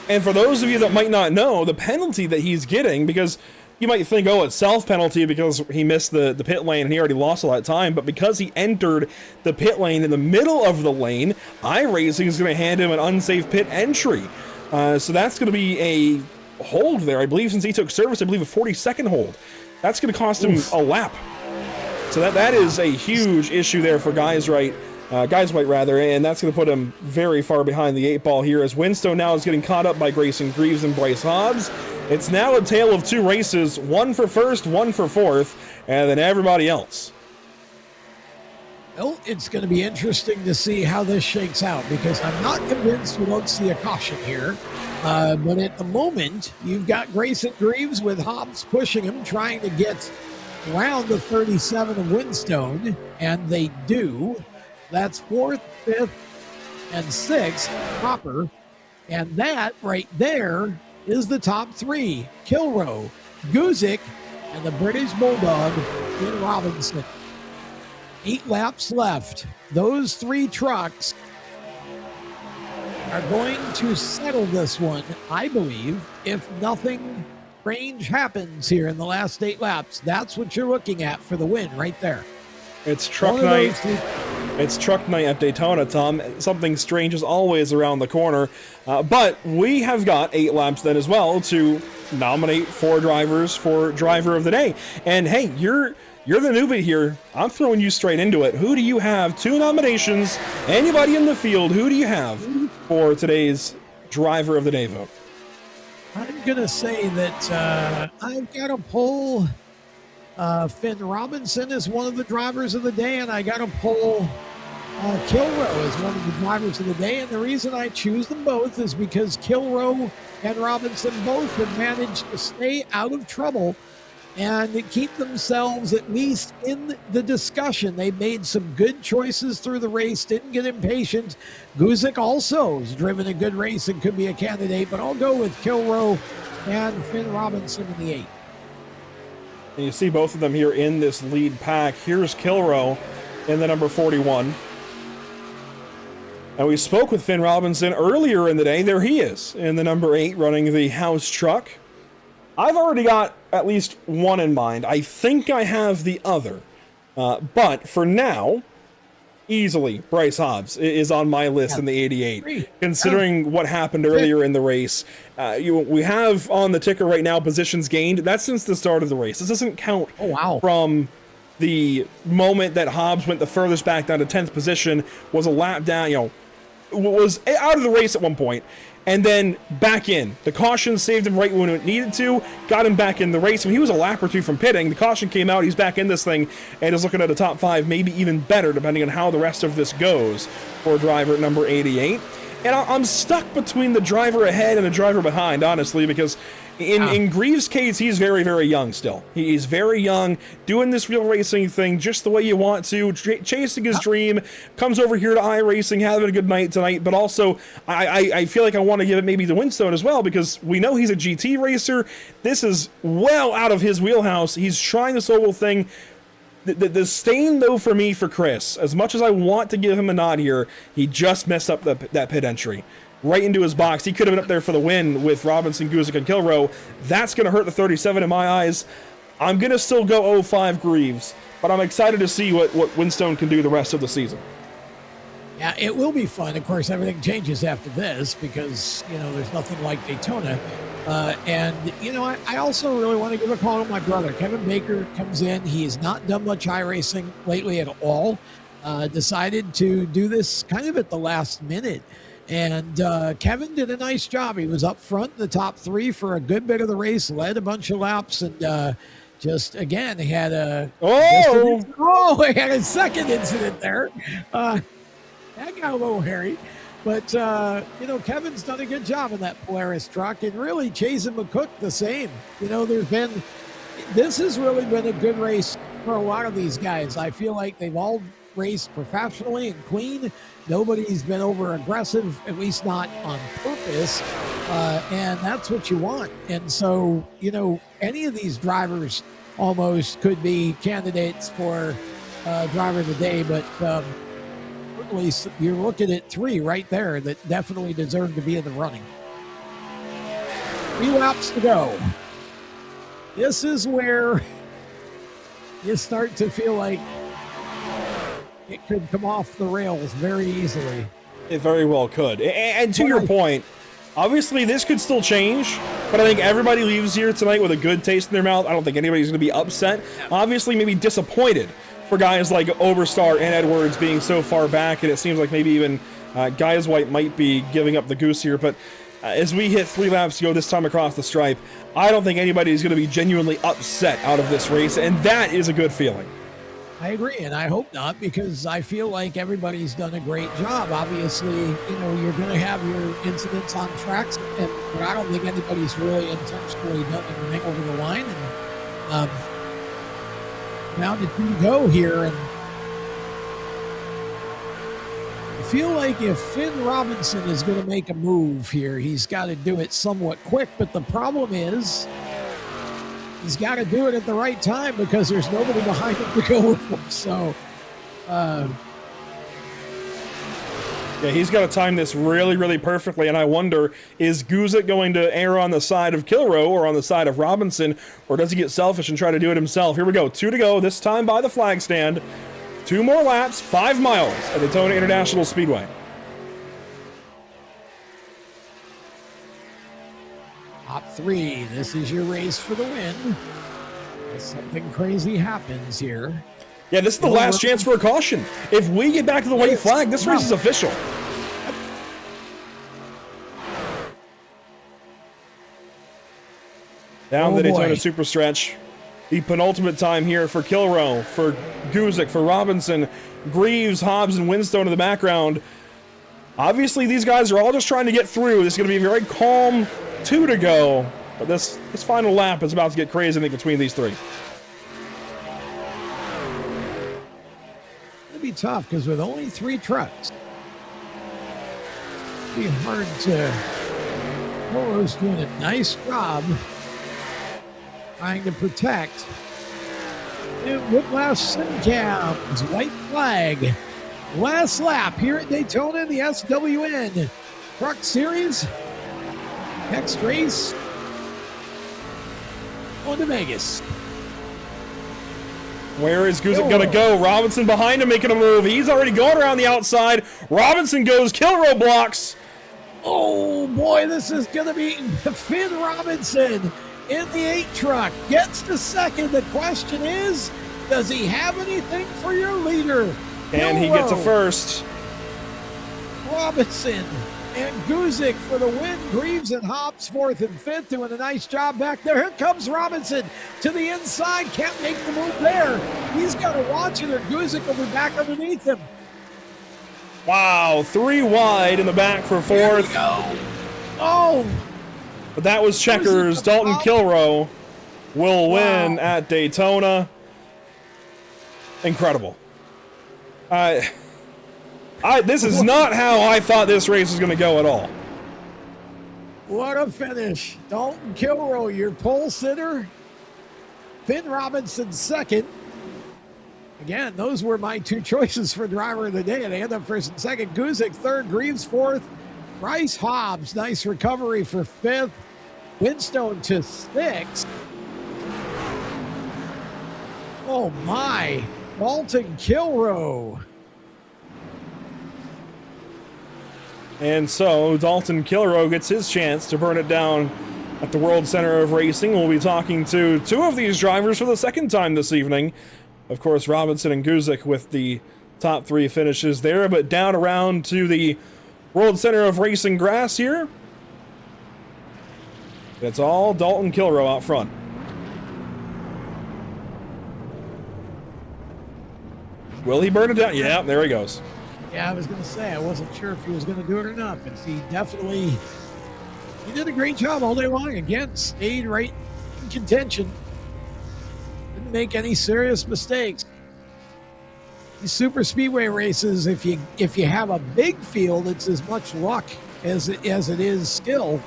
[SPEAKER 1] And for those of you that might not know, the penalty that he's getting, because you might think, oh, it's self-penalty because he missed the pit lane and he already lost all that time, but because he entered the pit lane in the middle of the lane, iRacing is going to hand him an unsafe pit entry. So that's going to be a hold there. I believe since he took service, I believe a 40-second hold. That's going to cost him a lap. So that is a huge issue there for Guys White, and that's going to put him very far behind the 8 ball here as Winstone now is getting caught up by Grayson Greaves and Bryce Hobbs. It's now a tale of 2 races, one for first, one for fourth, and then everybody else.
[SPEAKER 3] Well, it's going to be interesting to see how this shakes out because I'm not convinced we won't see a caution here. But at the moment, you've got Grayson Greaves with Hobbs pushing him, trying to get around the 37 of Winstone, and they do. That's 4th, 5th, and 6th proper. And that right there is the top 3. Kilroe, Guzik, and the British Bulldog, Finn Robinson. 8 laps left. Those 3 trucks are going to settle this one, I believe, if nothing strange happens here in the last 8 laps. That's what you're looking at for the win right there.
[SPEAKER 1] It's truck night. It's truck night at Daytona, Tom. Something strange is always around the corner. But we have got 8 laps then as well to nominate 4 drivers for driver of the day. And hey, you're the newbie here. I'm throwing you straight into it. Who do you have? 2 nominations. Anybody in the field, who do you have for today's driver of the day vote?
[SPEAKER 3] I'm going to say that I've got to pull Finn Robinson as one of the drivers of the day, and I got to pull Kilroe as one of the drivers of the day. And the reason I choose them both is because Kilroe and Robinson both have managed to stay out of trouble and keep themselves at least in the discussion. They made some good choices through the race, didn't get impatient. Guzik also has driven a good race and could be a candidate, but I'll go with Kilroe and Finn Robinson in the 8.
[SPEAKER 1] And you see both of them here in this lead pack. Here's Kilroe in the number 41. And we spoke with Finn Robinson earlier in the day. There he is in the number 8 running the house truck. I've already got at least one in mind. I think I have the other. But for now, easily, Bryce Hobbs is on my list in the 88. Considering what happened earlier in the race, we have on the ticker right now positions gained. That's since the start of the race. This doesn't count from the moment that Hobbs went the furthest back down to 10th position, was a lap down, was out of the race at one point, and then back in. The caution saved him right when it needed to, got him back in the race. When he was a lap or two from pitting, the caution came out, he's back in this thing, and is looking at a top 5, maybe even better, depending on how the rest of this goes for driver number 88. And I'm stuck between the driver ahead and the driver behind, honestly, because in Greaves' case, he's very, very young still. He's very young, doing this real racing thing just the way you want to, chasing his dream, comes over here to iRacing, having a good night tonight, but also I feel like I want to give it maybe to Winstone as well, because we know he's a GT racer. This is well out of his wheelhouse. He's trying this oval thing. The stain, though, for me, for Chris, as much as I want to give him a nod here, he just messed up that pit entry. Right into his box. He could have been up there for the win with Robinson, Guzik, and Kilrow. That's going to hurt the 37 in my eyes. I'm going to still go 05 Greaves, but I'm excited to see what Winstone can do the rest of the season.
[SPEAKER 3] Yeah, it will be fun. Of course, everything changes after this because, there's nothing like Daytona. I also really want to give a call to my brother. Kevin Baker comes in. He has not done much iRacing lately at all. Decided to do this kind of at the last minute. And Kevin did a nice job. He was up front in the top 3 for a good bit of the race, led a bunch of laps, and just, again, he had he had a second incident there. That got a little hairy. But, Kevin's done a good job in that Polaris truck, and really Jason McCook the same. This has really been a good race for a lot of these guys. I feel like they've all raced professionally and clean. Nobody's been over aggressive, at least not on purpose. And that's what you want. And so, any of these drivers almost could be candidates for driver of the day, but at least you're looking at 3 right there that definitely deserve to be in the running. 3 laps to go. This is where you start to feel like it could come off the rails very easily.
[SPEAKER 1] It very well could. And to your point, obviously this could still change, but I think everybody leaves here tonight with a good taste in their mouth. I don't think anybody's going to be upset. Obviously, maybe disappointed for guys like Oberstar and Edwards being so far back, and it seems like maybe even Guys White might be giving up the goose here, but as we hit 3 laps to go this time across the stripe, I don't think anybody is going to be genuinely upset out of this race, and that is a good feeling.
[SPEAKER 3] I agree, and I hope not, because I feel like everybody's done a great job. Obviously, you're going to have your incidents on tracks, but I don't think anybody's really intentionally done anything over the line. And now to go here, and I feel like if Finn Robinson is going to make a move here, he's got to do it somewhat quick. But the problem is, he's got to do it at the right time because there's nobody behind him to go with him. So,
[SPEAKER 1] yeah, he's got to time this really, really perfectly. And I wonder, is Guzik going to err on the side of Kilrow or on the side of Robinson, or does he get selfish and try to do it himself? Here we go, 2 to go, this time by the flag stand. 2 more laps, 5 miles at Daytona International Speedway.
[SPEAKER 3] Top 3, this is your race for the win. Something crazy happens here.
[SPEAKER 1] Yeah, this is the last chance for a caution. If we get back to the white flag, this race is official. Down the Daytona Super Stretch. The penultimate time here for Kilrow, for Guzik, for Robinson, Greaves, Hobbs, and Winstone in the background. Obviously, these guys are all just trying to get through. This is going to be a very calm 2 to go. But this final lap is about to get crazy, I think, between these 3.
[SPEAKER 3] It'll be tough because with only 3 trucks, it'll be hard to. Kilrow's doing a nice job trying to protect. And Whiplash Simcams, white flag. Last lap here at Daytona, the SWN Truck Series. Next race, on to Vegas.
[SPEAKER 1] Where is Guzik going to go? Robinson behind him making a move. He's already going around the outside. Robinson goes, Kilrow blocks.
[SPEAKER 3] Oh boy, this is going to be Finn Robinson in the 8 truck. Gets to second. The question is Does he have anything for your leader?
[SPEAKER 1] And he gets a
[SPEAKER 3] Kilrow,
[SPEAKER 1] first.
[SPEAKER 3] Robinson and Guzik for the win. Greaves and Hobbs fourth and fifth, doing a nice job back there. Here comes Robinson to the inside. Can't make the move there. He's got to watch it or Guzik will be back underneath him.
[SPEAKER 1] Wow, 3 wide in the back for
[SPEAKER 3] There we
[SPEAKER 1] fourth.
[SPEAKER 3] go. Oh,
[SPEAKER 1] But that was checkers. Dalton Kilrow will win at Daytona. Incredible. This is not how I thought this race was going to go at all.
[SPEAKER 3] what a finish. Dalton Kilrow, your pole sitter. Finn Robinson second. Again, those were my two choices for driver of the day. They end up first and second. Guzik third, Greaves fourth. Bryce Hobbs, nice recovery for fifth. Winstone to sixth. Oh my, Dalton Kilrow.
[SPEAKER 1] And so Dalton Kilrow gets his chance to burn it down at the World Center of Racing. We'll be talking to two of these drivers for the second time this evening. Of course, Robinson and Guzik with the top 3 finishes there, but down around to the World Center of Racing grass here. It's all Dalton Kilrow out front. Will he burn it down? Yeah, there he goes.
[SPEAKER 3] Yeah, I was going to say, I wasn't sure if he was going to do it or not, but he definitely, he did a great job all day long. Again, stayed right in contention. Didn't make any serious mistakes. These super speedway races, if you have a big field, it's as much luck as it is skill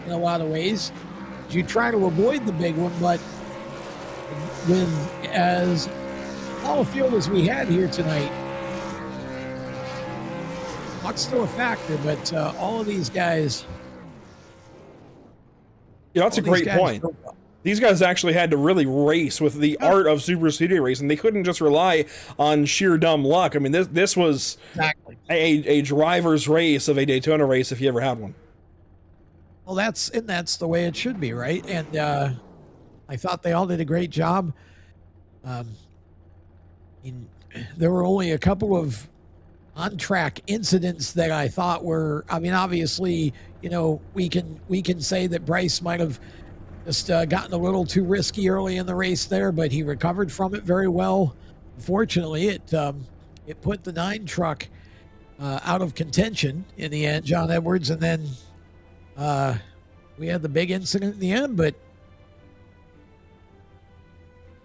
[SPEAKER 3] in a lot of ways. You try to avoid the big one, but with as all a field as we had here tonight, luck's still a factor, but all of these guys.
[SPEAKER 1] Yeah, that's a great point. These guys actually had to really race with the art of super speedway racing. They couldn't just rely on sheer dumb luck. I mean, this was
[SPEAKER 3] exactly
[SPEAKER 1] a driver's race of a Daytona race if you ever had one.
[SPEAKER 3] Well, that's the way it should be, right? And I thought they all did a great job. There were only a couple of on-track incidents that I thought were. I mean, obviously, we can say that Bryce might have just gotten a little too risky early in the race there, but he recovered from it very well. Unfortunately, it put the 9 truck out of contention in the end, John Edwards, and then we had the big incident in the end, but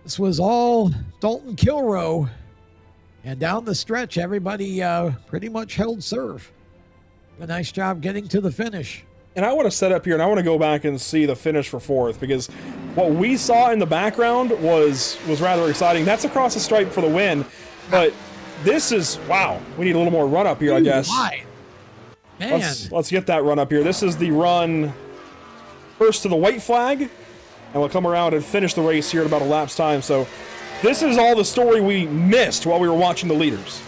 [SPEAKER 3] this was all Dalton Kilrow, and down the stretch, everybody pretty much held serve. A nice job getting to the finish.
[SPEAKER 1] And I want to set up here, and I want to go back and see the finish for fourth, because what we saw in the background was rather exciting. That's across the stripe for the win, but this is, wow, we need a little more run up here, I guess.
[SPEAKER 3] Why? Man.
[SPEAKER 1] Let's get that run up here. This is the run first to the white flag, and we'll come around and finish the race here at about a lap's time. So this is all the story we missed while we were watching the leaders.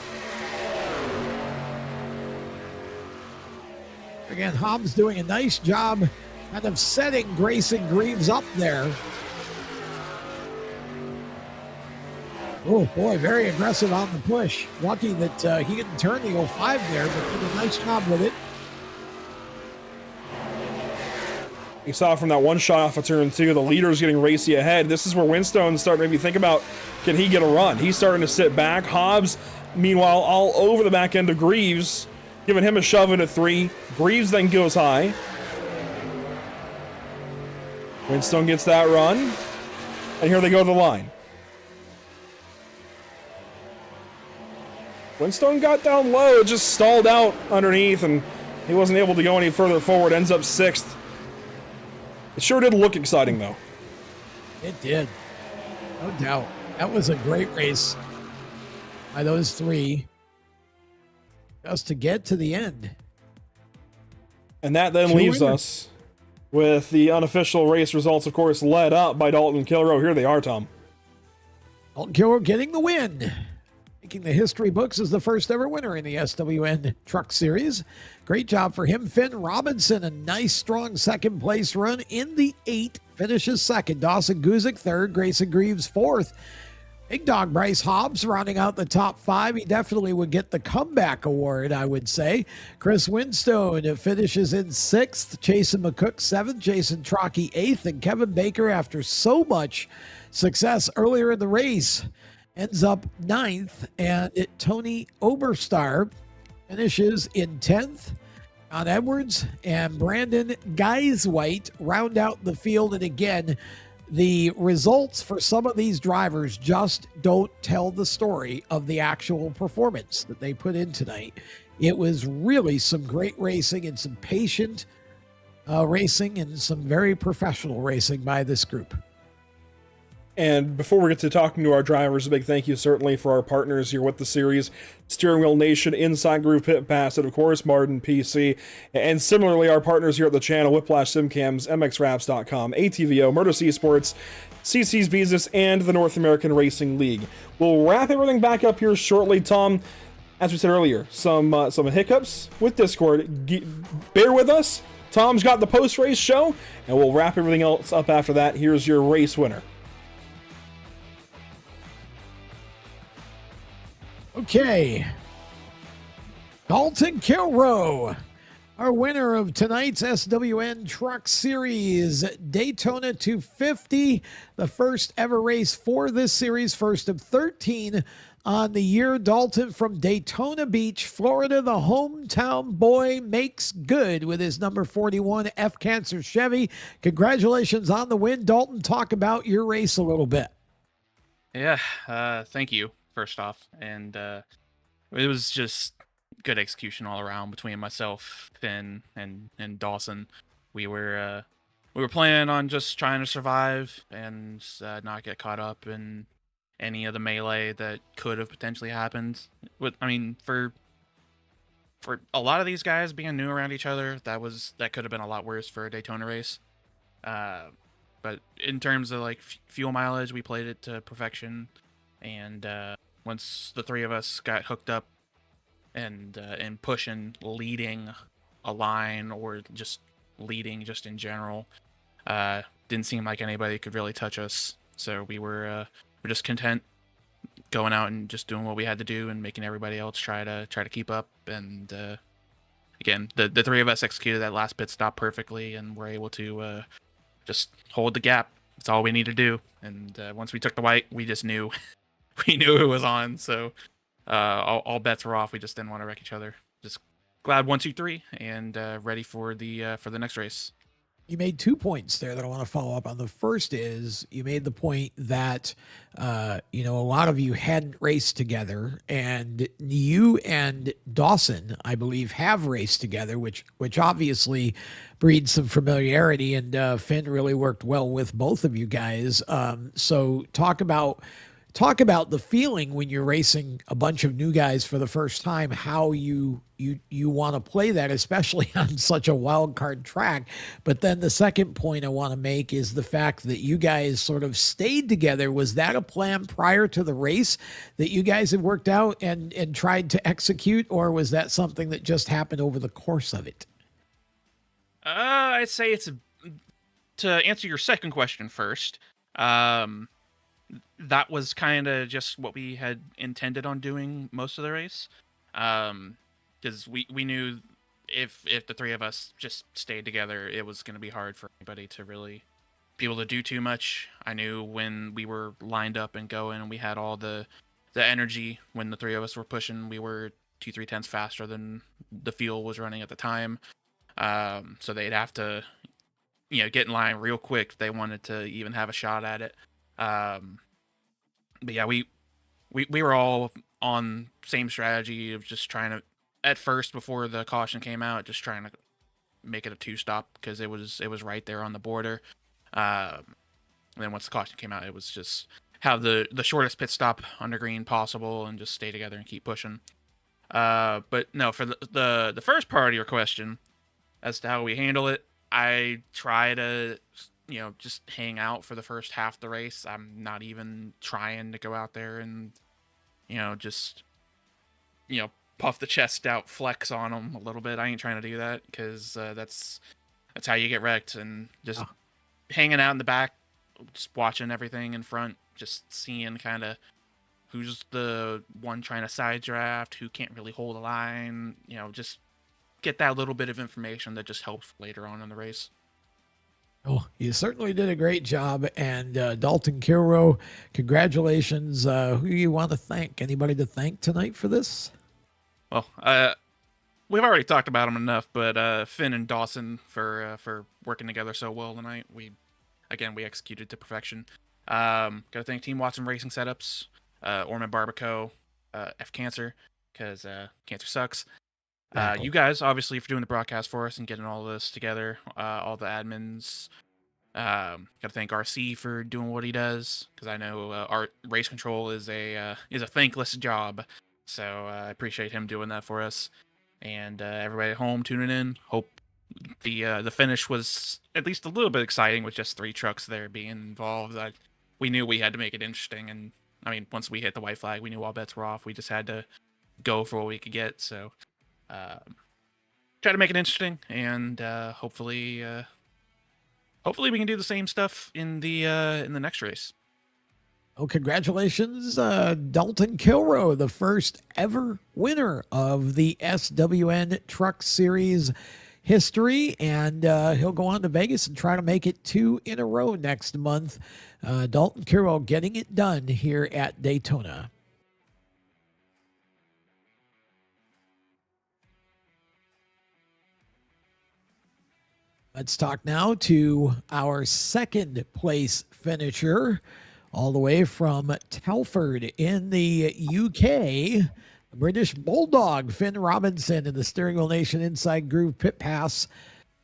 [SPEAKER 3] Again, Hobbs doing a nice job kind of setting Grayson Greaves up there. Oh boy, very aggressive on the push. Lucky that he didn't turn the 05 there, but did a nice job with it.
[SPEAKER 1] You saw from that one shot off of turn 2, the leader's getting racy ahead. This is where Winstone's starting to maybe think about, can he get a run? He's starting to sit back. Hobbs, meanwhile, all over the back end of Greaves, giving him a shove into 3. Greaves then goes high. Winstone gets that run. And here they go to the line. Winstone got down low, just stalled out underneath, and he wasn't able to go any further forward. Ends up 6th. It sure did look exciting, though.
[SPEAKER 3] It did. No doubt. That was a great race by those 3 just to get to the end.
[SPEAKER 1] And that then leaves us with the unofficial race results, of course, led up by Dalton Kilrow. Here they are, Tom.
[SPEAKER 3] Dalton Kilrow getting the win. Making the history books as the first ever winner in the SWN Truck Series. Great job for him. Finn Robinson, a nice, strong second place run in the 8. Finishes second. Dawson Guzik third. Grayson Greaves fourth. Big dog Bryce Hobbs rounding out the top 5. He definitely would get the comeback award, I would say. Chris Winstone finishes in 6th. Jason McCook 7th. Jason Trockey 8th. And Kevin Baker, after so much success earlier in the race, ends up 9th. And Tony Oberstar finishes in 10th. John Edwards and Brandon Geiswhite round out the field. And again, the results for some of these drivers just don't tell the story of the actual performance that they put in tonight. It was really some great racing and some patient racing and some very professional racing by this group.
[SPEAKER 1] And before we get to talking to our drivers, a big thank you certainly for our partners here with the series, Steering Wheel Nation, Inside Groove Pit Pass, and of course Martin PC. And similarly, our partners here at the channel, Whiplash Simcams, MXWraps.com, ATVO, Murder Sports, CC's Business, and the North American Racing League. We'll wrap everything back up here shortly, Tom. As we said earlier, some hiccups with Discord. Bear with us. Tom's got the post-race show, and we'll wrap everything else up after that. Here's your race winner.
[SPEAKER 3] Okay. Dalton Kilroe, our winner of tonight's SWN Truck Series, Daytona 250, the first ever race for this series, first of 13 on the year. Dalton from Daytona Beach, Florida, the hometown boy, makes good with his number 41 F-Cancer Chevy. Congratulations on the win. Dalton, talk about your race a little bit.
[SPEAKER 7] Yeah, thank you, first off. And it was just good execution all around between myself, Finn, and Dawson. We were planning on just trying to survive and not get caught up in any of the melee that could have potentially happened. For a lot of these guys being new around each other, that could have been a lot worse for a Daytona race. But in terms of like fuel mileage, we played it to perfection. And once the three of us got hooked up and pushing, leading a line, or just leading just in general, didn't seem like anybody could really touch us. So we're just content going out and just doing what we had to do and making everybody else try to keep up. And again, the three of us executed that last pit stop perfectly, and were able to just hold the gap. That's all we need to do. And once we took the white, we just knew we knew it was on. So all bets were off. We just didn't want to wreck each other. Just glad 1, 2, 3, and ready for the next race.
[SPEAKER 3] You made 2 points there that I want to follow up on. The first is you made the point that, a lot of you hadn't raced together, and you and Dawson, I believe, have raced together, which obviously breeds some familiarity, and Finn really worked well with both of you guys. So talk about the feeling when you're racing a bunch of new guys for the first time, how you want to play that, especially on such a wild card track. But then the second point I want to make is the fact that you guys sort of stayed together. Was that a plan prior to the race that you guys had worked out and tried to execute, or was that something that just happened over the course of it?
[SPEAKER 7] I'd say to answer your second question first. That was kind of just what we had intended on doing most of the race. Because we knew if the three of us just stayed together, it was going to be hard for anybody to really be able to do too much. I knew when we were lined up and going, and we had all the energy when the three of us were pushing, we were 2-3 tenths faster than the fuel was running at the time. So they'd have to, get in line real quick if they wanted to even have a shot at it. But yeah, we were all on same strategy of just trying to, at first before the caution came out, just trying to make it a 2-stop because it was right there on the border. And then once the caution came out, it was just have the shortest pit stop under green possible and just stay together and keep pushing. But no, for the first part of your question as to how we handle it, I try to just hang out for the first half of the race. I'm not even trying to go out there and, just, puff the chest out, flex on them a little bit. I ain't trying to do that because that's how you get wrecked. And just hanging out in the back, just watching everything in front, just seeing kind of who's the one trying to side draft, who can't really hold a line. Just get that little bit of information that just helps later on in the race.
[SPEAKER 3] Oh, you certainly did a great job. And Dalton Kilrow, congratulations. Who you want to thank? Anybody to thank tonight for this?
[SPEAKER 7] Well, we've already talked about them enough, but Finn and Dawson for working together so well tonight. We executed to perfection. Gotta thank Team Watson Racing Setups, Orman Barbaco, F Cancer, because cancer sucks.
[SPEAKER 3] Exactly.
[SPEAKER 7] You guys, obviously, for doing the broadcast for us and getting all this together. All the admins. Gotta thank RC for doing what he does, because I know our race control is a thankless job. So I appreciate him doing that for us. And everybody at home tuning in. Hope the finish was at least a little bit exciting with just 3 trucks there being involved. We knew we had to make it interesting, and I mean, once we hit the white flag, we knew all bets were off. We just had to go for what we could get. So try to make it interesting, and hopefully we can do the same stuff in the next race.
[SPEAKER 3] Oh, congratulations, Dalton Kilrow, the first ever winner of the SWN Truck Series history. And he'll go on to Vegas and try to make it 2 in a row next month. Dalton Kilrow getting it done here at Daytona. Let's talk now to our second place finisher, all the way from Telford in the UK, British Bulldog, Finn Robinson in the Steering Wheel Nation Inside Groove Pit Pass.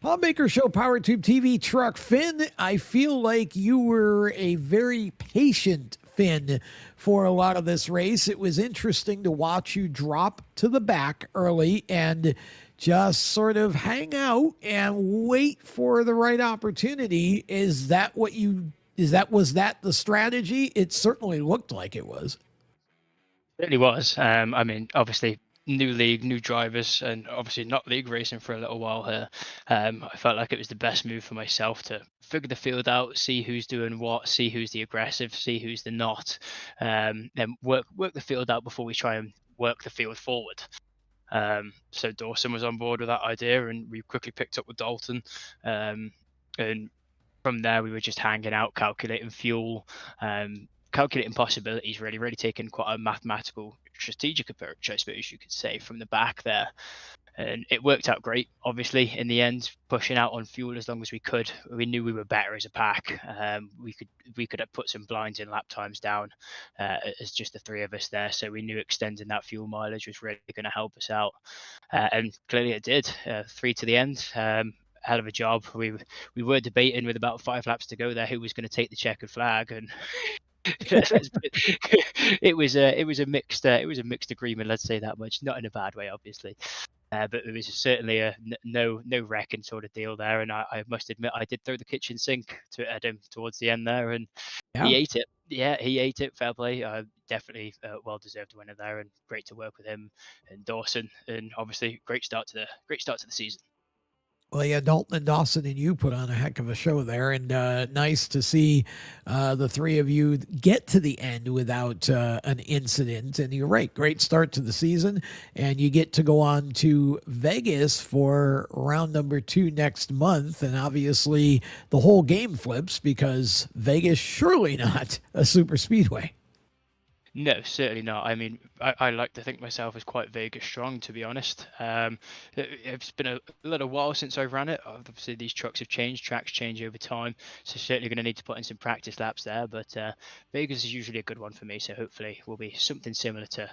[SPEAKER 3] Tom Baker Show Power Tube TV truck. Finn, I feel like you were a very patient Finn for a lot of this race. It was interesting to watch you drop to the back early and just sort of hang out and wait for the right opportunity. Was that the strategy? It certainly looked like it was.
[SPEAKER 4] It really was. I mean, obviously, new league, new drivers, and obviously not league racing for a little while here. I felt like it was the best move for myself to figure the field out, see who's doing what, see who's the aggressive, see who's the not, then work the field out before we try and work the field forward. So Dawson was on board with that idea, and we quickly picked up with Dalton. And from there, we were just hanging out, calculating fuel, calculating possibilities, really taking quite a mathematical, strategic approach, I suppose you could say, from the back there. And it worked out great, obviously, in the end, pushing out on fuel as long as we could. We knew we were better as a pack. We could have put some blinds in lap times down as just the 3 of us there. So we knew extending that fuel mileage was really going to help us out. And clearly it did. 3 to the end. Hell of a job. We were debating with about 5 laps to go there who was going to take the checkered flag, and it was a mixed agreement. Let's say that much. Not in a bad way, obviously. But it was certainly a no wrecking sort of deal there, and I must admit I did throw the kitchen sink at him towards the end there, and he ate it. Yeah, he ate it. Fair play. Definitely well deserved winner there, and great to work with him and Dawson, and obviously great start to the season.
[SPEAKER 3] Well, yeah, Dalton and Dawson and you put on a heck of a show there, and nice to see the 3 of you get to the end without an incident. And you're right, great start to the season, and you get to go on to Vegas for round number 2 next month, and obviously the whole game flips because Vegas surely not a super speedway.
[SPEAKER 4] No, certainly not. I mean, I like to think myself as quite Vegas strong, to be honest. It's been a little while since I've ran it. Obviously, these trucks have changed, tracks change over time, so certainly going to need to put in some practice laps there. But Vegas is usually a good one for me, so hopefully will be something similar to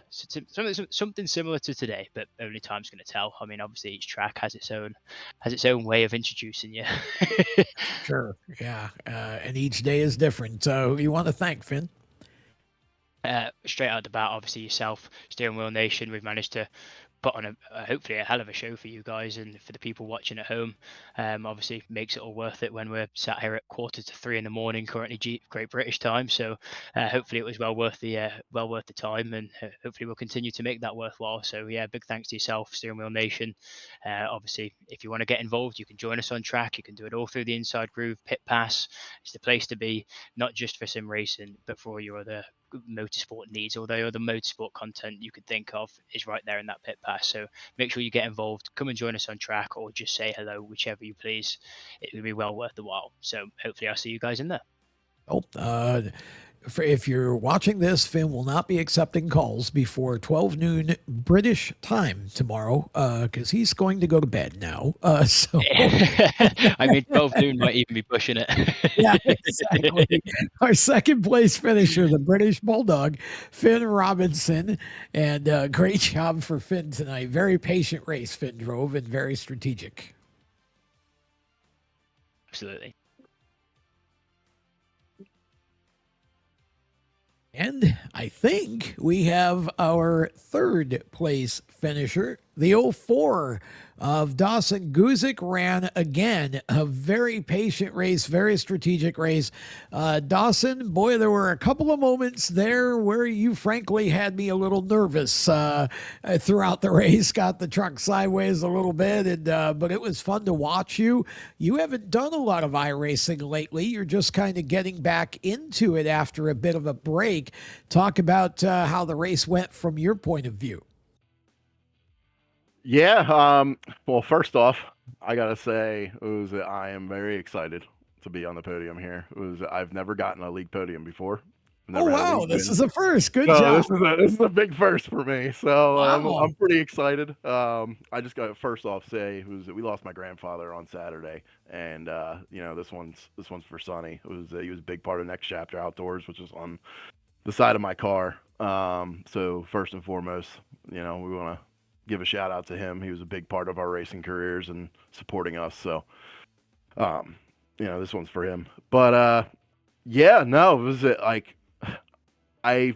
[SPEAKER 4] today. But only time's going to tell. I mean, obviously each track has its own way of introducing you.
[SPEAKER 3] Sure, yeah, and each day is different. So you want to thank Finn?
[SPEAKER 4] Straight out the bat, obviously yourself, Steering Wheel Nation, we've managed to put on hopefully a hell of a show for you guys and for the people watching at home. Obviously makes it all worth it when we're sat here at 2:45 in the morning, currently Great British time. So hopefully it was well worth the time, and hopefully we'll continue to make that worthwhile. So yeah, big thanks to yourself, Steering Wheel Nation. Obviously, if you want to get involved, you can join us on track. You can do it all through the Inside Groove Pit Pass. It's the place to be, not just for sim racing, but for all your other motorsport needs. All the other motorsport content you could think of is right there in that pit pass. So make sure you get involved. Come and join us on track, or just say hello, whichever you please. It will be well worth the while. So hopefully I'll see you guys in there.
[SPEAKER 3] Oh, if you're watching this, Finn will not be accepting calls before 12 noon British time tomorrow, because he's going to go to bed now. So
[SPEAKER 4] I mean, 12 noon might even be pushing it.
[SPEAKER 3] yeah, exactly. Our second place finisher, the British Bulldog, Finn Robinson, and great job for Finn tonight. Very patient race Finn drove and very strategic.
[SPEAKER 4] Absolutely.
[SPEAKER 3] And I think we have our third place finisher, the 04 of Dawson Guzik, ran again a very patient race, very strategic race. Dawson, boy, there were a couple of moments there where you frankly had me a little nervous throughout the race. Got the truck sideways a little bit, and but it was fun to watch you. You haven't done a lot of iRacing lately. You're just kind of getting back into it after a bit of a break. Talk about how the race went from your point of view.
[SPEAKER 5] Yeah. Well, first off, I gotta say, I am very excited to be on the podium here. I've never gotten a league podium before.
[SPEAKER 3] Oh wow, this is a first. Good
[SPEAKER 5] so
[SPEAKER 3] job.
[SPEAKER 5] This is a big first for me. So
[SPEAKER 3] Wow.
[SPEAKER 5] I'm pretty excited. I just got to first off say we lost my grandfather on Saturday, and this one's for Sonny. He was a big part of Next Chapter Outdoors, which is on the side of my car. So first and foremost, we want to give a shout out to him. He was a big part of our racing careers and supporting us. So, this one's for him. But yeah, no, it was like I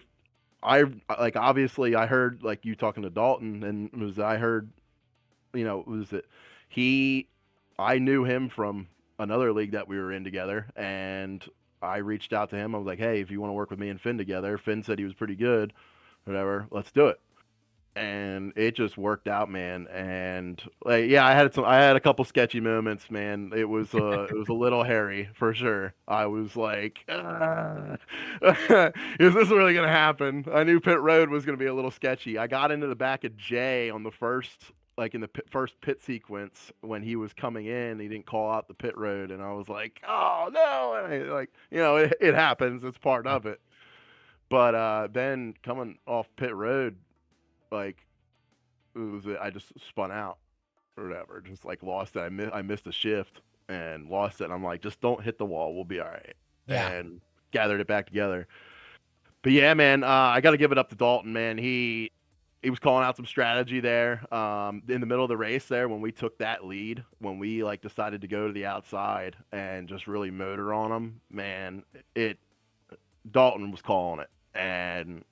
[SPEAKER 5] like obviously I heard like you talking to Dalton, and I heard, I knew him from another league that we were in together, and I reached out to him. I was like, hey, if you want to work with me and Finn together, Finn said he was pretty good, whatever, let's do it. And it just worked out, man. And like, yeah, I had a couple sketchy moments, man. It was a little hairy for sure. I was like, is this really gonna happen? I knew pit road was gonna be a little sketchy. I got into the back of Jay on the first, first pit sequence when he was coming in. He didn't call out the pit road, and I was like, oh no! And it happens. It's part of it. But then coming off pit road, I just spun out or whatever, just like lost it. I missed a shift and lost it. And I'm like, just don't hit the wall, we'll be all right.
[SPEAKER 3] Yeah.
[SPEAKER 5] And gathered it back together. But yeah, man, I got to give it up to Dalton, man. He was calling out some strategy there in the middle of the race there when we took that lead, when we decided to go to the outside and just really motor on him, man. Dalton was calling it, and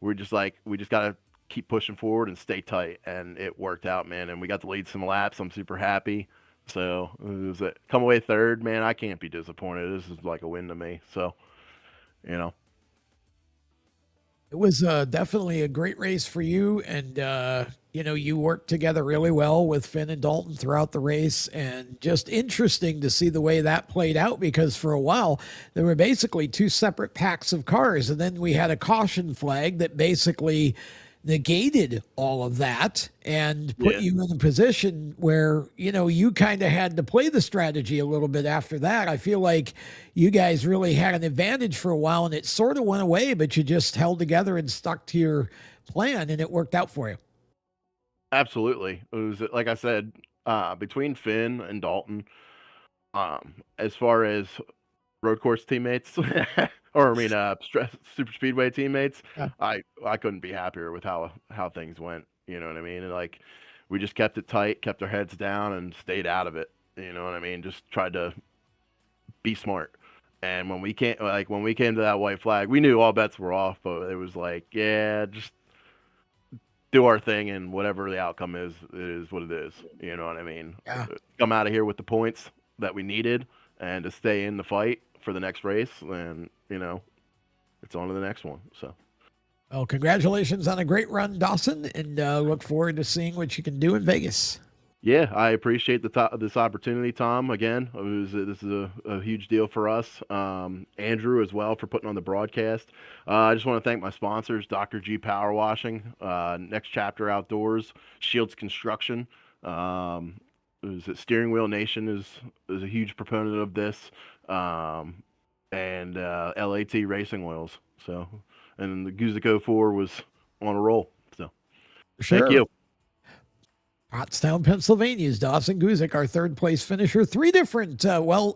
[SPEAKER 5] we just got to keep pushing forward and stay tight, and it worked out, man. And we got to lead some laps. I'm super happy. So come away third, man. I can't be disappointed. This is like a win to me. So,
[SPEAKER 3] It was definitely a great race for you, and you worked together really well with Finn and Dalton throughout the race, and just interesting to see the way that played out, because for a while there were basically two separate packs of cars, and then we had a caution flag that basically negated all of that and put you in a position where, you kind of had to play the strategy a little bit after that. I feel like you guys really had an advantage for a while, and it sort of went away, but you just held together and stuck to your plan, and it worked out for you.
[SPEAKER 5] Absolutely. It was, like I said, between Finn and Dalton, as far as road course teammates, or super speedway teammates,
[SPEAKER 3] Yeah.
[SPEAKER 5] I couldn't be happier with how things went. You know what I mean? And we just kept it tight, kept our heads down, and stayed out of it. You know what I mean? Just tried to be smart. And when we came to that white flag, we knew all bets were off, but it was just do our thing, and whatever the outcome is, it is what it is. You know what I mean?
[SPEAKER 3] Yeah.
[SPEAKER 5] Come out of here with the points that we needed, and to stay in the fight for the next race, and it's on to the next one. So,
[SPEAKER 3] well, congratulations on a great run, Dawson, and look forward to seeing what you can do in Vegas.
[SPEAKER 5] Yeah, I appreciate this opportunity, Tom. Again, this is a huge deal for us. Andrew as well for putting on the broadcast. I just want to thank my sponsors, Dr. G Power Washing, Next Chapter Outdoors, Shields Construction. Steering Wheel Nation is a huge proponent of this, and LAT Racing Oils. So, and the Guzic 04 was on a roll. So,
[SPEAKER 3] Sure.
[SPEAKER 5] thank you.
[SPEAKER 3] Pottstown, Pennsylvania's Dawson Guzik, our third place finisher. Three different,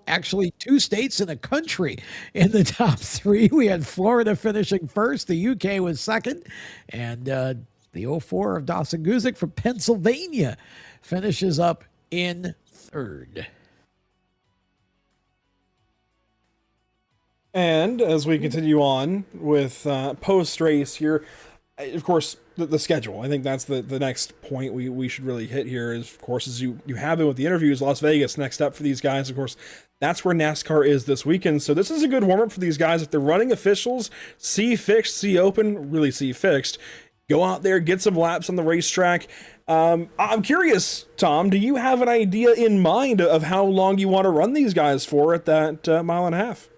[SPEAKER 3] actually 2 states and a country in the top 3. We had Florida finishing first. The UK was second. And the 04 of Dawson Guzik from Pennsylvania finishes up in third.
[SPEAKER 1] And as we continue on with post-race here, of course, the schedule. I think that's the next point we should really hit here is, of course, as you have been with the interviews, Las Vegas next up for these guys. Of course, that's where NASCAR is this weekend. So this is a good warm-up for these guys. If they're running officials, see fixed, see open, really see fixed, go out there, get some laps on the racetrack. I'm curious, Tom, do you have an idea in mind of how long you want to run these guys for at that 1.5 miles?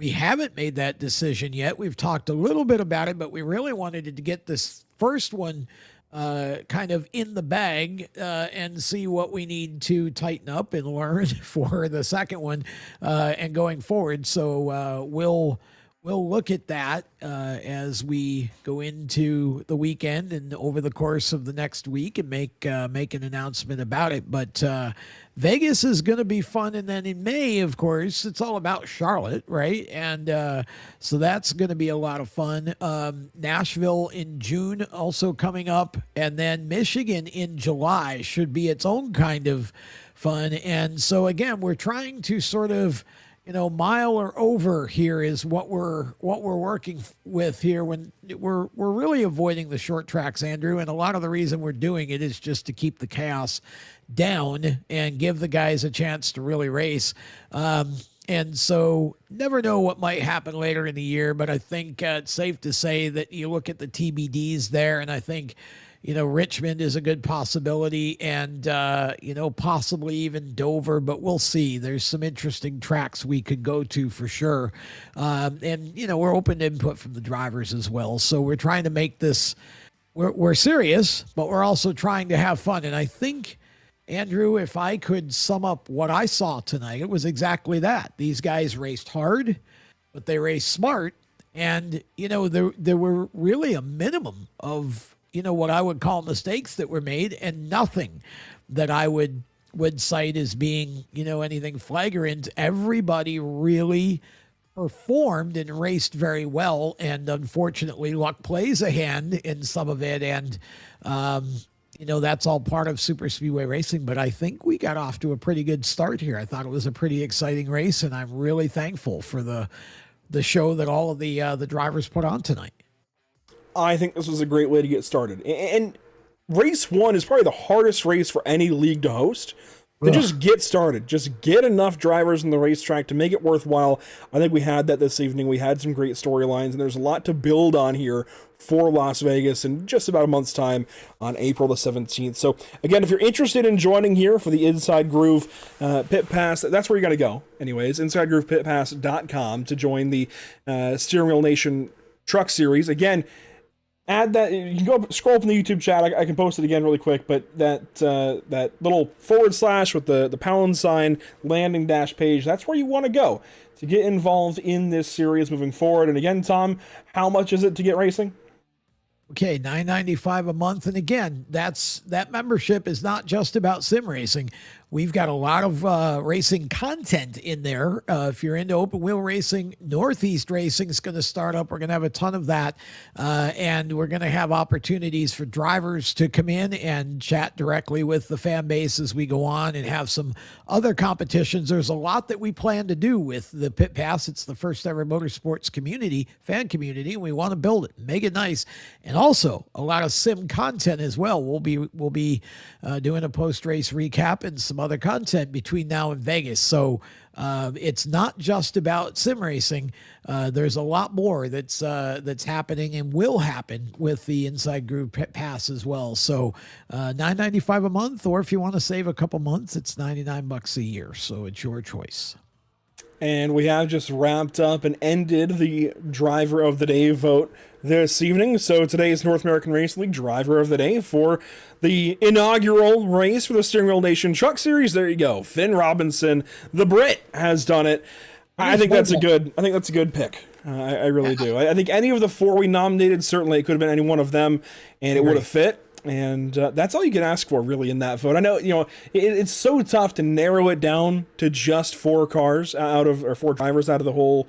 [SPEAKER 3] We haven't made that decision yet. We've talked a little bit about it, but we really wanted to get this first one kind of in the bag and see what we need to tighten up and learn for the second one and going forward. So we'll look at that as we go into the weekend and over the course of the next week and make an announcement about it. But Vegas is going to be fun. And then in May, of course, it's all about Charlotte, right? And so that's going to be a lot of fun. Nashville in June also coming up. And then Michigan in July should be its own kind of fun. And so, again, we're trying to sort of, mile or over here is what we're working with here. When we're really avoiding the short tracks, Andrew, and a lot of the reason we're doing it is just to keep the chaos down and give the guys a chance to really race. And so never know what might happen later in the year, but I think it's safe to say that you look at the TBDs there, and I think, Richmond is a good possibility and, possibly even Dover, but we'll see. There's some interesting tracks we could go to for sure. And, we're open to input from the drivers as well. So we're trying to make this, we're serious, but we're also trying to have fun. And I think, Andrew, if I could sum up what I saw tonight, it was exactly that. These guys raced hard, but they raced smart. And, there were really a minimum of, what I would call mistakes that were made, and nothing that I would cite as being, anything flagrant. Everybody really performed and raced very well. And unfortunately, luck plays a hand in some of it. And, that's all part of super speedway racing, but I think we got off to a pretty good start here. I thought it was a pretty exciting race, and I'm really thankful for the show that all of the drivers put on tonight.
[SPEAKER 1] I think this was a great way to get started. And race 1 is probably the hardest race for any league to host. To just get started, just get enough drivers in the racetrack to make it worthwhile. I think we had that this evening. We had some great storylines, and there's a lot to build on here for Las Vegas in just about a month's time on April the 17th. So again, if you're interested in joining here for the Inside Groove Pit Pass, that's where you got to go. Anyways, InsideGroovePitPass.com to join the Steering Wheel Nation Truck Series. Again, add that. You can go scroll up in the YouTube chat. I can post it again really quick, but that little / with the pound sign landing dash page, that's where you want to go to get involved in this series moving forward. And again, Tom, how much is it to get racing?
[SPEAKER 3] Okay, $9.95 a month. And again, that membership is not just about sim racing. We've got a lot of racing content in there. If you're into open wheel racing, Northeast Racing is going to start up. We're going to have a ton of that. And we're going to have opportunities for drivers to come in and chat directly with the fan base as we go on and have some other competitions. There's a lot that we plan to do with the Pit Pass. It's the first ever motorsports fan community. And we want to build it, make it nice. And also a lot of sim content as well. We'll be doing a post-race recap and some some other content between now and Vegas. So it's not just about sim racing. There's a lot more that's happening and will happen with the Inside Groove Pass as well. So $9.95 a month, or if you want to save a couple months, it's $99 a year. So it's your choice.
[SPEAKER 1] And we have just wrapped up and ended the Driver of the Day vote this evening. So today's North American Racing League Driver of the Day for the inaugural race for the Steering Wheel Nation Truck Series. There you go. Finn Robinson, the Brit, has done it. I think that's a good pick. I really do. I think any of the 4 we nominated, certainly it could have been any one of them, and it would have fit. And that's all you can ask for, really, in that vote. I know, it's so tough to narrow it down to just 4 cars or 4 drivers out of the whole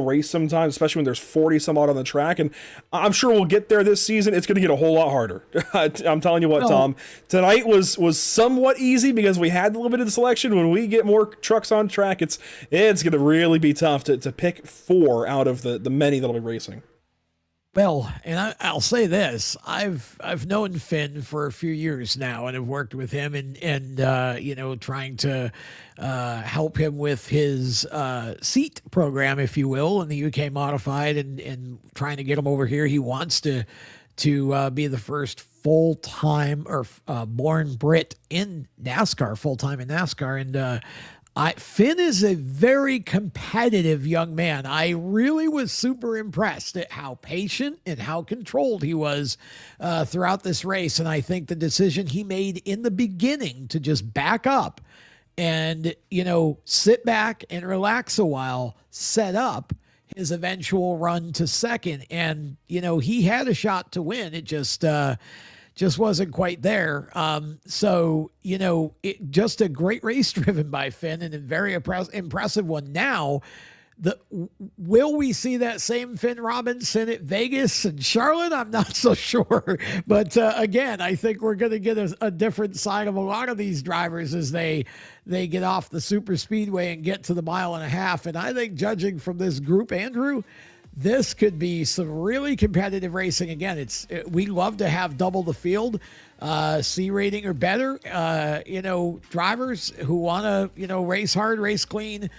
[SPEAKER 1] race sometimes, especially when there's 40 some odd on the track. And I'm sure we'll get there this season. It's going to get a whole lot harder. I'm telling you what, Tom. Tonight was somewhat easy because we had a little bit of the selection. When we get more trucks on track, it's going to really be tough to pick 4 out of the many that'll be racing.
[SPEAKER 3] Well, and I'll say this: I've known Finn for a few years now, and have worked with him, and trying to help him with his seat program, if you will, in the UK Modified, and trying to get him over here. He wants to be the first full-time or born Brit in NASCAR, full-time in NASCAR, and Finn is a very competitive young man. I really was super impressed at how patient and how controlled he was throughout this race. And I think the decision he made in the beginning to just back up and, sit back and relax a while, set up his eventual run to second. And, he had a shot to win. It just wasn't quite there. Just a great race driven by Finn, and a very impressive one. Now, will we see that same Finn Robinson at Vegas and Charlotte? I'm not so sure. But again, I think we're going to get a different side of a lot of these drivers as they get off the super speedway and get to the 1.5 miles. And I think, judging from this group, Andrew, this could be some really competitive racing. Again, we love to have double the field, C rating or better. Drivers who want to, race hard, race clean.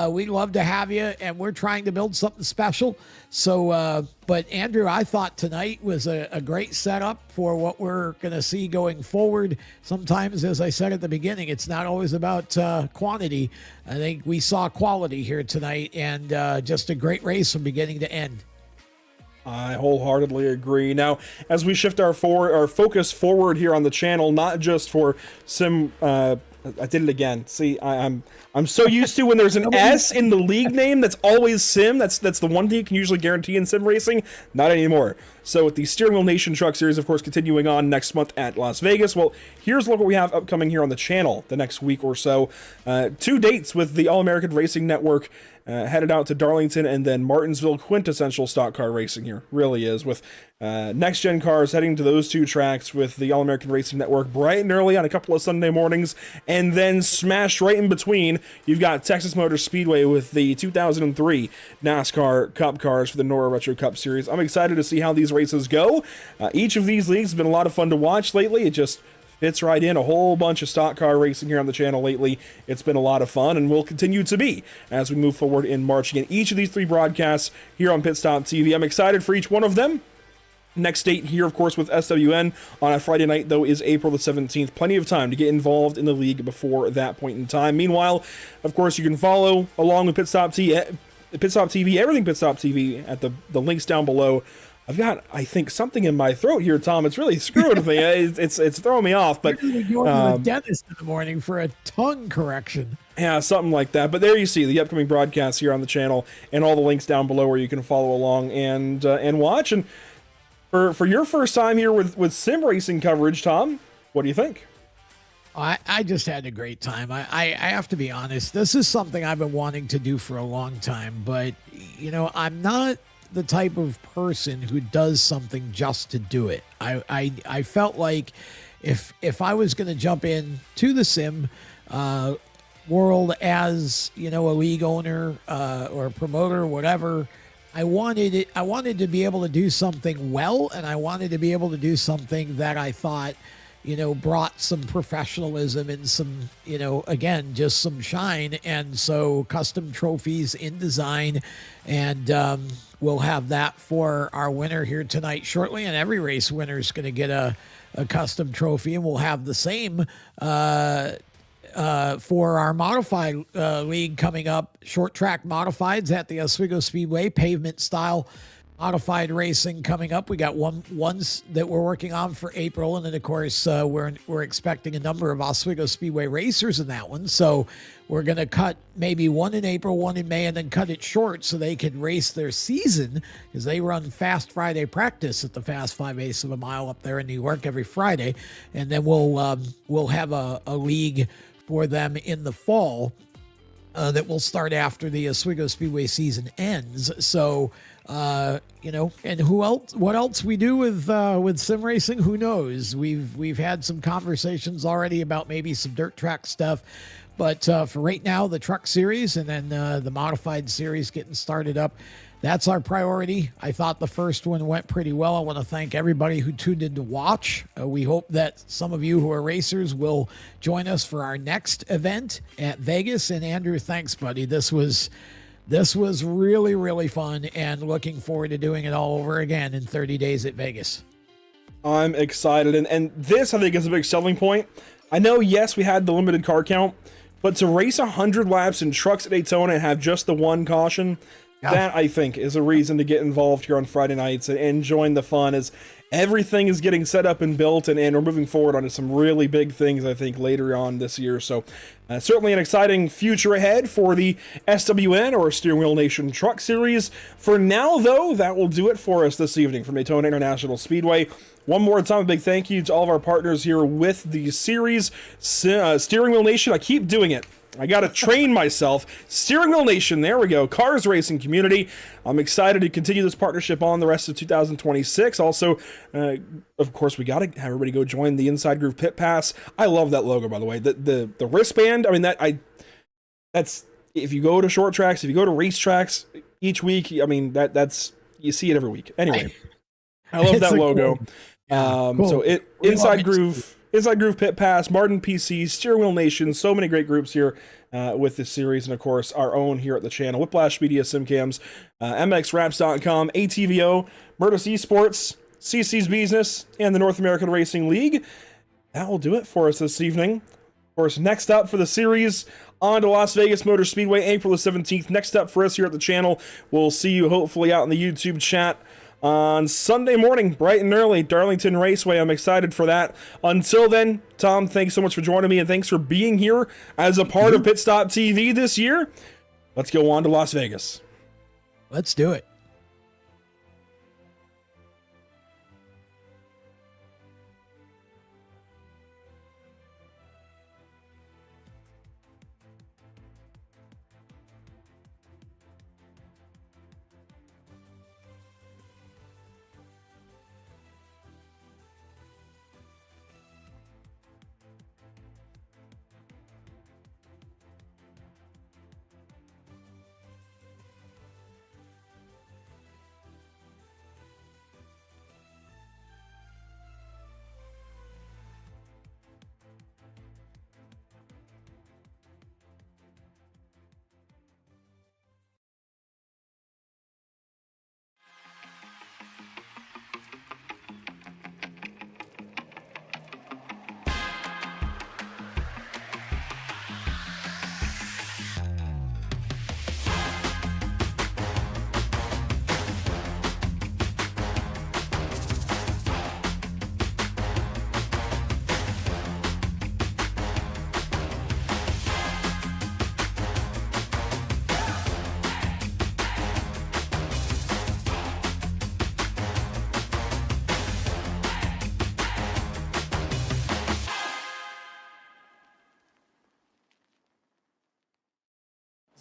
[SPEAKER 3] We love to have you, and we're trying to build something special. So, but Andrew, I thought tonight was a great setup for what we're going to see going forward. Sometimes, as I said at the beginning, it's not always about quantity. I think we saw quality here tonight, and just a great race from beginning to end.
[SPEAKER 1] I wholeheartedly agree. Now, as we shift our focus forward here on the channel, not just for sim, I did it again. See, I'm so used to when there's an S in the league name that's always sim. That's the one thing you can usually guarantee in sim racing. Not anymore. So with the Steering Wheel Nation Truck Series, of course, continuing on next month at Las Vegas. Well, here's what we have upcoming here on the channel the next week or so. 2 dates with the All-American Racing Network. Headed out to Darlington and then Martinsville. Quintessential stock car racing here, really is, with next gen cars heading to those 2 tracks with the All-American Racing Network bright and early on a couple of Sunday mornings, and then smashed right in between, you've got Texas Motor Speedway with the 2003 NASCAR Cup cars for the Nora Retro Cup Series. I'm excited to see how these races go. Each of these leagues has been a lot of fun to watch lately. It just fits right in. A whole bunch of stock car racing here on the channel lately. It's been a lot of fun and will continue to be as we move forward in March. Again, each of these 3 broadcasts here on Pit Stop TV. I'm excited for each one of them. Next date here, of course, with SWN on a Friday night, though, is April the 17th. Plenty of time to get involved in the league before that point in time. Meanwhile, of course, you can follow along with Pit Stop TV, everything Pit Stop TV at the links down below. I've got, I think, something in my throat here, Tom. It's really screwing with me. It's throwing me off. But
[SPEAKER 3] you're going to the dentist in the morning for a tongue correction.
[SPEAKER 1] Yeah, something like that. But there you see the upcoming broadcasts here on the channel, and all the links down below where you can follow along and watch. And for your first time here with sim racing coverage, Tom, what do you think?
[SPEAKER 3] I just had a great time. I have to be honest. This is something I've been wanting to do for a long time, but I'm not the type of person who does something just to do it. I felt like if I was going to jump in to the sim world as a league owner or a promoter, whatever, I wanted to be able to do something well, and I wanted to be able to do something that I thought brought some professionalism and some, again, just some shine. And so custom trophies in design, and we'll have that for our winner here tonight shortly. And every race winner is going to get a custom trophy, and we'll have the same for our modified league coming up. Short track modifieds at the Oswego Speedway, pavement style modified racing coming up. We got ones that we're working on for April, and then of course we're expecting a number of Oswego Speedway racers in that one. So we're going to cut maybe one in April, one in May, and then cut it short so they can race their season, because they run Fast Friday practice at the Fast 5/8 of a mile up there in New York every Friday, and then we'll have a league for them in the fall that will start after the Oswego Speedway season ends. So and what else we do with sim racing, who knows? We've had some conversations already about maybe some dirt track stuff, but for right now, the truck series and then the modified series getting started up, that's our priority. I thought the first one went pretty well. I want to thank everybody who tuned in to watch. We hope that some of you who are racers will join us for our next event at Vegas. And Andrew, thanks, buddy. This was really, really fun, and looking forward to doing it all over again in 30 days at Vegas.
[SPEAKER 1] I'm excited, and this I think is a big selling point. I know, yes, we had the limited car count, but to race 100 laps in trucks at Daytona and have just the one caution, that I think is a reason to get involved here on Friday nights and join the fun, as everything is getting set up and built, and we're moving forward onto some really big things, I think, later on this year. So certainly an exciting future ahead for the SWN, or Steering Wheel Nation Truck Series. For now, though, that will do it for us this evening from Daytona International Speedway. One more time, a big thank you to all of our partners here with the series. Steering Wheel Nation, I keep doing it. I got to train myself. Steering Wheel Nation, there we go. Cars Racing Community. I'm excited to continue this partnership on the rest of 2026. Also, of course, we got to have everybody go join the Inside Groove Pit Pass. I love that logo, by the way. The wristband, I mean, that's, if you go to short tracks, if you go to race tracks each week, I mean, that's, you see it every week. Anyway, I love that logo. Cool. So Inside Groove Pit Pass, Martin PC, Steering Wheel Nation, so many great groups here with this series, and of course our own here at the channel, Whiplash Media, SimCams, MXWraps.com, ATVO, Murdos Esports, CC's Business, and the North American Racing League. That will do it for us this evening. Of course, next up for the series, on to Las Vegas Motor Speedway, April the 17th. Next up for us here at the channel, we'll see you hopefully out in the YouTube chat on Sunday morning, bright and early, Darlington Raceway. I'm excited for that. Until then, Tom, thanks so much for joining me, and thanks for being here as a part of Pit Stop TV this year. Let's go on to Las Vegas.
[SPEAKER 3] Let's do it.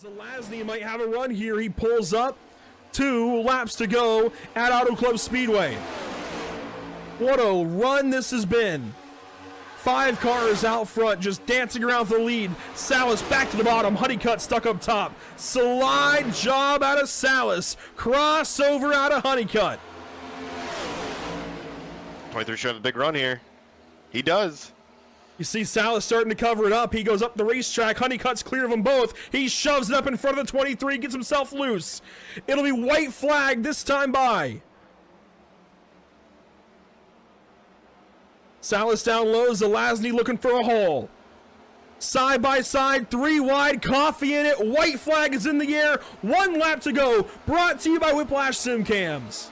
[SPEAKER 1] Zelazny might have a run here. He pulls up, 2 laps to go at Auto Club Speedway. What a run this has been. 5 cars out front just dancing around for the lead. Salas back to the bottom. Honeycutt stuck up top. Slide job out of Salas. Crossover out of Honeycutt.
[SPEAKER 8] 23 showing a big run here. He does.
[SPEAKER 1] You see Salas starting to cover it up. He goes up the racetrack. Honeycutt's clear of them both. He shoves it up in front of the 23, gets himself loose. It'll be white flag this time by. Salas down low. Zelazny looking for a hole. Side by side, 3 wide, Coffee in it. White flag is in the air. 1 lap to go. Brought to you by Whiplash Simcams.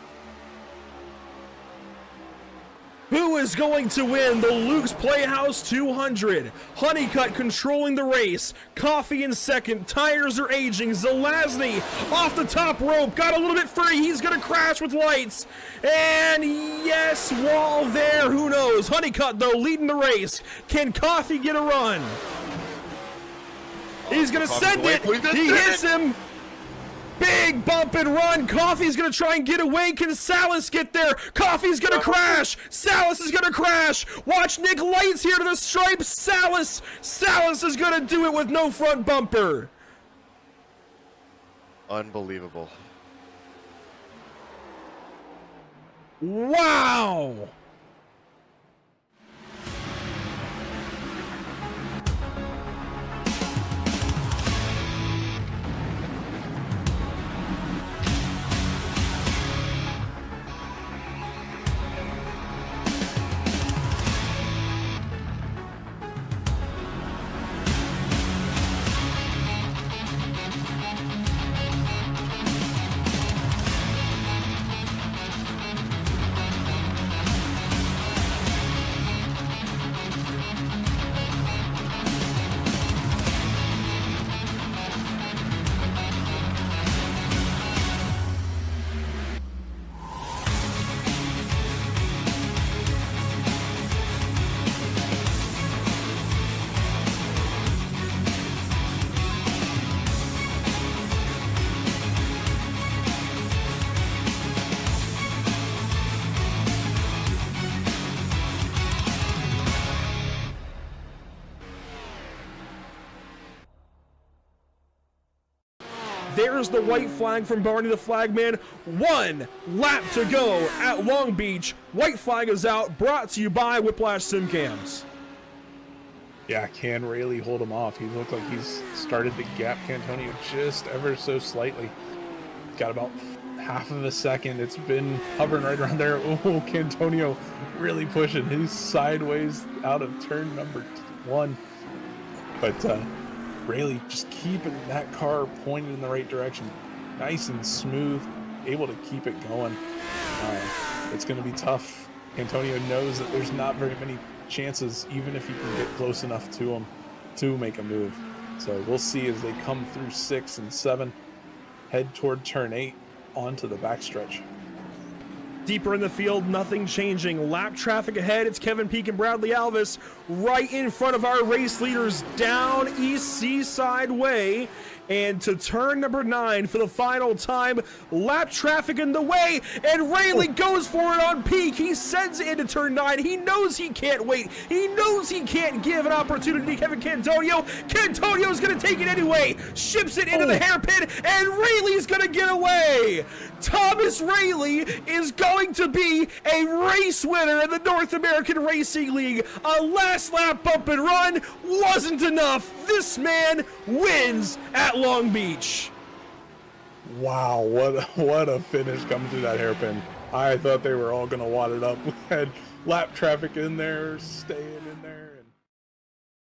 [SPEAKER 1] Who is going to win the Luke's Playhouse 200? Honeycutt controlling the race. Coffee in second. Tires are aging. Zelazny off the top rope. Got a little bit free. He's going to crash with lights. And yes, wall there. Who knows? Honeycutt, though, leading the race. Can Coffee get a run? He's going to send it. He hits him. Big bump and run. Coffee's going to try and get away. Can Salas get there? Coffee's going to crash. Salas is going to crash. Watch Nick Lights here to the stripe. Salas is going to do it with no front bumper.
[SPEAKER 8] Unbelievable.
[SPEAKER 1] Wow. There's the white flag from Barney the Flagman. 1 lap to go at Long Beach. White flag is out, brought to you by Whiplash Simcams.
[SPEAKER 9] Yeah, can really hold him off. He looked like he's started to gap Cantonio just ever so slightly. Got about half of a second. It's been hovering right around there. Oh, Cantonio really pushing. He's sideways out of turn number 1. But Rayleigh just keeping that car pointed in the right direction. Nice and smooth, able to keep it going. It's going to be tough. Antonio knows that there's not very many chances, even if he can get close enough to him to make a move. So we'll see as they come through 6 and 7, head toward turn 8 onto the backstretch.
[SPEAKER 1] Deeper in the field, nothing changing. Lap traffic ahead. It's Kevin Peak and Bradley Alvis right in front of our race leaders down East Seaside Way. And to turn number 9 for the final time. Lap traffic in the way, and Rayleigh goes for it on Peak. He sends it into turn 9. He knows he can't wait. He knows he can't give an opportunity to Kevin Cantonio. Cantonio's going to take it anyway. Ships it into the hairpin, and Rayleigh's going to get away. Thomas Rayleigh is going to be a race winner in the North American Racing League. A last lap bump and run wasn't enough. This man wins at Long Beach.
[SPEAKER 9] Wow, what a finish coming through that hairpin. I thought they were all going to wad it up. We had lap traffic in there, staying in there.